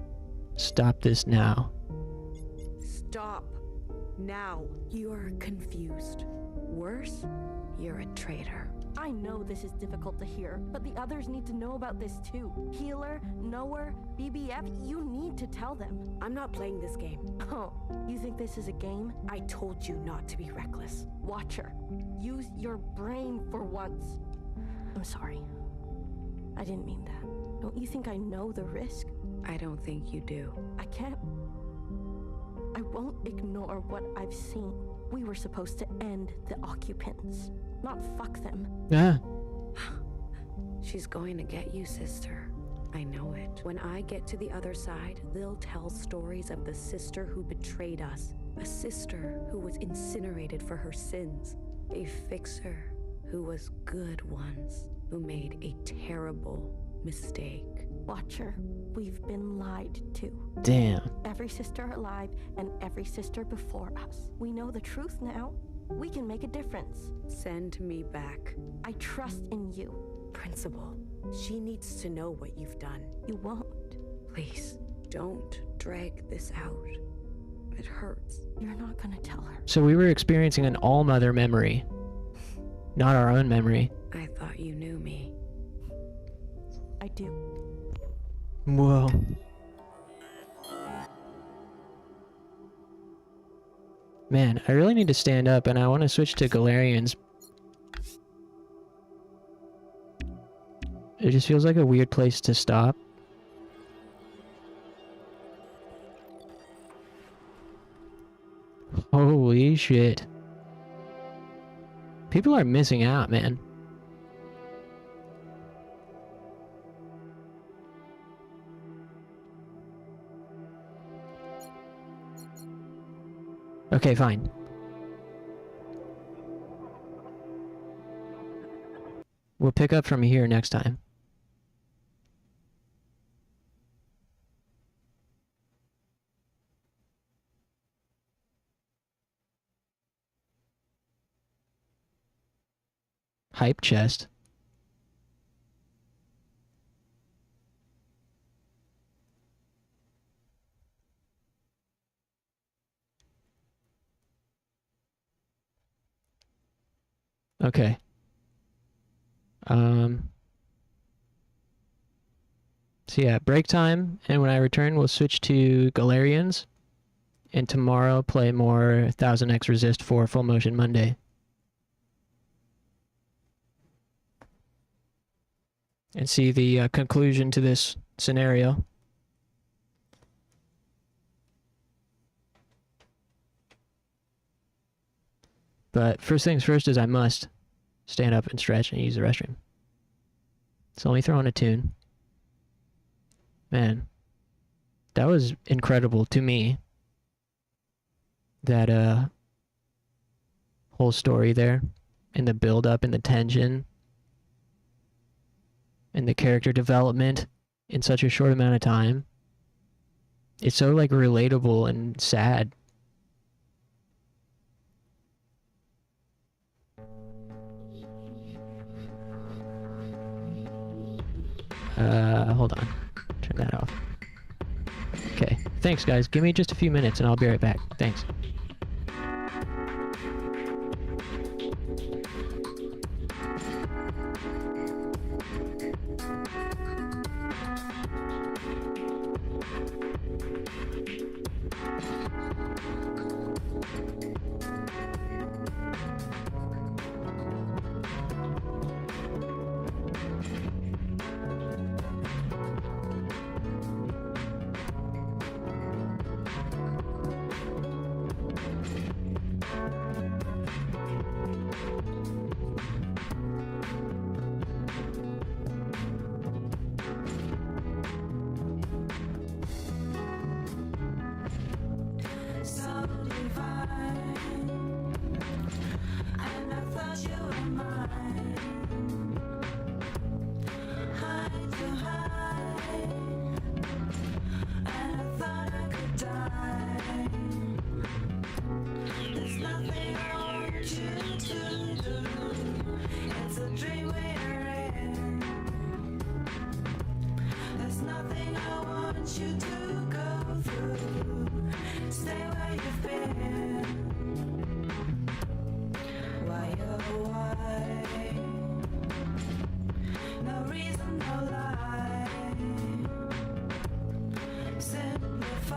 Stop this now. Stop. Now. You're confused. Worse, you're a traitor. I know this is difficult to hear, but the others need to know about this too. Healer, Knower, BBF, you need to tell them. I'm not playing this game. Oh, you think this is a game? I told you not to be reckless. Watcher, use your brain for once. I'm sorry. I didn't mean that. Don't you think I know the risk? I don't think you do. I can't... I won't ignore what I've seen. We were supposed to end the occupants, not fuck them. Yeah. She's going to get you, sister. I know it. When I get to the other side, they'll tell stories of the sister who betrayed us. A sister who was incinerated for her sins. A fixer who was good once, who made a terrible mistake. Watcher, we've been lied to. Damn. Every sister alive and every sister before us. We know the truth now. We can make a difference. Send me back. I trust in you. Principal, she needs to know what you've done. You won't. Please, don't drag this out. It hurts. You're not gonna tell her. So we were experiencing an Allmother memory. Not our own memory. I thought you knew me. I do. Whoa. Man, I really need to stand up, and I want to switch to Galerians. It just feels like a weird place to stop. Holy shit. People are missing out, man. Okay, fine. We'll pick up from here next time. Hype chest. Okay. So yeah, break time, and when I return, we'll switch to Galerians, and tomorrow play more 1000xRESIST for Full Motion Monday. And see the conclusion to this scenario. But first things first is I must stand up and stretch and use the restroom. So let me throw on a tune. Man, that was incredible to me. That whole story there, and the build up and the tension, and the character development in such a short amount of time. It's so like relatable and sad. Hold on. Turn that off. Okay. Thanks, guys. Give me just a few minutes and I'll be right back. Thanks.「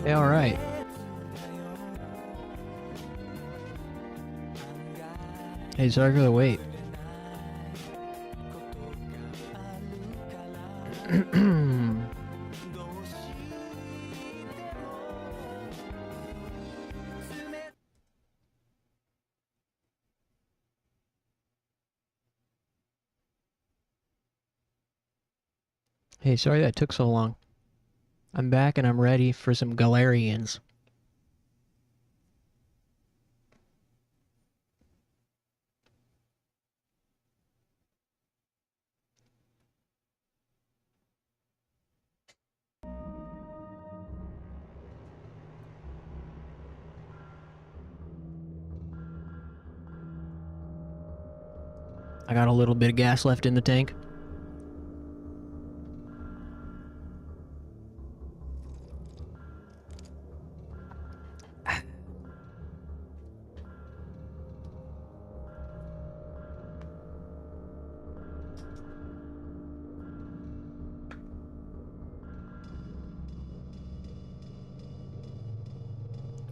Yeah, all right. Hey, sorry for the wait. Hey, sorry that took so long. I'm back and I'm ready for some Galerians. I got a little bit of gas left in the tank.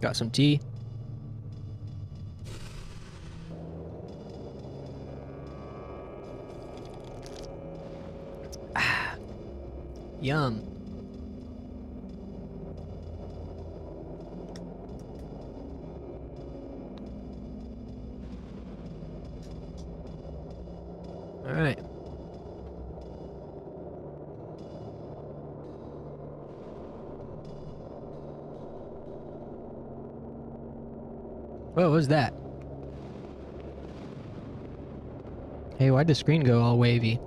Got some tea. Ah, yum. All right. What was that? Hey, why'd the screen go all wavy?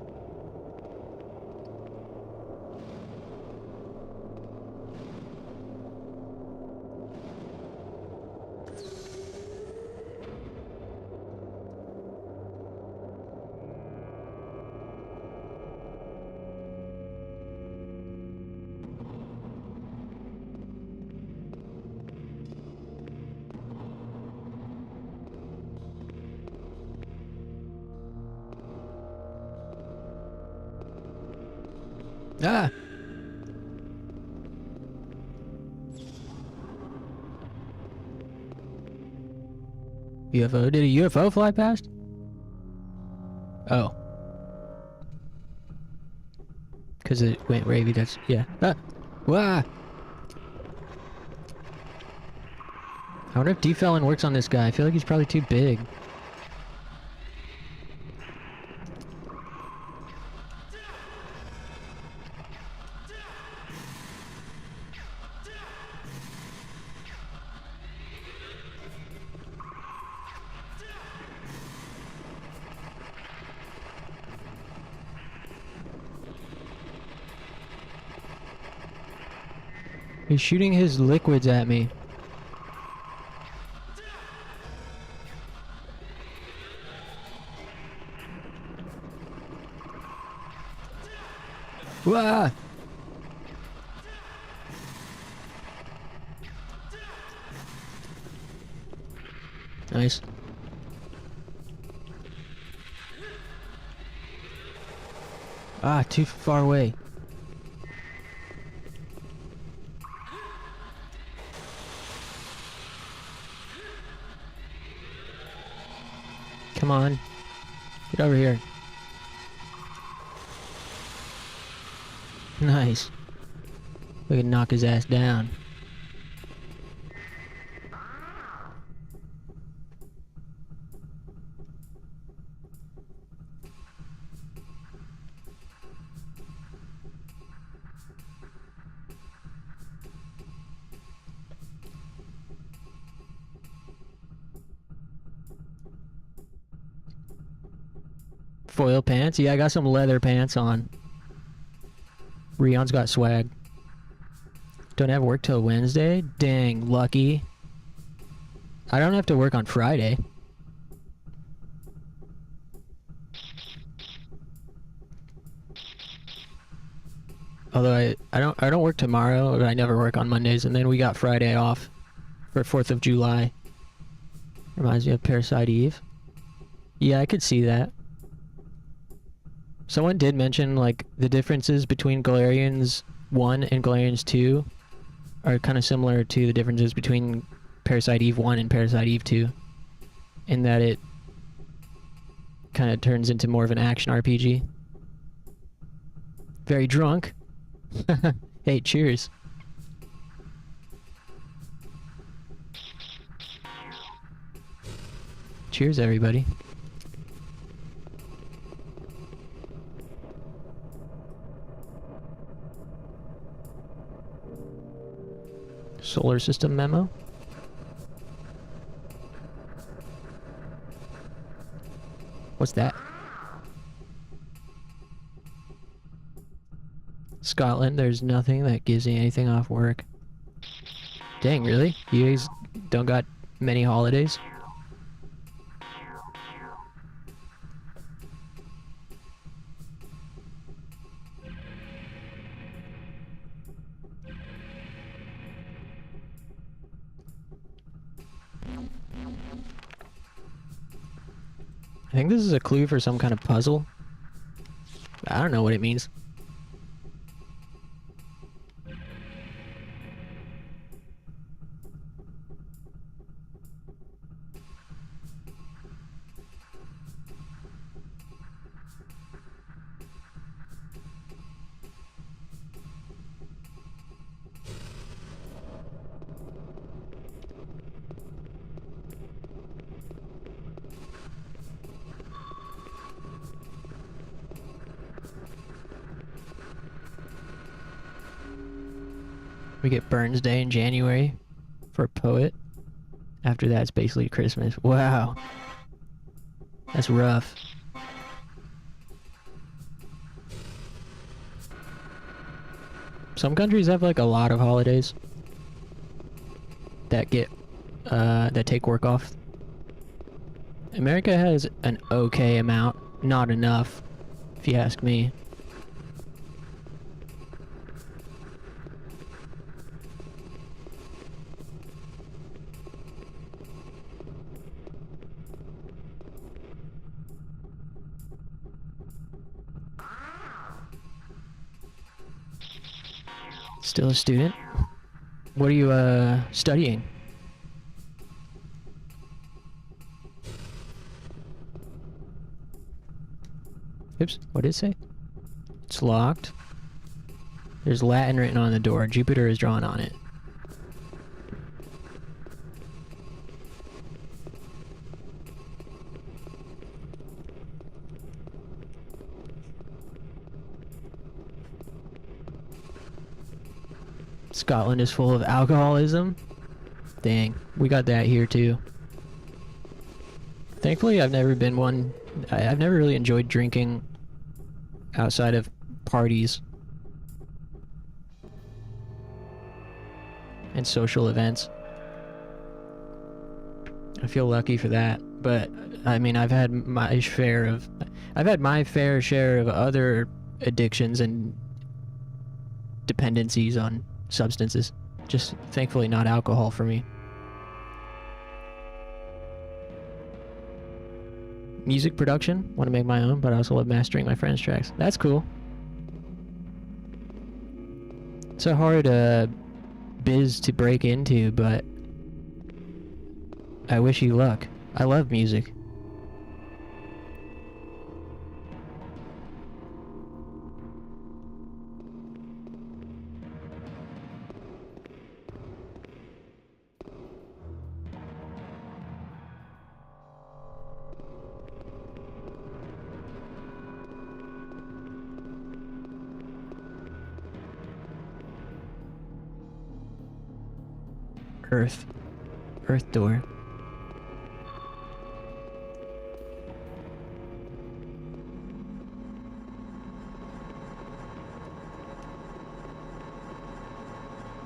Ah! UFO? Did a UFO fly past? Oh. Because it went wavy, that's... yeah. Ah! Wah! I wonder if D-Felon works on this guy. I feel like he's probably too big. He's shooting his liquids at me. Wah! Nice. Ah, too far away. Come on. Get over here. Nice. We can knock his ass down. Foil pants? Yeah, I got some leather pants on. Rion's got swag. Don't have work till Wednesday? Dang, lucky. I don't have to work on Friday. Although I don't work tomorrow, but I never work on Mondays, and then we got Friday off for 4th of July. Reminds me of Parasite Eve. Yeah, I could see that. Someone did mention, like, the differences between Galerians 1 and Galerians 2 are kind of similar to the differences between Parasite Eve 1 and Parasite Eve 2. In that it kind of turns into more of an action RPG. Very drunk. Hey, cheers. Cheers, everybody. Solar system memo. What's that? Scotland, there's nothing that gives you anything off work. Dang, really? You guys don't got many holidays? I think this is a clue for some kind of puzzle. I don't know what it means. We get Burns Day in January for a poet. After that, it's basically Christmas. Wow. That's rough. Some countries have like a lot of holidays that that take work off. America has an okay amount, not enough, if you ask me. Still a student? What are you, studying? Oops, what did it say? It's locked. There's Latin written on the door. Jupiter is drawn on it. Scotland is full of alcoholism. Dang, we got that here too. Thankfully, I've never been one. I've never really enjoyed drinking outside of parties and social events. I feel lucky for that, but I mean, I've had my fair share of other addictions and dependencies on substances. Just thankfully not alcohol for me. Music production, want to make my own, but I also love mastering my friends' tracks. That's cool. It's a hard biz to break into, but I wish you luck. I love music. Earth door.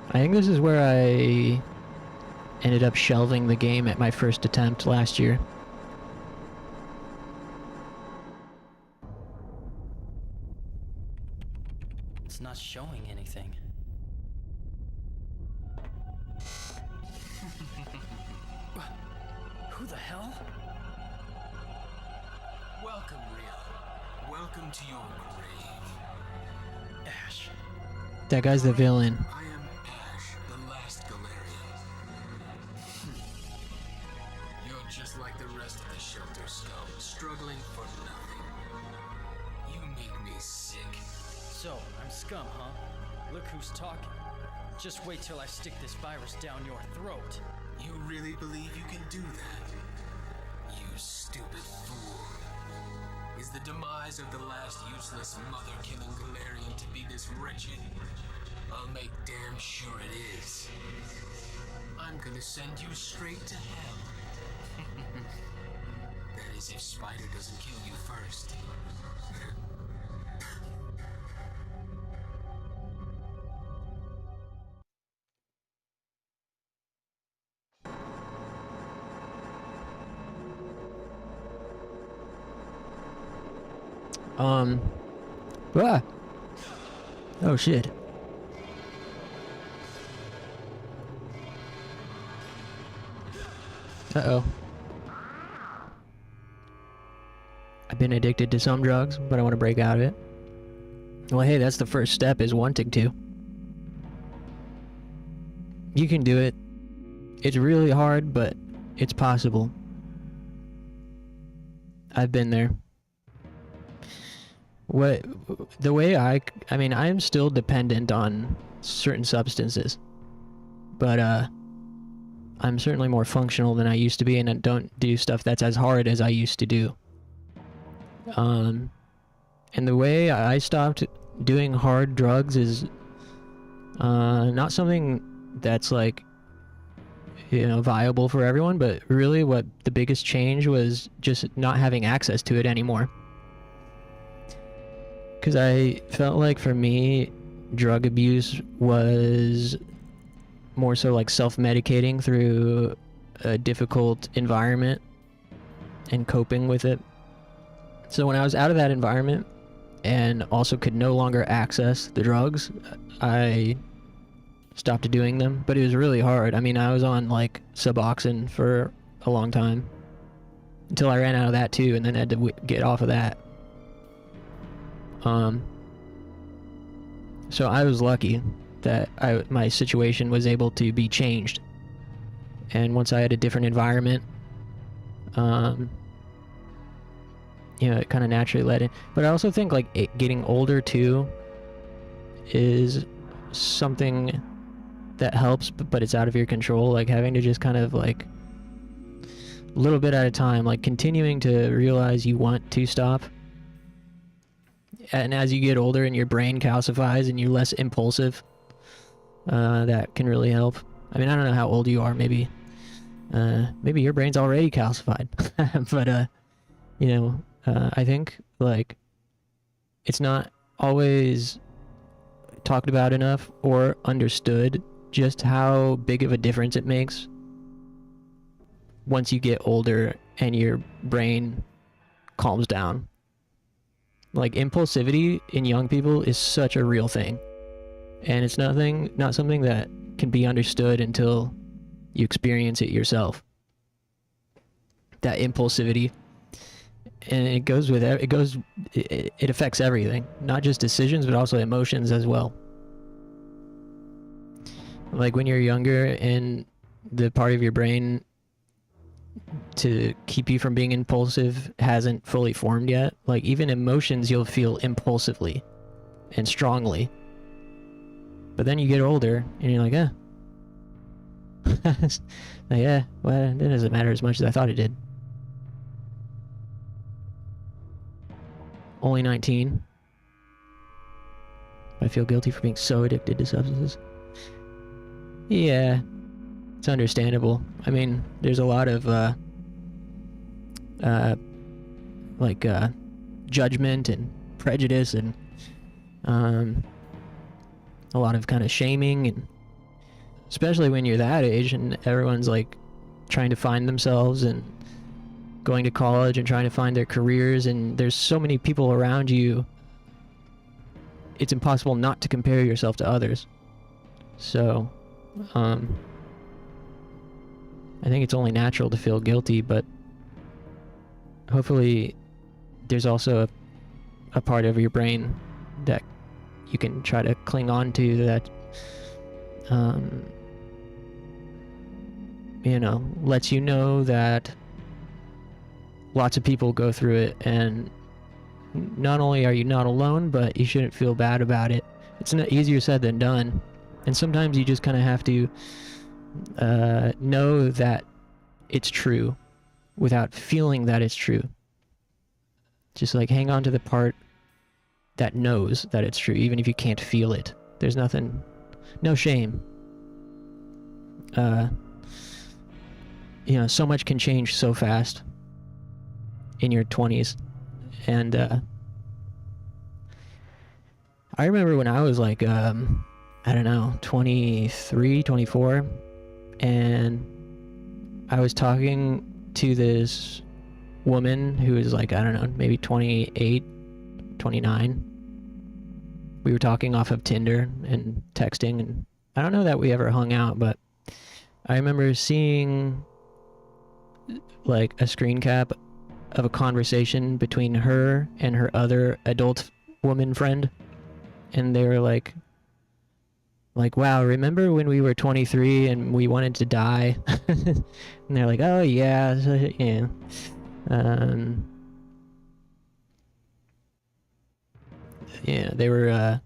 I think this is where I ended up shelving the game at my first attempt last year. It's not showing anything. Who the hell? Welcome, Rio. Welcome to your grave. Ash. That guy's the villain. I am Ash, the last Galerian. You're just like the rest of the shelter scum, struggling for nothing. You make me sick. So, I'm scum, huh? Look who's talking. Just wait till I stick this virus down your throat. You really believe you can do that? You stupid fool. Is the demise of the last useless mother-killing Galerian to be this wretched? I'll make damn sure it is. I'm gonna send you straight to hell. That is if Spider doesn't kill you first. Ah. Oh shit. Uh-oh. I've been addicted to some drugs, but I want to break out of it. Well, hey, that's the first step, is wanting to. You can do it. It's really hard, but it's possible. I've been there. The way I mean, I am still dependent on certain substances, but I'm certainly more functional than I used to be, and I don't do stuff that's as hard as I used to do. And the way I stopped doing hard drugs is Not something that's like, you know, viable for everyone, but really what the biggest change was just not having access to it anymore. Because I felt like for me, drug abuse was more so like self-medicating through a difficult environment and coping with it. So when I was out of that environment and also could no longer access the drugs, I stopped doing them, but it was really hard. I mean, I was on like Suboxone for a long time until I ran out of that too, and then had to get off of that. So I was lucky that my situation was able to be changed, and once I had a different environment, you know, it kind of naturally led in. But I also think like getting older too is something that helps, but it's out of your control. Like having to just kind of like a little bit at a time, like continuing to realize you want to stop. And as you get older and your brain calcifies and you're less impulsive, that can really help. I mean, I don't know how old you are. Maybe your brain's already calcified. But, you know, I think like it's not always talked about enough or understood just how big of a difference it makes once you get older and your brain calms down. Like impulsivity in young people is such a real thing, and it's not something that can be understood until you experience it yourself. That impulsivity, and it affects everything, not just decisions, but also emotions as well. Like when you're younger and the part of your brain to keep you from being impulsive hasn't fully formed yet, like even emotions you'll feel impulsively and strongly, but then you get older and you're like, yeah, well, it doesn't matter as much as I thought it did. Only 19. I feel guilty for being so addicted to substances. Yeah, it's understandable. I mean, there's a lot of judgment and prejudice and a lot of kind of shaming, and especially when you're that age and everyone's like trying to find themselves and going to college and trying to find their careers, and there's so many people around you, it's impossible not to compare yourself to others. So I think it's only natural to feel guilty, but hopefully there's also a part of your brain that you can try to cling on to that you know, lets you know that lots of people go through it, and not only are you not alone, but you shouldn't feel bad about it. It's not easier said than done, and sometimes you just kind of have to know that it's true without feeling that it's true. Just like hang on to the part that knows that it's true, even if you can't feel it. There's no shame. You know, so much can change so fast in your 20s. And I remember when I was like, I don't know, 23, 24, and I was talking to this woman who was like, I don't know, maybe 28, 29. We were talking off of Tinder and texting, and I don't know that we ever hung out, but I remember seeing like a screen cap of a conversation between her and her other adult woman friend, and they were like, wow, remember when we were 23 and we wanted to die? And they're like, oh yeah, yeah. Yeah, they were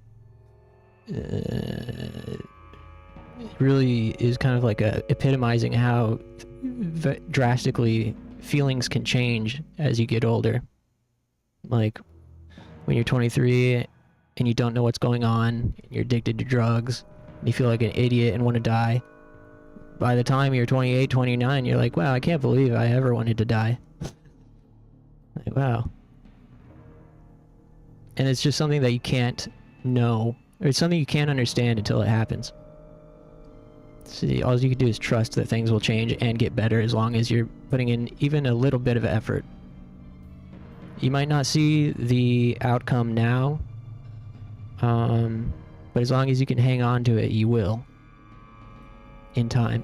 really is kind of like epitomizing how drastically feelings can change as you get older. Like when you're 23 and you don't know what's going on, and you're addicted to drugs, You feel like an idiot and want to die. By the time you're 28, 29, you're like, wow, I can't believe I ever wanted to die. Like, wow. And it's just something that you can't know, or it's something you can't understand until it happens. See, all you can do is trust that things will change and get better as long as you're putting in even a little bit of effort. You might not see the outcome now, but as long as you can hang on to it, you will. In time.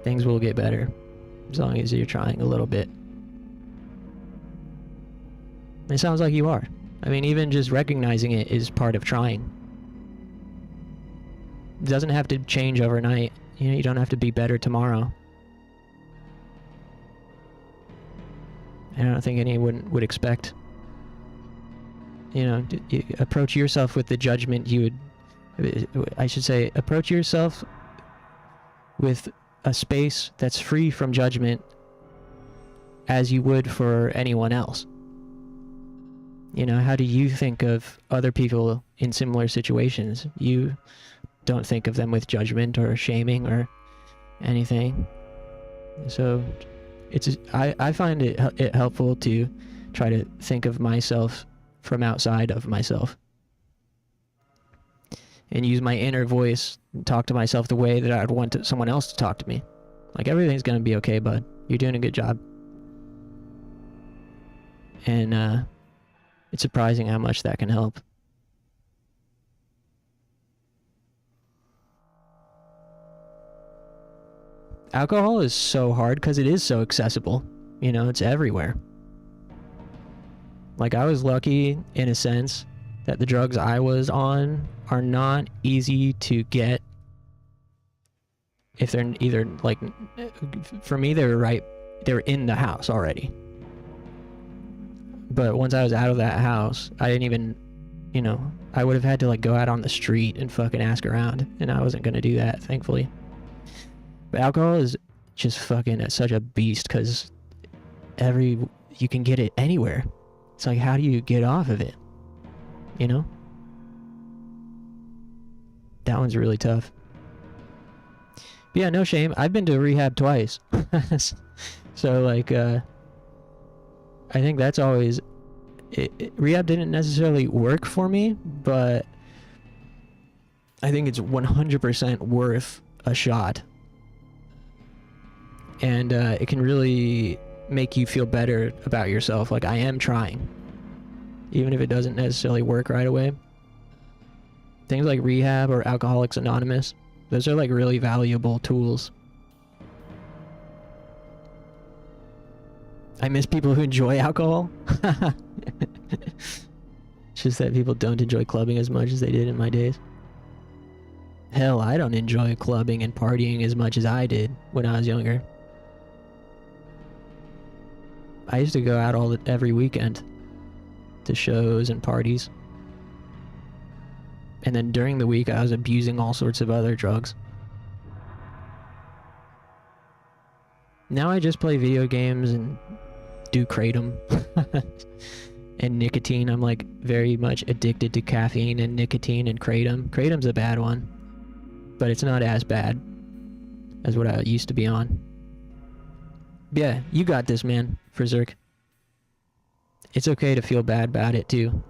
Things will get better, as long as you're trying a little bit. It sounds like you are. I mean, even just recognizing it is part of trying. It doesn't have to change overnight. You know, you don't have to be better tomorrow. I don't think anyone would expect. You know, you approach yourself with the judgment you would... I should say, approach yourself with a space that's free from judgment as you would for anyone else. You know, how do you think of other people in similar situations? You don't think of them with judgment or shaming or anything. So I find it helpful to try to think of myself from outside of myself. And use my inner voice and talk to myself the way that I'd want someone else to talk to me. Like, everything's gonna be okay, bud. You're doing a good job. And, it's surprising how much that can help. Alcohol is so hard because it is so accessible. You know, it's everywhere. Like, I was lucky, in a sense, that the drugs I was on are not easy to get. If they're either, like, for me, they were in the house already. But once I was out of that house, I didn't even, you know, I would have had to, like, go out on the street and fucking ask around, and I wasn't gonna do that, thankfully. But alcohol is just fucking such a beast, because you can get it anywhere. It's like, how do you get off of it? You know? That one's really tough. But yeah, no shame. I've been to rehab twice. So, like, I think that's always... rehab didn't necessarily work for me, but I think it's 100% worth a shot. And it can really make you feel better about yourself. Like, I am trying. Even if it doesn't necessarily work right away. Things like rehab or Alcoholics Anonymous, those are like really valuable tools. I miss people who enjoy alcohol. It's just that people don't enjoy clubbing as much as they did in my days. Hell, I don't enjoy clubbing and partying as much as I did when I was younger. I used to go out every weekend to shows and parties. And then during the week, I was abusing all sorts of other drugs. Now I just play video games and do kratom. And nicotine. I'm like very much addicted to caffeine and nicotine and kratom. Kratom's a bad one, but it's not as bad as what I used to be on. Yeah, you got this, man, Frizzerk. It's okay to feel bad about it too.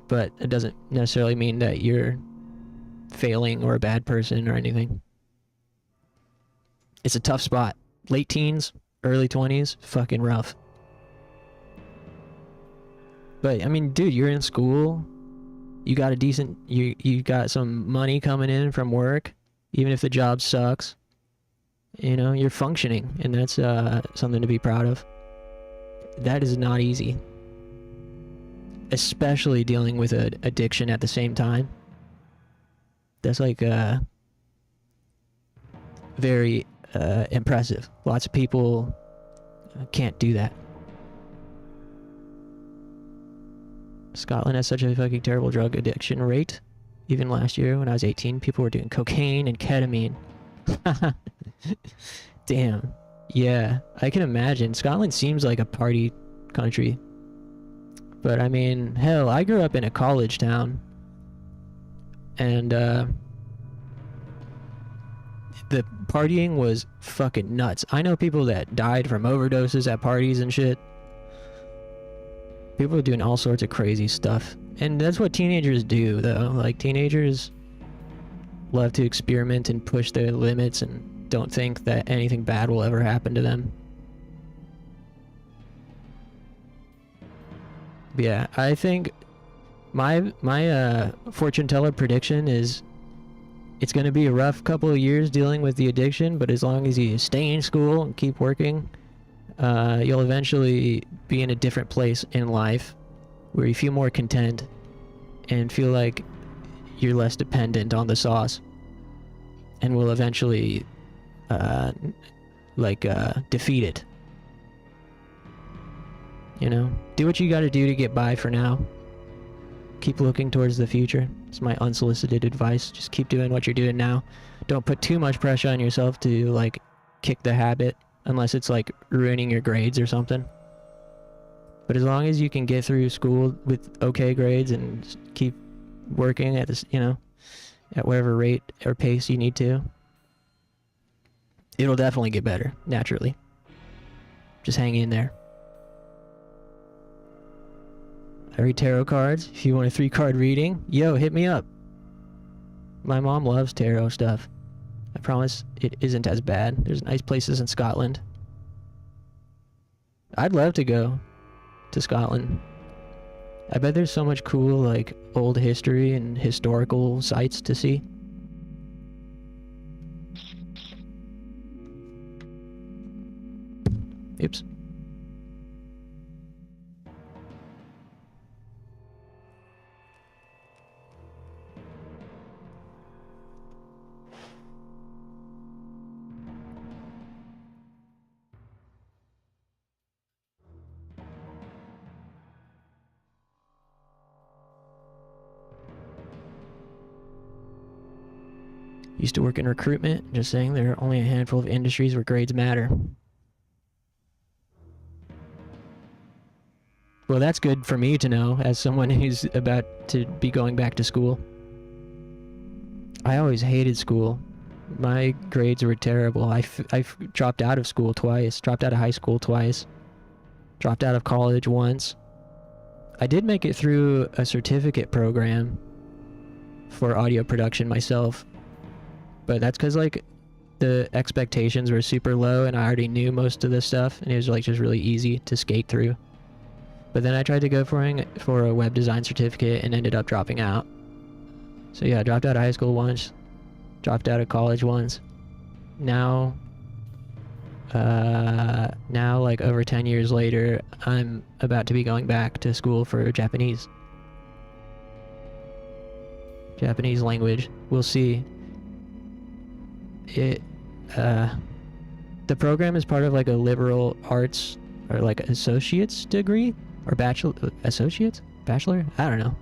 But it doesn't necessarily mean that you're failing or a bad person or anything. It's a tough spot. Late teens, early 20s, fucking rough. But, I mean, dude, you're in school. You got a decent... You got some money coming in from work. Even if the job sucks. You know, you're functioning. And that's something to be proud of. That is not easy. Especially dealing with an addiction at the same time. That's like very impressive. Lots of people can't do that. Scotland has such a fucking terrible drug addiction rate. Even last year when I was 18, people were doing cocaine and ketamine. Damn. Yeah, I can imagine. Scotland seems like a party country. But I mean, hell, I grew up in a college town. and the partying was fucking nuts. I know people that died from overdoses at parties and shit. People are doing all sorts of crazy stuff. And that's what teenagers do, though. Like, teenagers love to experiment and push their limits and don't think that anything bad will ever happen to them. But yeah, I think my fortune teller prediction is it's going to be a rough couple of years dealing with the addiction, but as long as you stay in school and keep working, you'll eventually be in a different place in life where you feel more content and feel like you're less dependent on the sauce, and will eventually defeat it. You know, do what you gotta do to get by for now. Keep looking towards the future. It's my unsolicited advice. Just keep doing what you're doing now. Don't put too much pressure on yourself to, like, kick the habit, unless it's, like, ruining your grades or something. But as long as you can get through school with okay grades and keep working at this, you know, at whatever rate or pace you need to, it'll definitely get better, naturally. Just hang in there. I read tarot cards. If you want a 3-card reading, yo, hit me up. My mom loves tarot stuff. I promise it isn't as bad. There's nice places in Scotland. I'd love to go to Scotland. I bet there's so much cool, like, old history and historical sites to see. Oops. Used to work in recruitment, just saying there are only a handful of industries where grades matter. Well, that's good for me to know, as someone who's about to be going back to school. I always hated school. My grades were terrible. I dropped out of school twice, dropped out of high school twice, dropped out of college once. I did make it through a certificate program for audio production myself. But that's because, like, the expectations were super low and I already knew most of this stuff, and it was, like, just really easy to skate through. But then I tried to go for a web design certificate and ended up dropping out. So yeah, I dropped out of high school once, dropped out of college once. Now, like, over 10 years later, I'm about to be going back to school for Japanese. Japanese language. We'll see. The program is part of, like, a liberal arts or, like, associate's degree or bachelor, bachelor, I don't know.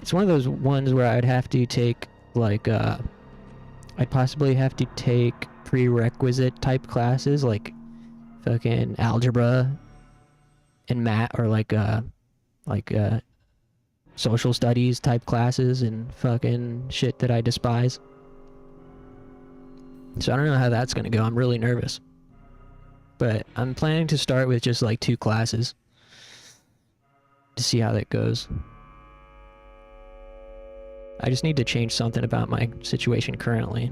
It's one of those ones where I'd have to take, like, I'd possibly have to take prerequisite type classes like fucking algebra and math, or like social studies type classes and fucking shit that I despise. So I don't know how that's gonna go. I'm really nervous. But I'm planning to start with just like 2 classes to see how that goes. I just need to change something about my situation currently.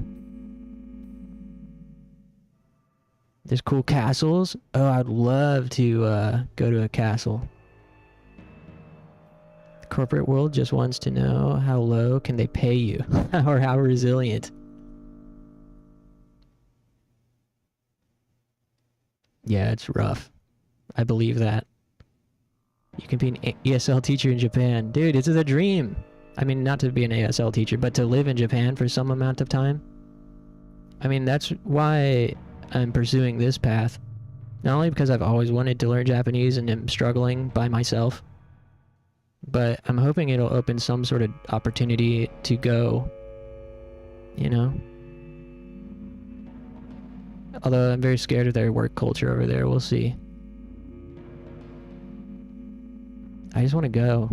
There's cool castles. Oh, I'd love to go to a castle. The corporate world just wants to know how low can they pay you or how resilient. Yeah, it's rough. I believe that. You can be an ESL teacher in Japan. Dude, this is a dream. I mean, not to be an ASL teacher, but to live in Japan for some amount of time. I mean, that's why I'm pursuing this path. Not only because I've always wanted to learn Japanese and am struggling by myself, but I'm hoping it'll open some sort of opportunity to go, you know? Although I'm very scared of their work culture over there, we'll see. I just want to go.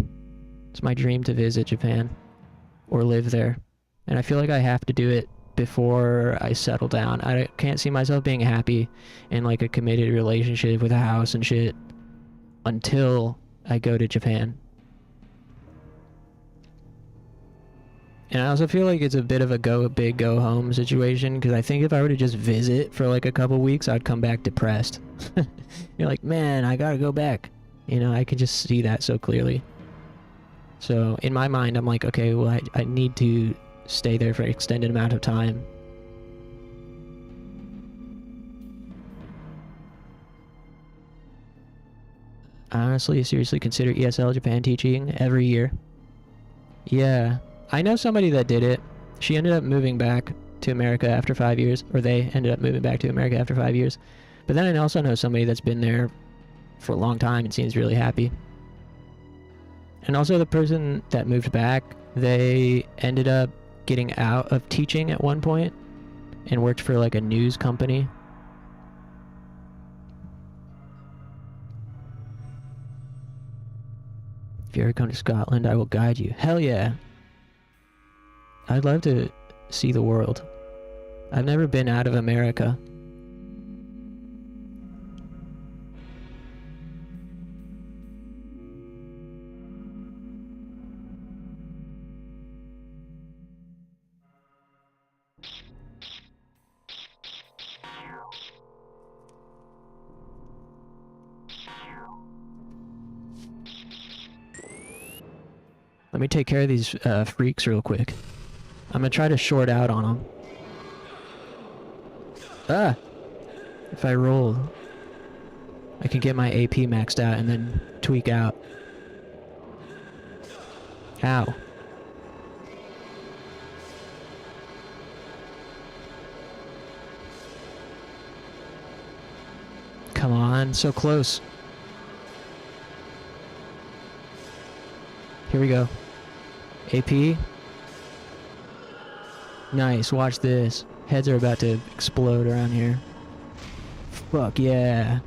It's my dream to visit Japan. or live there. And I feel like I have to do it before I settle down. I can't see myself being happy in like a committed relationship with a house and shit until I go to Japan. And I also feel like it's a bit of a go big, go home situation, because I think if I were to just visit for like a couple weeks, I'd come back depressed. You're like, man, I gotta go back. You know, I can just see that so clearly. So in my mind, I'm like, okay, well, I need to stay there for an extended amount of time. I honestly, seriously consider ESL Japan teaching every year. Yeah. I know somebody that did it. She ended up moving back to America after 5 years, or they ended up moving back to America after 5 years. But then I also know somebody that's been there for a long time and seems really happy. And also the person that moved back, they ended up getting out of teaching at one point and worked for like a news company. If you ever come to Scotland, I will guide you. Hell yeah. I'd love to see the world. I've never been out of America. Let me take care of these freaks real quick. I'm gonna try to short out on them. Ah! If I roll, I can get my AP maxed out and then tweak out. Ow. Come on, so close. Here we go. AP. Nice, watch this. Heads are about to explode around here. Fuck yeah.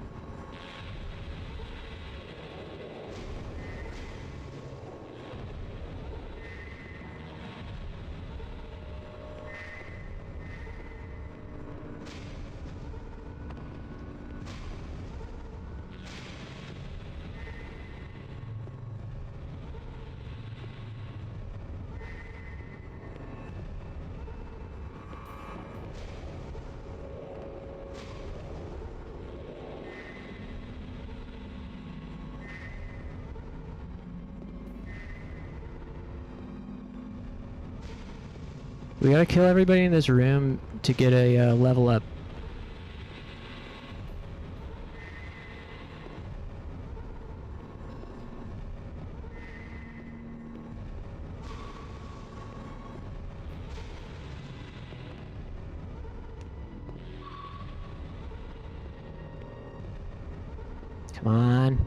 We gotta kill everybody in this room to get a level up. Come on.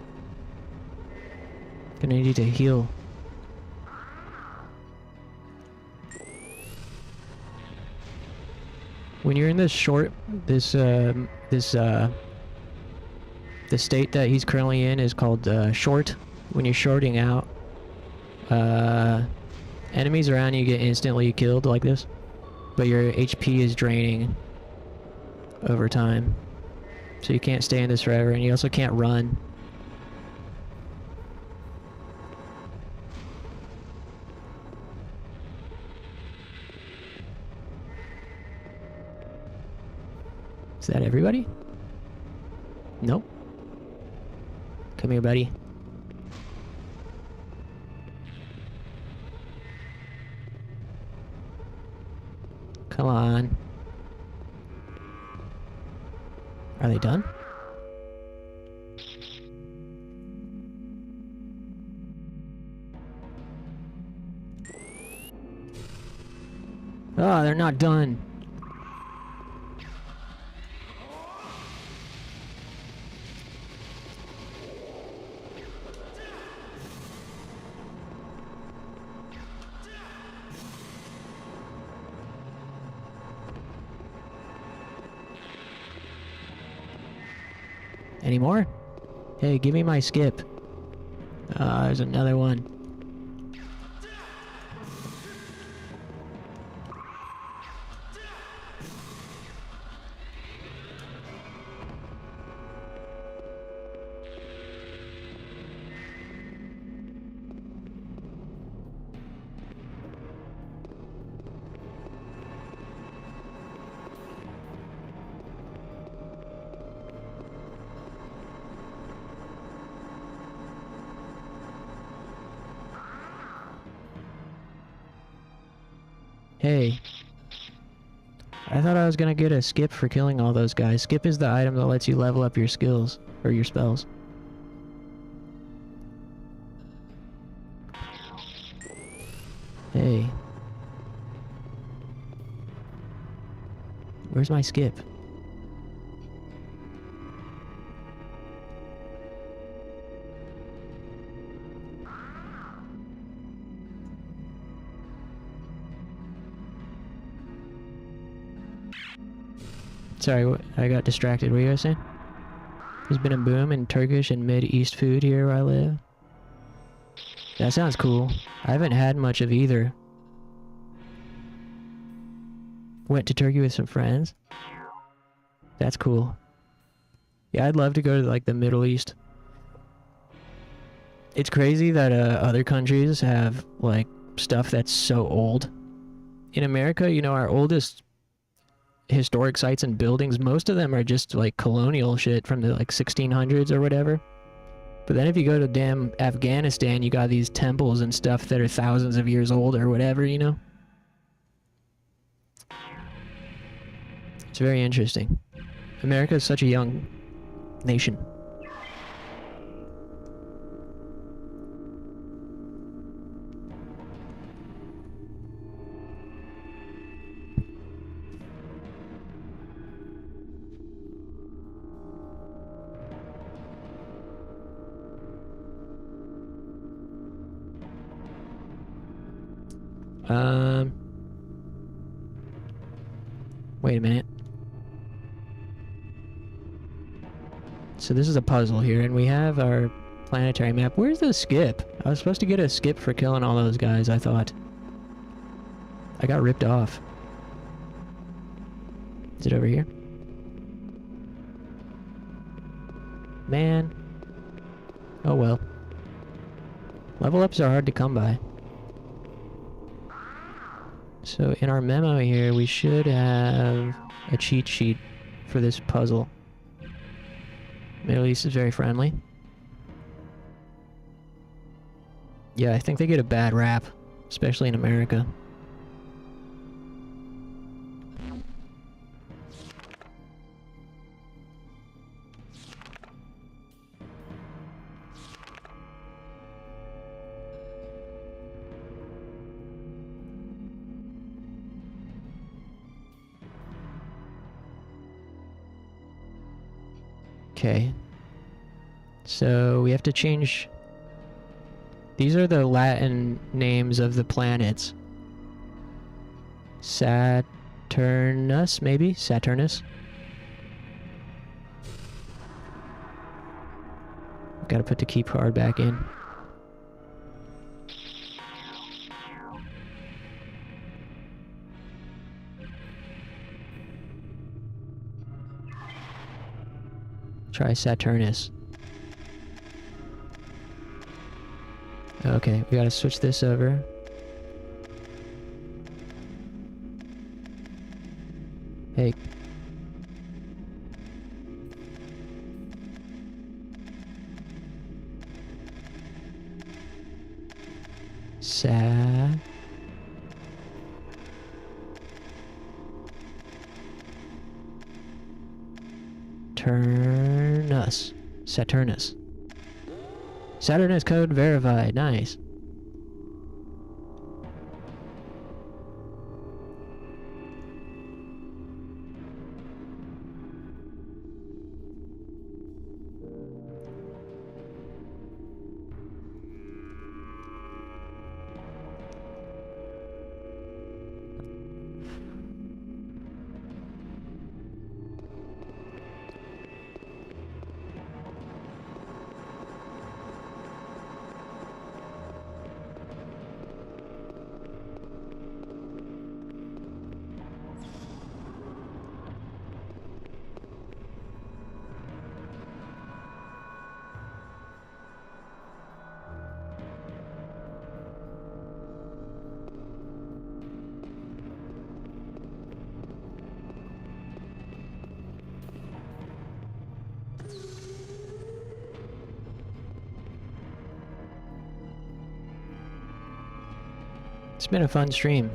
Gonna need to heal. When you're in this the state that he's currently in is called short. When you're shorting out, enemies around you get instantly killed like this, but your HP is draining over time, so you can't stay in this forever, and you also can't run. Is that everybody? Nope. Come here, buddy. Come on. Are they done? Oh, they're not done. Any more? Hey, give me my skip. There's another one. Hey. I thought I was gonna get a skip for killing all those guys. Skip is the item that lets you level up your skills. Or your spells. Hey. Where's my skip? Sorry, I got distracted. What were you guys saying? There's been a boom in Turkish and Mid-East food here where I live. That sounds cool. I haven't had much of either. Went to Turkey with some friends. That's cool. Yeah, I'd love to go to like the Middle East. It's crazy that other countries have like stuff that's so old. In America, you know, our oldest historic sites and buildings, most of them are just like colonial shit from the like 1600s or whatever. But then if you go to damn Afghanistan, you got these temples and stuff that are thousands of years old or whatever, you know? It's very interesting. America is such a young nation. Wait a minute. So this is a puzzle here, and we have our planetary map. Where's the skip? I was supposed to get a skip for killing all those guys, I thought. I got ripped off. Is it over here? Man. Oh well. Level ups are hard to come by. So in our memo here, we should have a cheat sheet for this puzzle. Middle East is very friendly. Yeah, I think they get a bad rap, especially in America. Okay. So we have to change... These are the Latin names of the planets. Saturnus, maybe? Saturnus? Gotta put the key card back in. Try Saturnus. Okay, we gotta switch this over. Hey. Saturnus. Saturnus. Saturnus code verified. Nice. It's been a fun stream.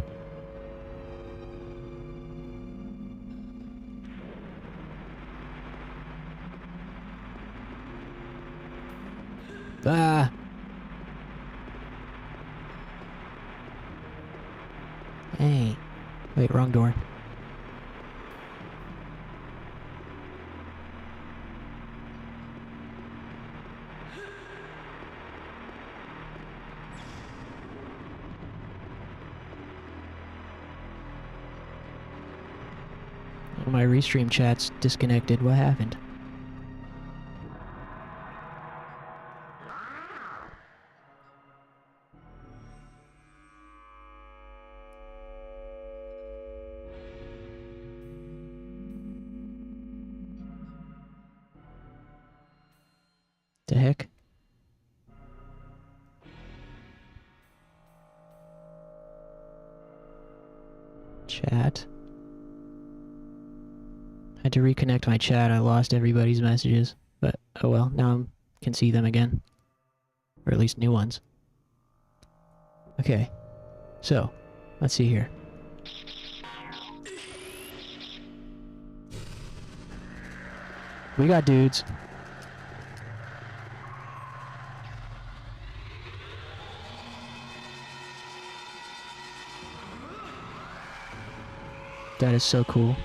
Ah! Hey. Wait, wrong door. Oh, my restream chat's disconnected. What happened? The heck? Chat. I had to reconnect my chat. I lost everybody's messages. But, oh well, now I can see them again. Or at least new ones. Okay. So, let's see here. We got dudes. That is so cool.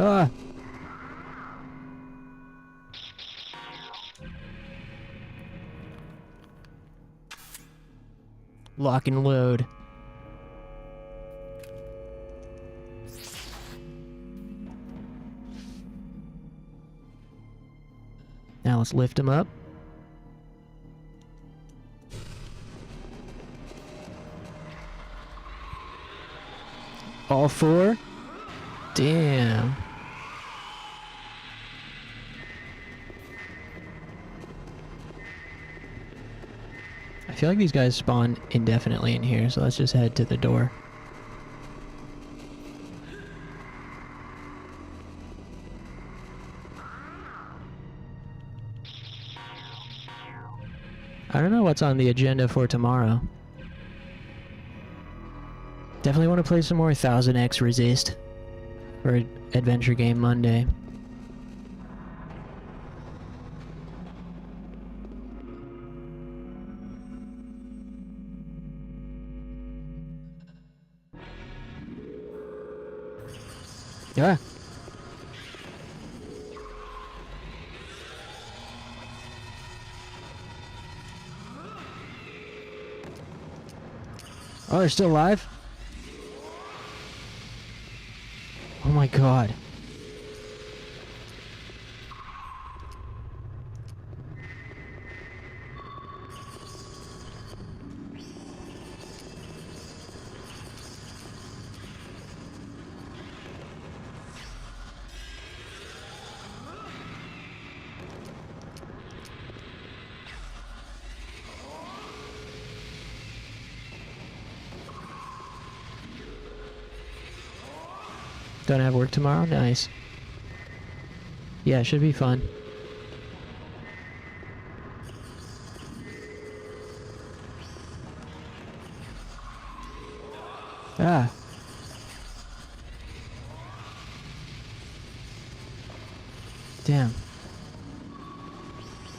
Ah! Lock and load. Now let's lift him up. All four? Damn. I feel like these guys spawn indefinitely in here, so let's just head to the door. I don't know what's on the agenda for tomorrow. Definitely want to play some more 1000xRESIST for Adventure Game Monday. Yeah. Oh, they're still alive? Oh my god. Don't have work tomorrow? Nice. Yeah, it should be fun. Ah. Damn.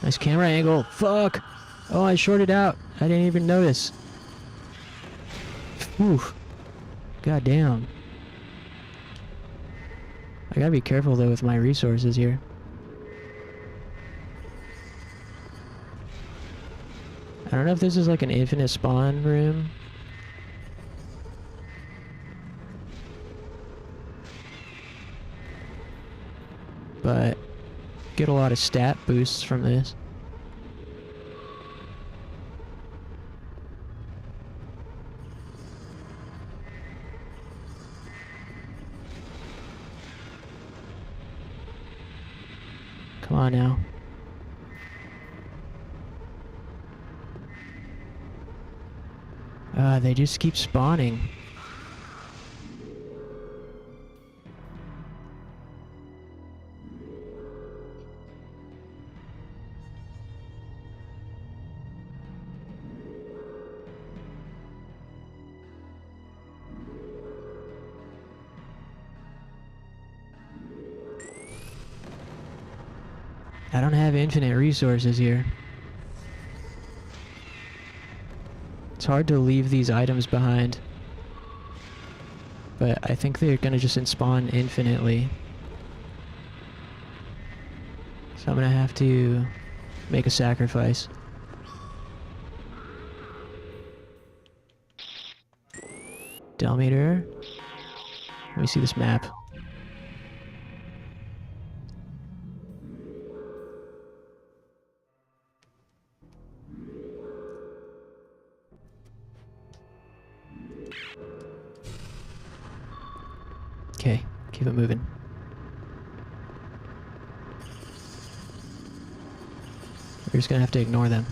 Nice camera angle. Fuck! Oh, I shorted out. I didn't even notice. Oof. God damn. I gotta be careful though with my resources here. I don't know if this is like an infinite spawn room. But get a lot of stat boosts from this. Come on now. They just keep spawning. I don't have infinite resources here. It's hard to leave these items behind. But I think they're gonna just spawn infinitely. So I'm gonna have to make a sacrifice. Delmeter. Let me see this map. Okay, keep it moving. We're just gonna have to ignore them.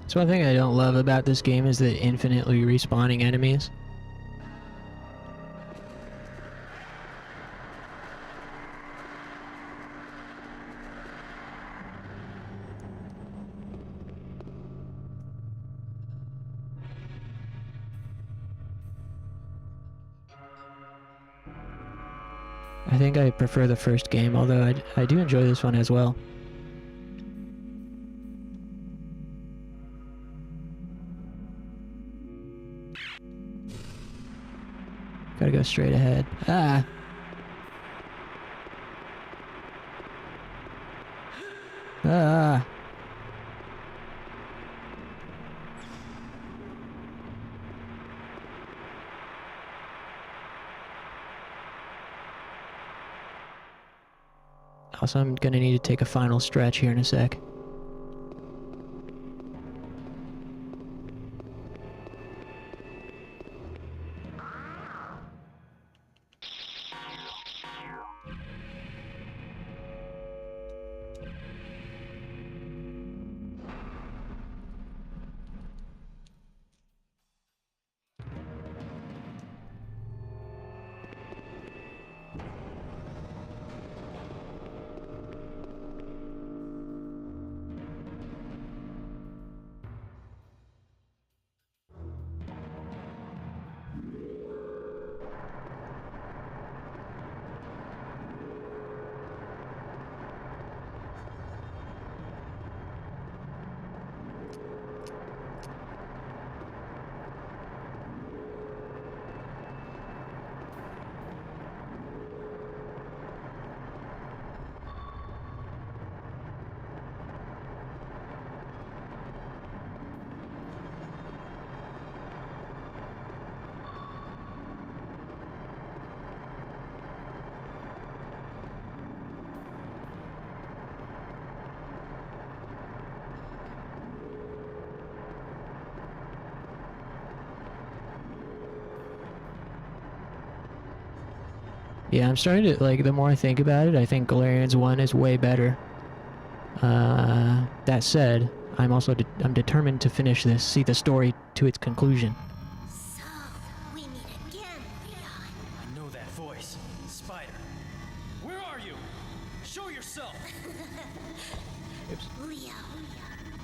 So one thing I don't love about this game is the infinitely respawning enemies. I think I prefer the first game, although I do enjoy this one as well. Gotta go straight ahead. Ah! Ah! Also, I'm gonna need to take a final stretch here in a sec. Yeah, I'm starting to, like, the more I think about it, I think Galerians 1 is way better. That said, I'm also I'm determined to finish this, see the story to its conclusion. I know that voice. Spider. Where are you? Show yourself! Leo,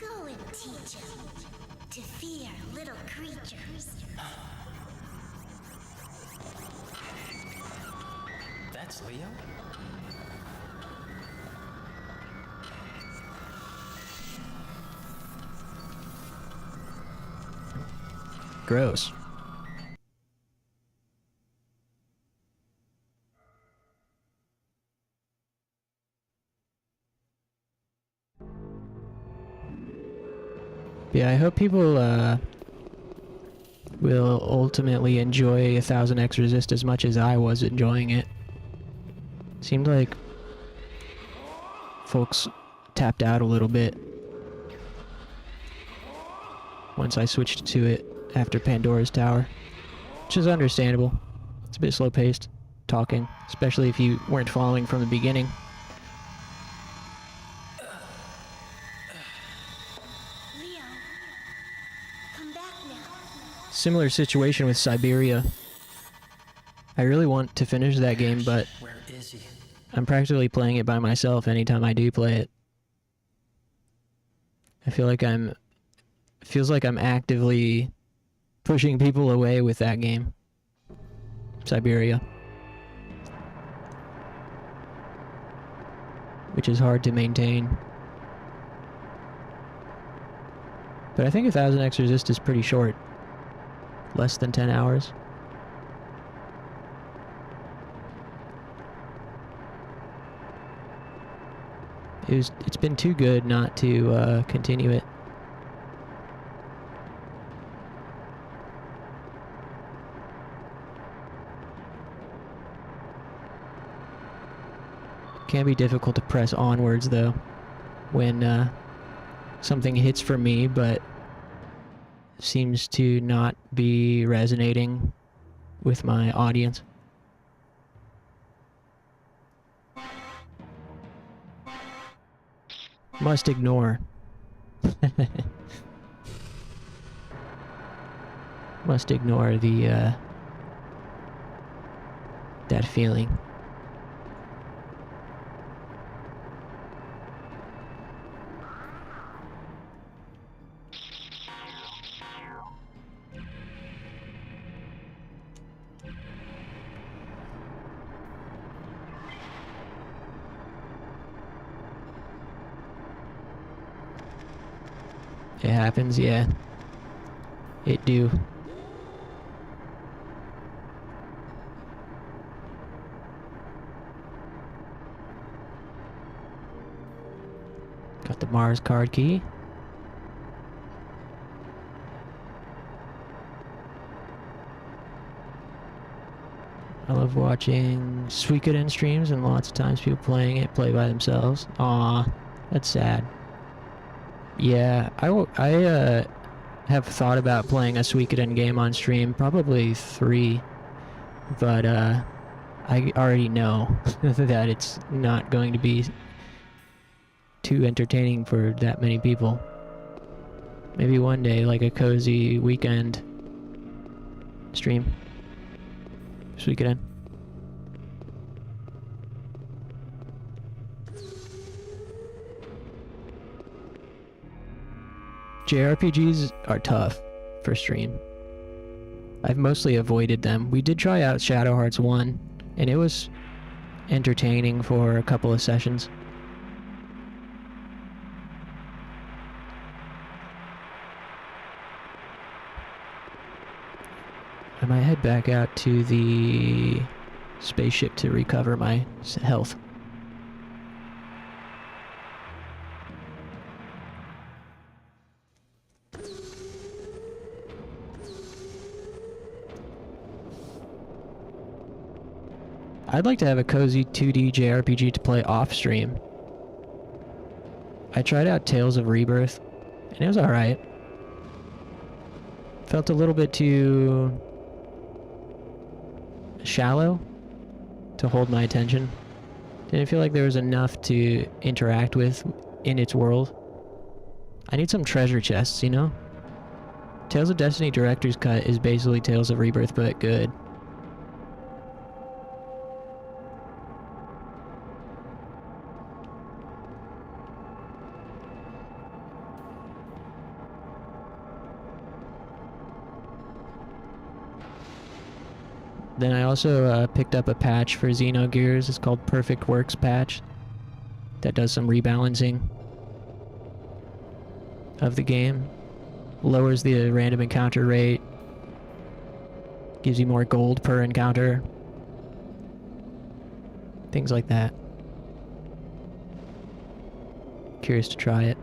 go and teach him to fear little creatures. That's Leo? Gross. Yeah, I hope people will ultimately enjoy 1000xRESIST as much as I was enjoying it. Seemed like folks tapped out a little bit once I switched to it after Pandora's Tower, which is understandable. It's a bit slow-paced talking, especially if you weren't following from the beginning. Leo, come back now. Similar situation with Siberia. I really want to finish that game, but Where is he? I'm practically playing it by myself anytime I do play it. I feel like feels like I'm actively pushing people away with that game. Siberia. Which is hard to maintain. But I think 1000xRESIST is pretty short. Less than 10 hours. It's been too good not to continue it. Can be difficult to press onwards though when something hits for me but seems to not be resonating with my audience. Must ignore. Must ignore the that feeling. It happens, yeah. It do. Got the Mars card key. I love watching Suikoden streams and lots of times people playing it play by themselves. Aw, that's sad. Yeah, I have thought about playing a Suikoden game on stream, probably 3, but I already know that it's not going to be too entertaining for that many people. Maybe one day, like a cozy weekend stream. Suikoden. JRPGs are tough for stream. I've mostly avoided them. We did try out Shadow Hearts 1, and it was entertaining for a couple of sessions. I might head back out to the spaceship to recover my health. I'd like to have a cozy 2D JRPG to play off-stream. I tried out Tales of Rebirth, and it was alright. Felt a little bit too shallow to hold my attention. Didn't feel like there was enough to interact with in its world. I need some treasure chests, you know? Tales of Destiny Director's Cut is basically Tales of Rebirth, but good. Then I also picked up a patch for Xenogears. It's called Perfect Works patch. That does some rebalancing of the game. Lowers the random encounter rate. Gives you more gold per encounter. Things like that. Curious to try it.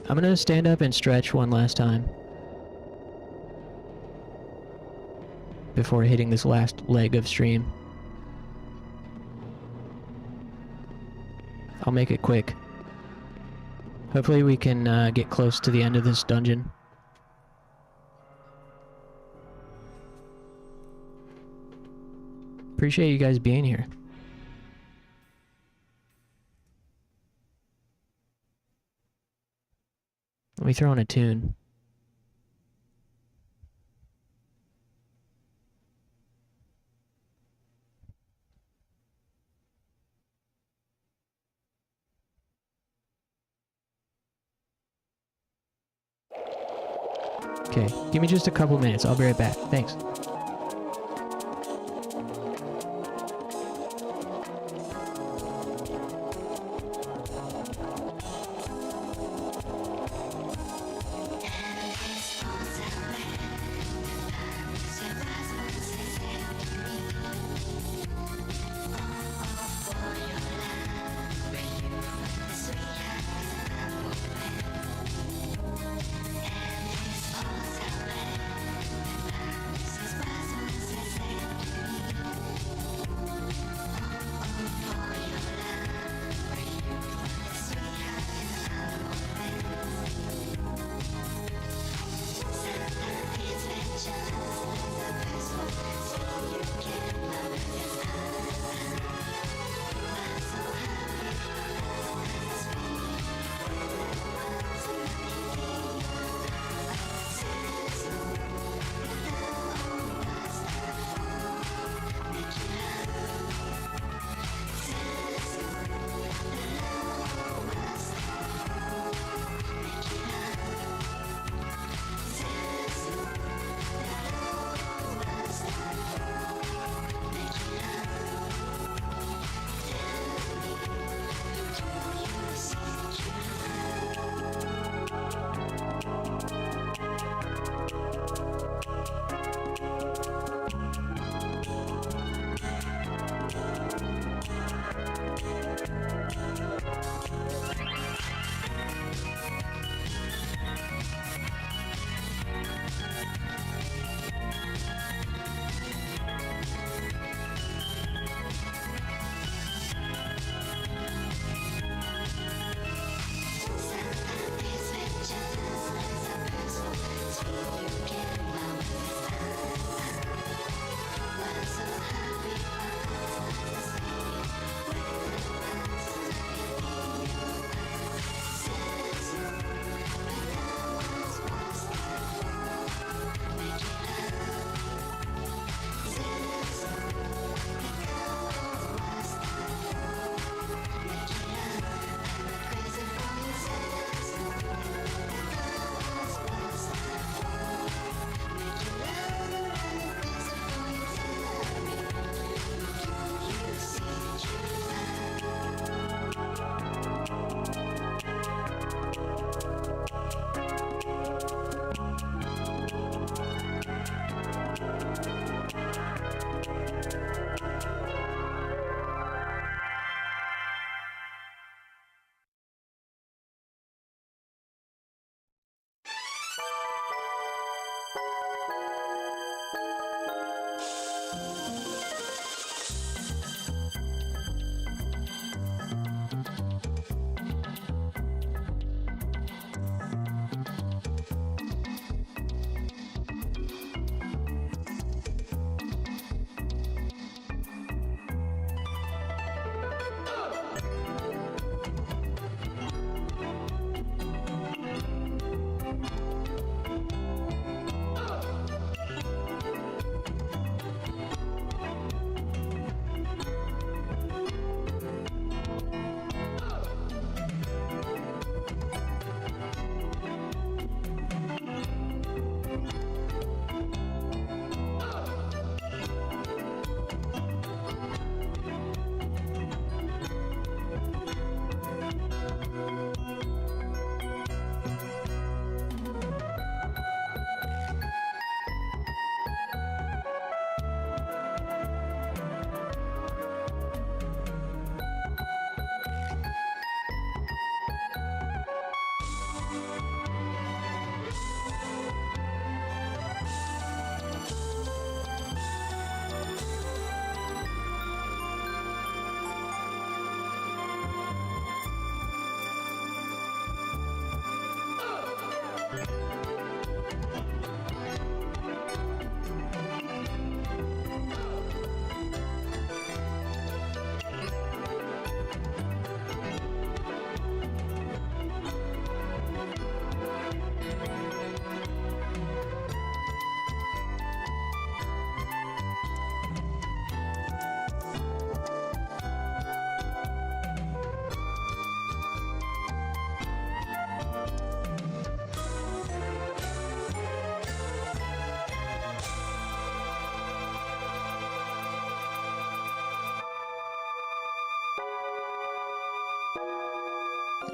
I'm gonna stand up and stretch one last time before hitting this last leg of stream. I'll make it quick. Hopefully we can get close to the end of this dungeon. Appreciate you guys being here. Let me throw on a tune. Okay, give me just a couple minutes. I'll be right back. Thanks.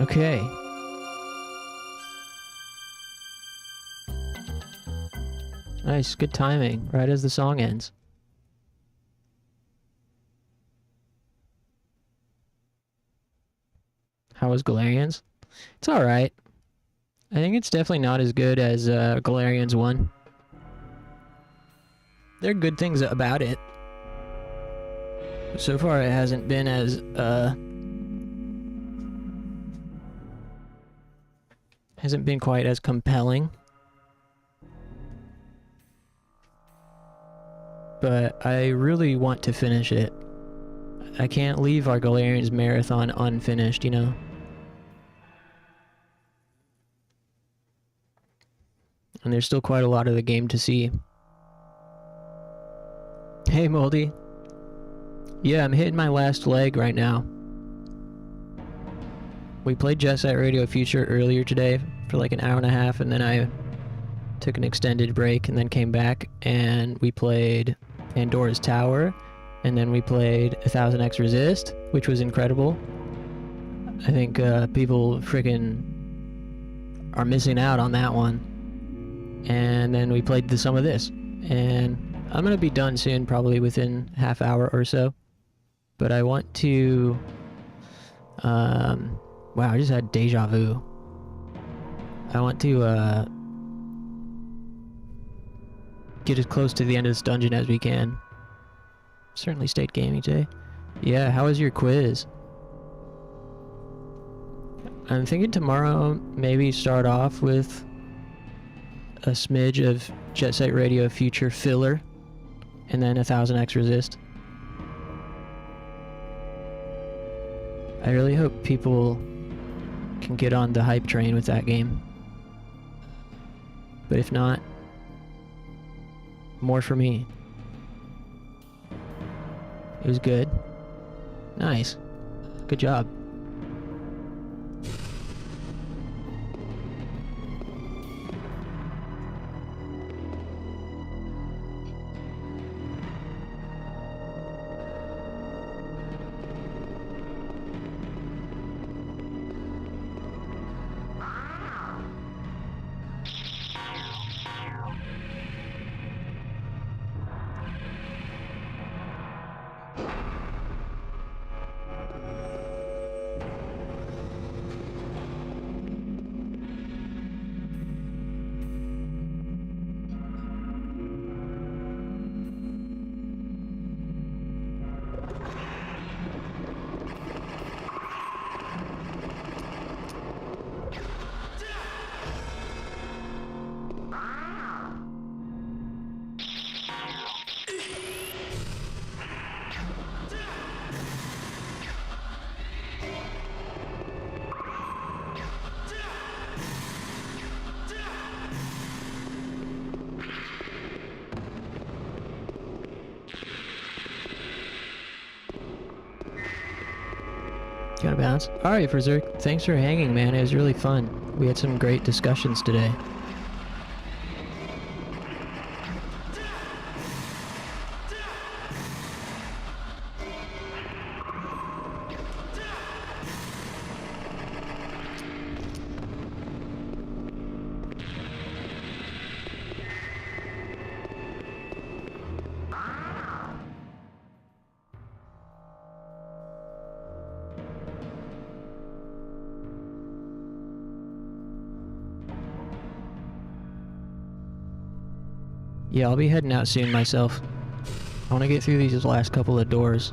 Okay. Nice, good timing, right as the song ends. How was Galerians? It's alright. I think it's definitely not as good as Galerians 1. There are good things about it. So far it hasn't been as hasn't been quite as compelling. But I really want to finish it. I can't leave our Galerians marathon unfinished, you know? And there's still quite a lot of the game to see. Hey, Moldy. Yeah, I'm hitting my last leg right now. We played Jet Set Radio Future earlier today for like an hour and a half, and then I took an extended break and then came back, and we played Pandora's Tower, and then we played 1000xRESIST, which was incredible. I think people freaking are missing out on that one. And then we played some of this, and I'm gonna be done soon, probably within half hour or so. But I want to wow, I just had deja vu. I want to get as close to the end of this dungeon as we can. Certainly stayed gaming today. Yeah, how was your quiz? I'm thinking tomorrow maybe start off with a smidge of Jet Set Radio Future filler, and then 1000xRESIST. I really hope people can get on the hype train with that game. But if not, more for me. It was good. Nice. Good job. Gotta bounce. Alright, Berserk, thanks for hanging, man. It was really fun. We had some great discussions today. Yeah, I'll be heading out soon myself. I want to get through these last couple of doors.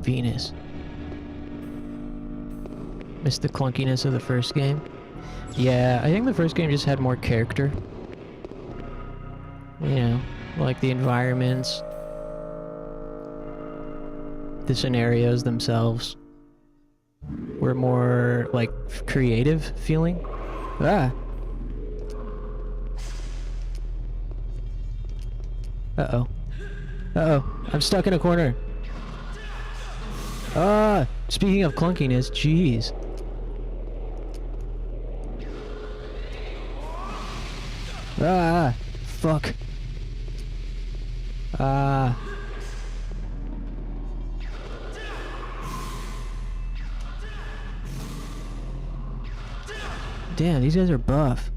Venus. Missed the clunkiness of the first game. Yeah, I think the first game just had more character. You know, like the environments, the scenarios themselves were more, like, creative feeling. Ah! Uh-oh. Uh-oh. I'm stuck in a corner. Ah! Speaking of clunkiness, jeez. Ah! Fuck. Ah. Damn, these guys are buff.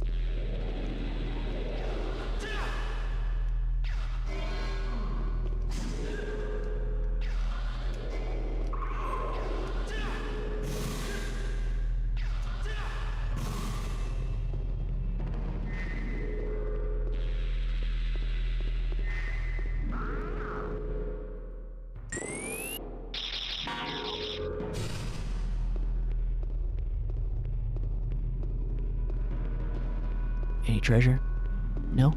Any treasure? No?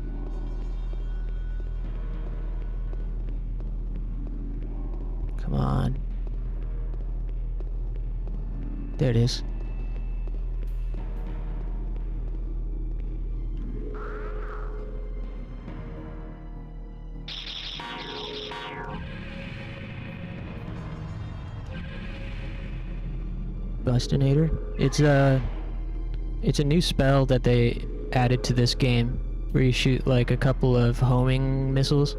Come on. There it is. Bustinator? It's a new spell that they added to this game where you shoot like a couple of homing missiles.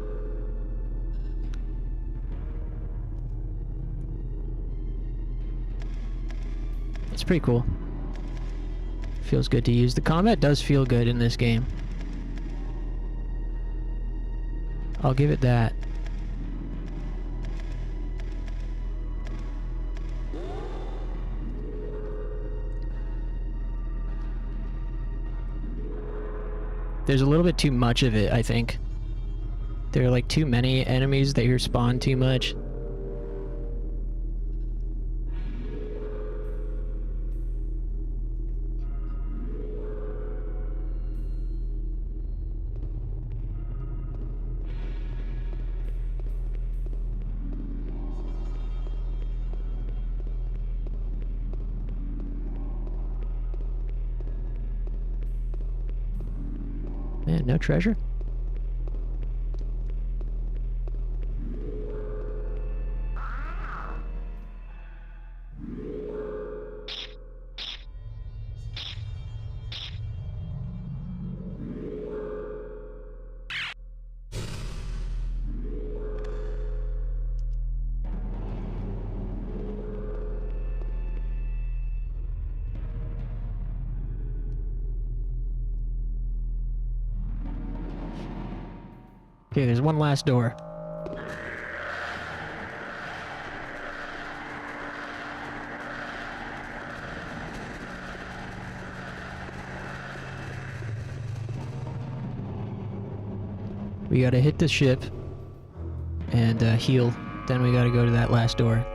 It's pretty cool. Feels good to use. The combat does feel good in this game. I'll give it that. There's a little bit too much of it, I think. There are like too many enemies that respawn too much. Man, no treasure? Okay, there's one last door. We gotta hit the ship and heal. Then we gotta go to that last door.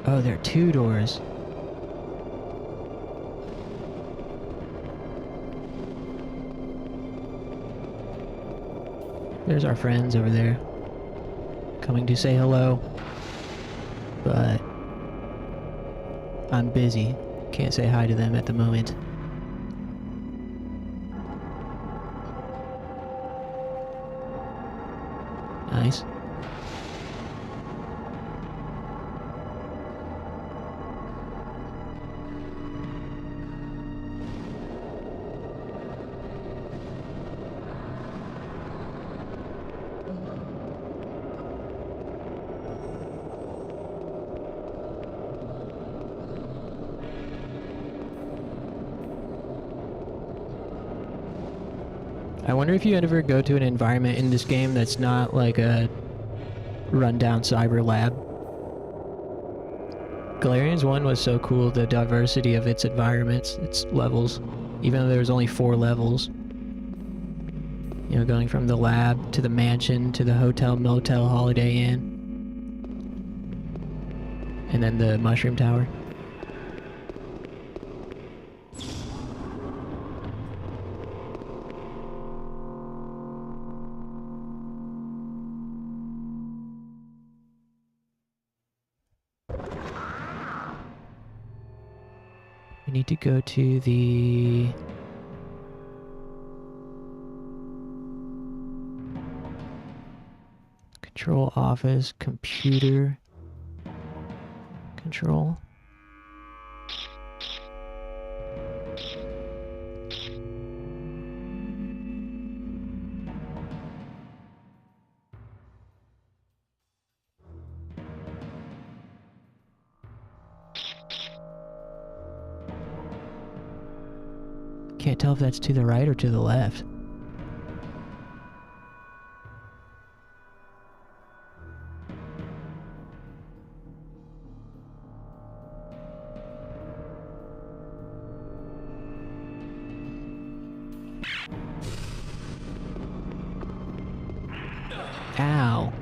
Oh, there are two doors. There's our friends over there, coming to say hello. But I'm busy. Can't say hi to them at the moment. Nice. wonder if you ever go to an environment in this game that's not like a rundown cyber lab. Galerians 1 was so cool, the diversity of its environments, its levels, even though there was only 4 levels. You know, going from the lab to the mansion to the hotel, motel, Holiday Inn. And then the mushroom tower. We need to go to the... control office, computer... control. Can't tell if that's to the right or to the left. Ow.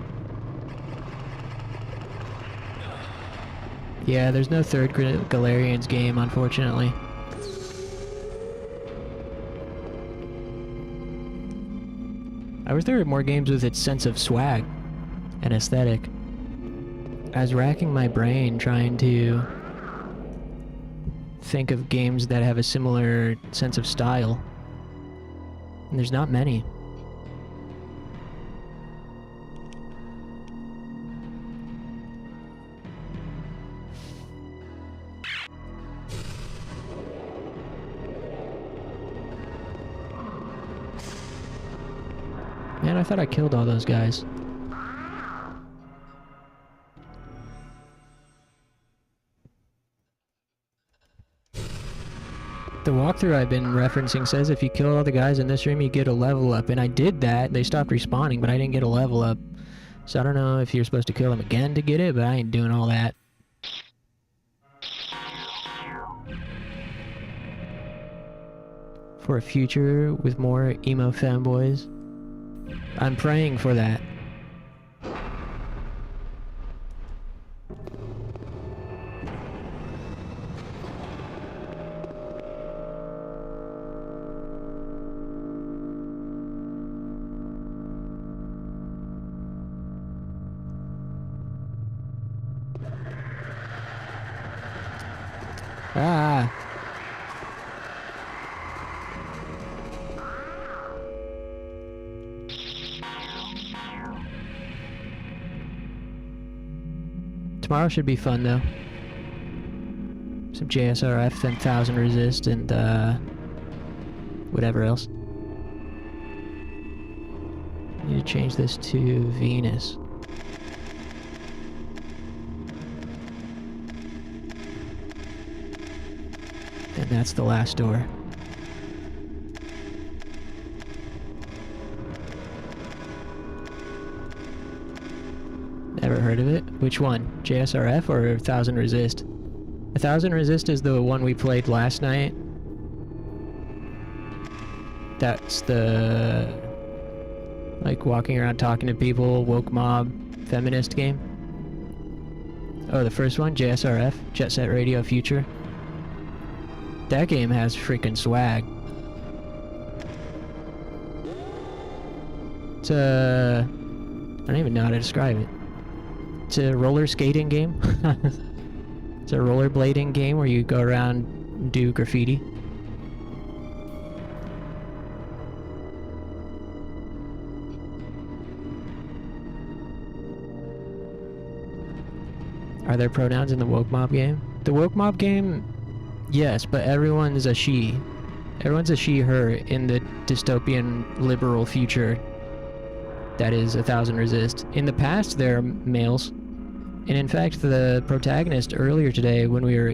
Yeah, there's no third Galerians game, unfortunately. I wish there were more games with its sense of swag and aesthetic. I was racking my brain trying to think of games that have a similar sense of style. And there's not many. Man, I thought I killed all those guys. The walkthrough I've been referencing says if you kill all the guys in this room, you get a level up. And I did that. They stopped respawning, but I didn't get a level up. So I don't know if you're supposed to kill them again to get it, but I ain't doing all that. For a future with more emo fanboys. I'm praying for that. Ah. Tomorrow should be fun, though. Some JSRF, 1000xRESIST, and, whatever else. Need to change this to Venus. And that's the last door. Never heard of it. Which one? JSRF or 1000xRESIST? 1000xRESIST is the one we played last night. That's the... like walking around talking to people, woke mob, feminist game. Oh, the first one? JSRF? Jet Set Radio Future? That game has freaking swag. It's a... I don't even know how to describe it. It's a roller skating game. It's a rollerblading game where you go around and do graffiti. Are there pronouns in the woke mob game? The woke mob game, yes, but everyone's a she. Everyone's a she, her in the dystopian liberal future that is 1000xRESIST. In the past, there are males. And in fact, the protagonist earlier today, when we were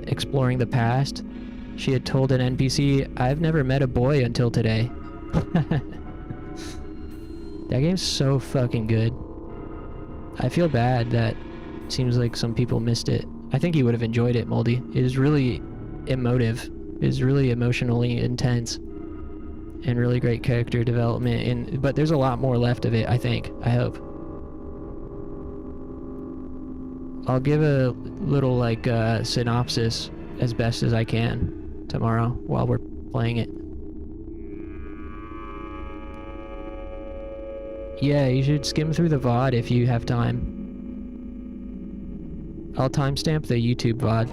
exploring the past, she had told an NPC, "I've never met a boy until today." That game's so fucking good. I feel bad that it seems like some people missed it. I think you would have enjoyed it, Moldy. It is really emotive. It is really emotionally intense. And really great character development. But there's a lot more left of it, I think. I hope. I'll give a little, like, synopsis as best as I can tomorrow while we're playing it. Yeah, you should skim through the VOD if you have time. I'll timestamp the YouTube VOD.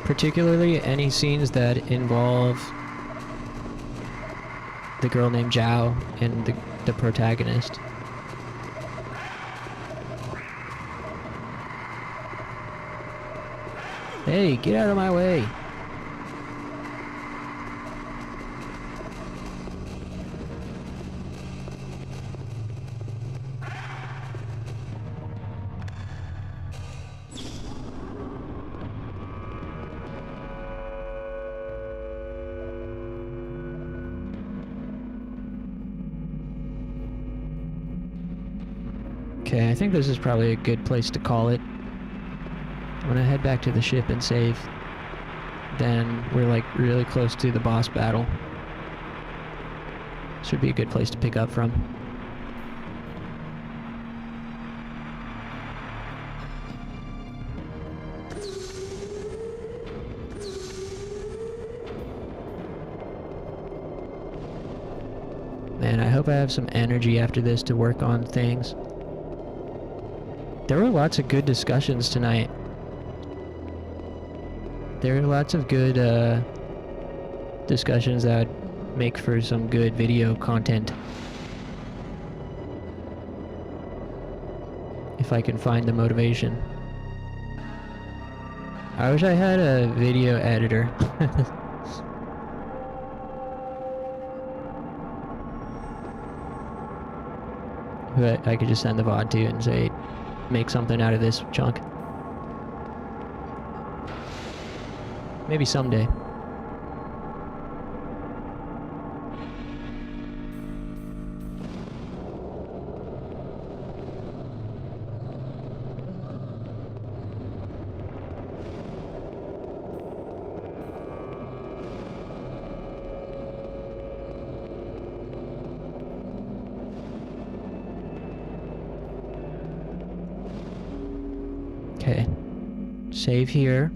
Particularly any scenes that involve the girl named Zhao and the protagonist. Hey, get out of my way! Okay, I think this is probably a good place to call it. I'm gonna head back to the ship and save. Then we're like really close to the boss battle. Should be a good place to pick up from. Man, I hope I have some energy after this to work on things. There were lots of good discussions tonight. There are lots of good discussions that would make for some good video content. If I can find the motivation. I wish I had a video editor. Who I could just send the VOD to and say, make something out of this chunk. Maybe someday. Okay. Save here.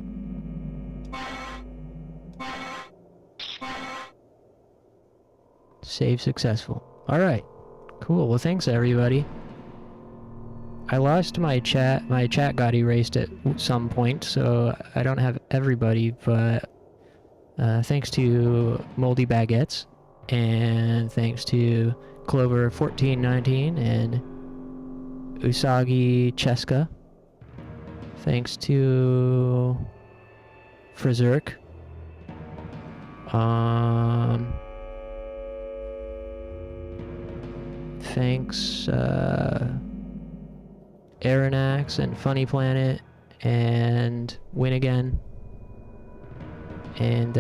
Save successful. Alright. Cool. Well, thanks everybody. I lost my chat. My chat got erased at some point, so I don't have everybody, but thanks to Moldy Baguettes, and thanks to Clover1419 and Usagi Cheska. Thanks to Frizzerk. Thanks, Aeronax and Funny Planet and Win Again. And,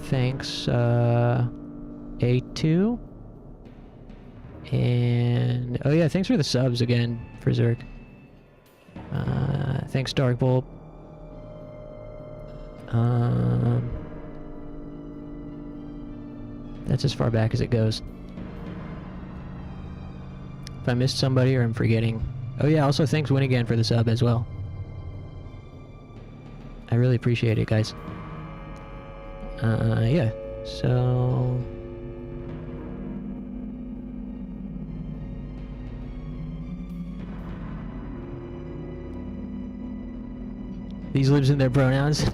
thanks, A2. And, oh yeah, thanks for the subs again, Frizzerk. Thanks, Darkbolt. That's as far back as it goes. If I missed somebody or I'm forgetting. Oh yeah, also thanks Win Again for the sub as well. I really appreciate it, guys. Yeah, so... These lives in their pronouns.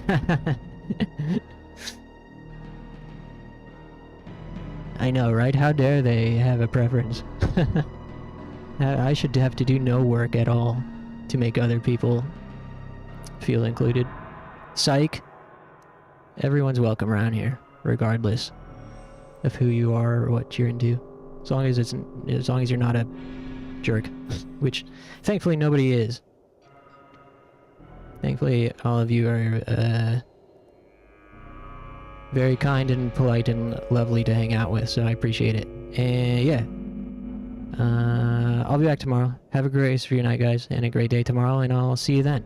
I know, right? How dare they have a preference? I should have to do no work at all to make other people feel included. Psych. Everyone's welcome around here, regardless of who you are or what you're into. As long as you're not a jerk. Which, thankfully, nobody is. Thankfully, all of you are very kind and polite and lovely to hang out with, so I appreciate it. And yeah. I'll be back tomorrow. Have a great rest of your night, guys, and a great day tomorrow, and I'll see you then.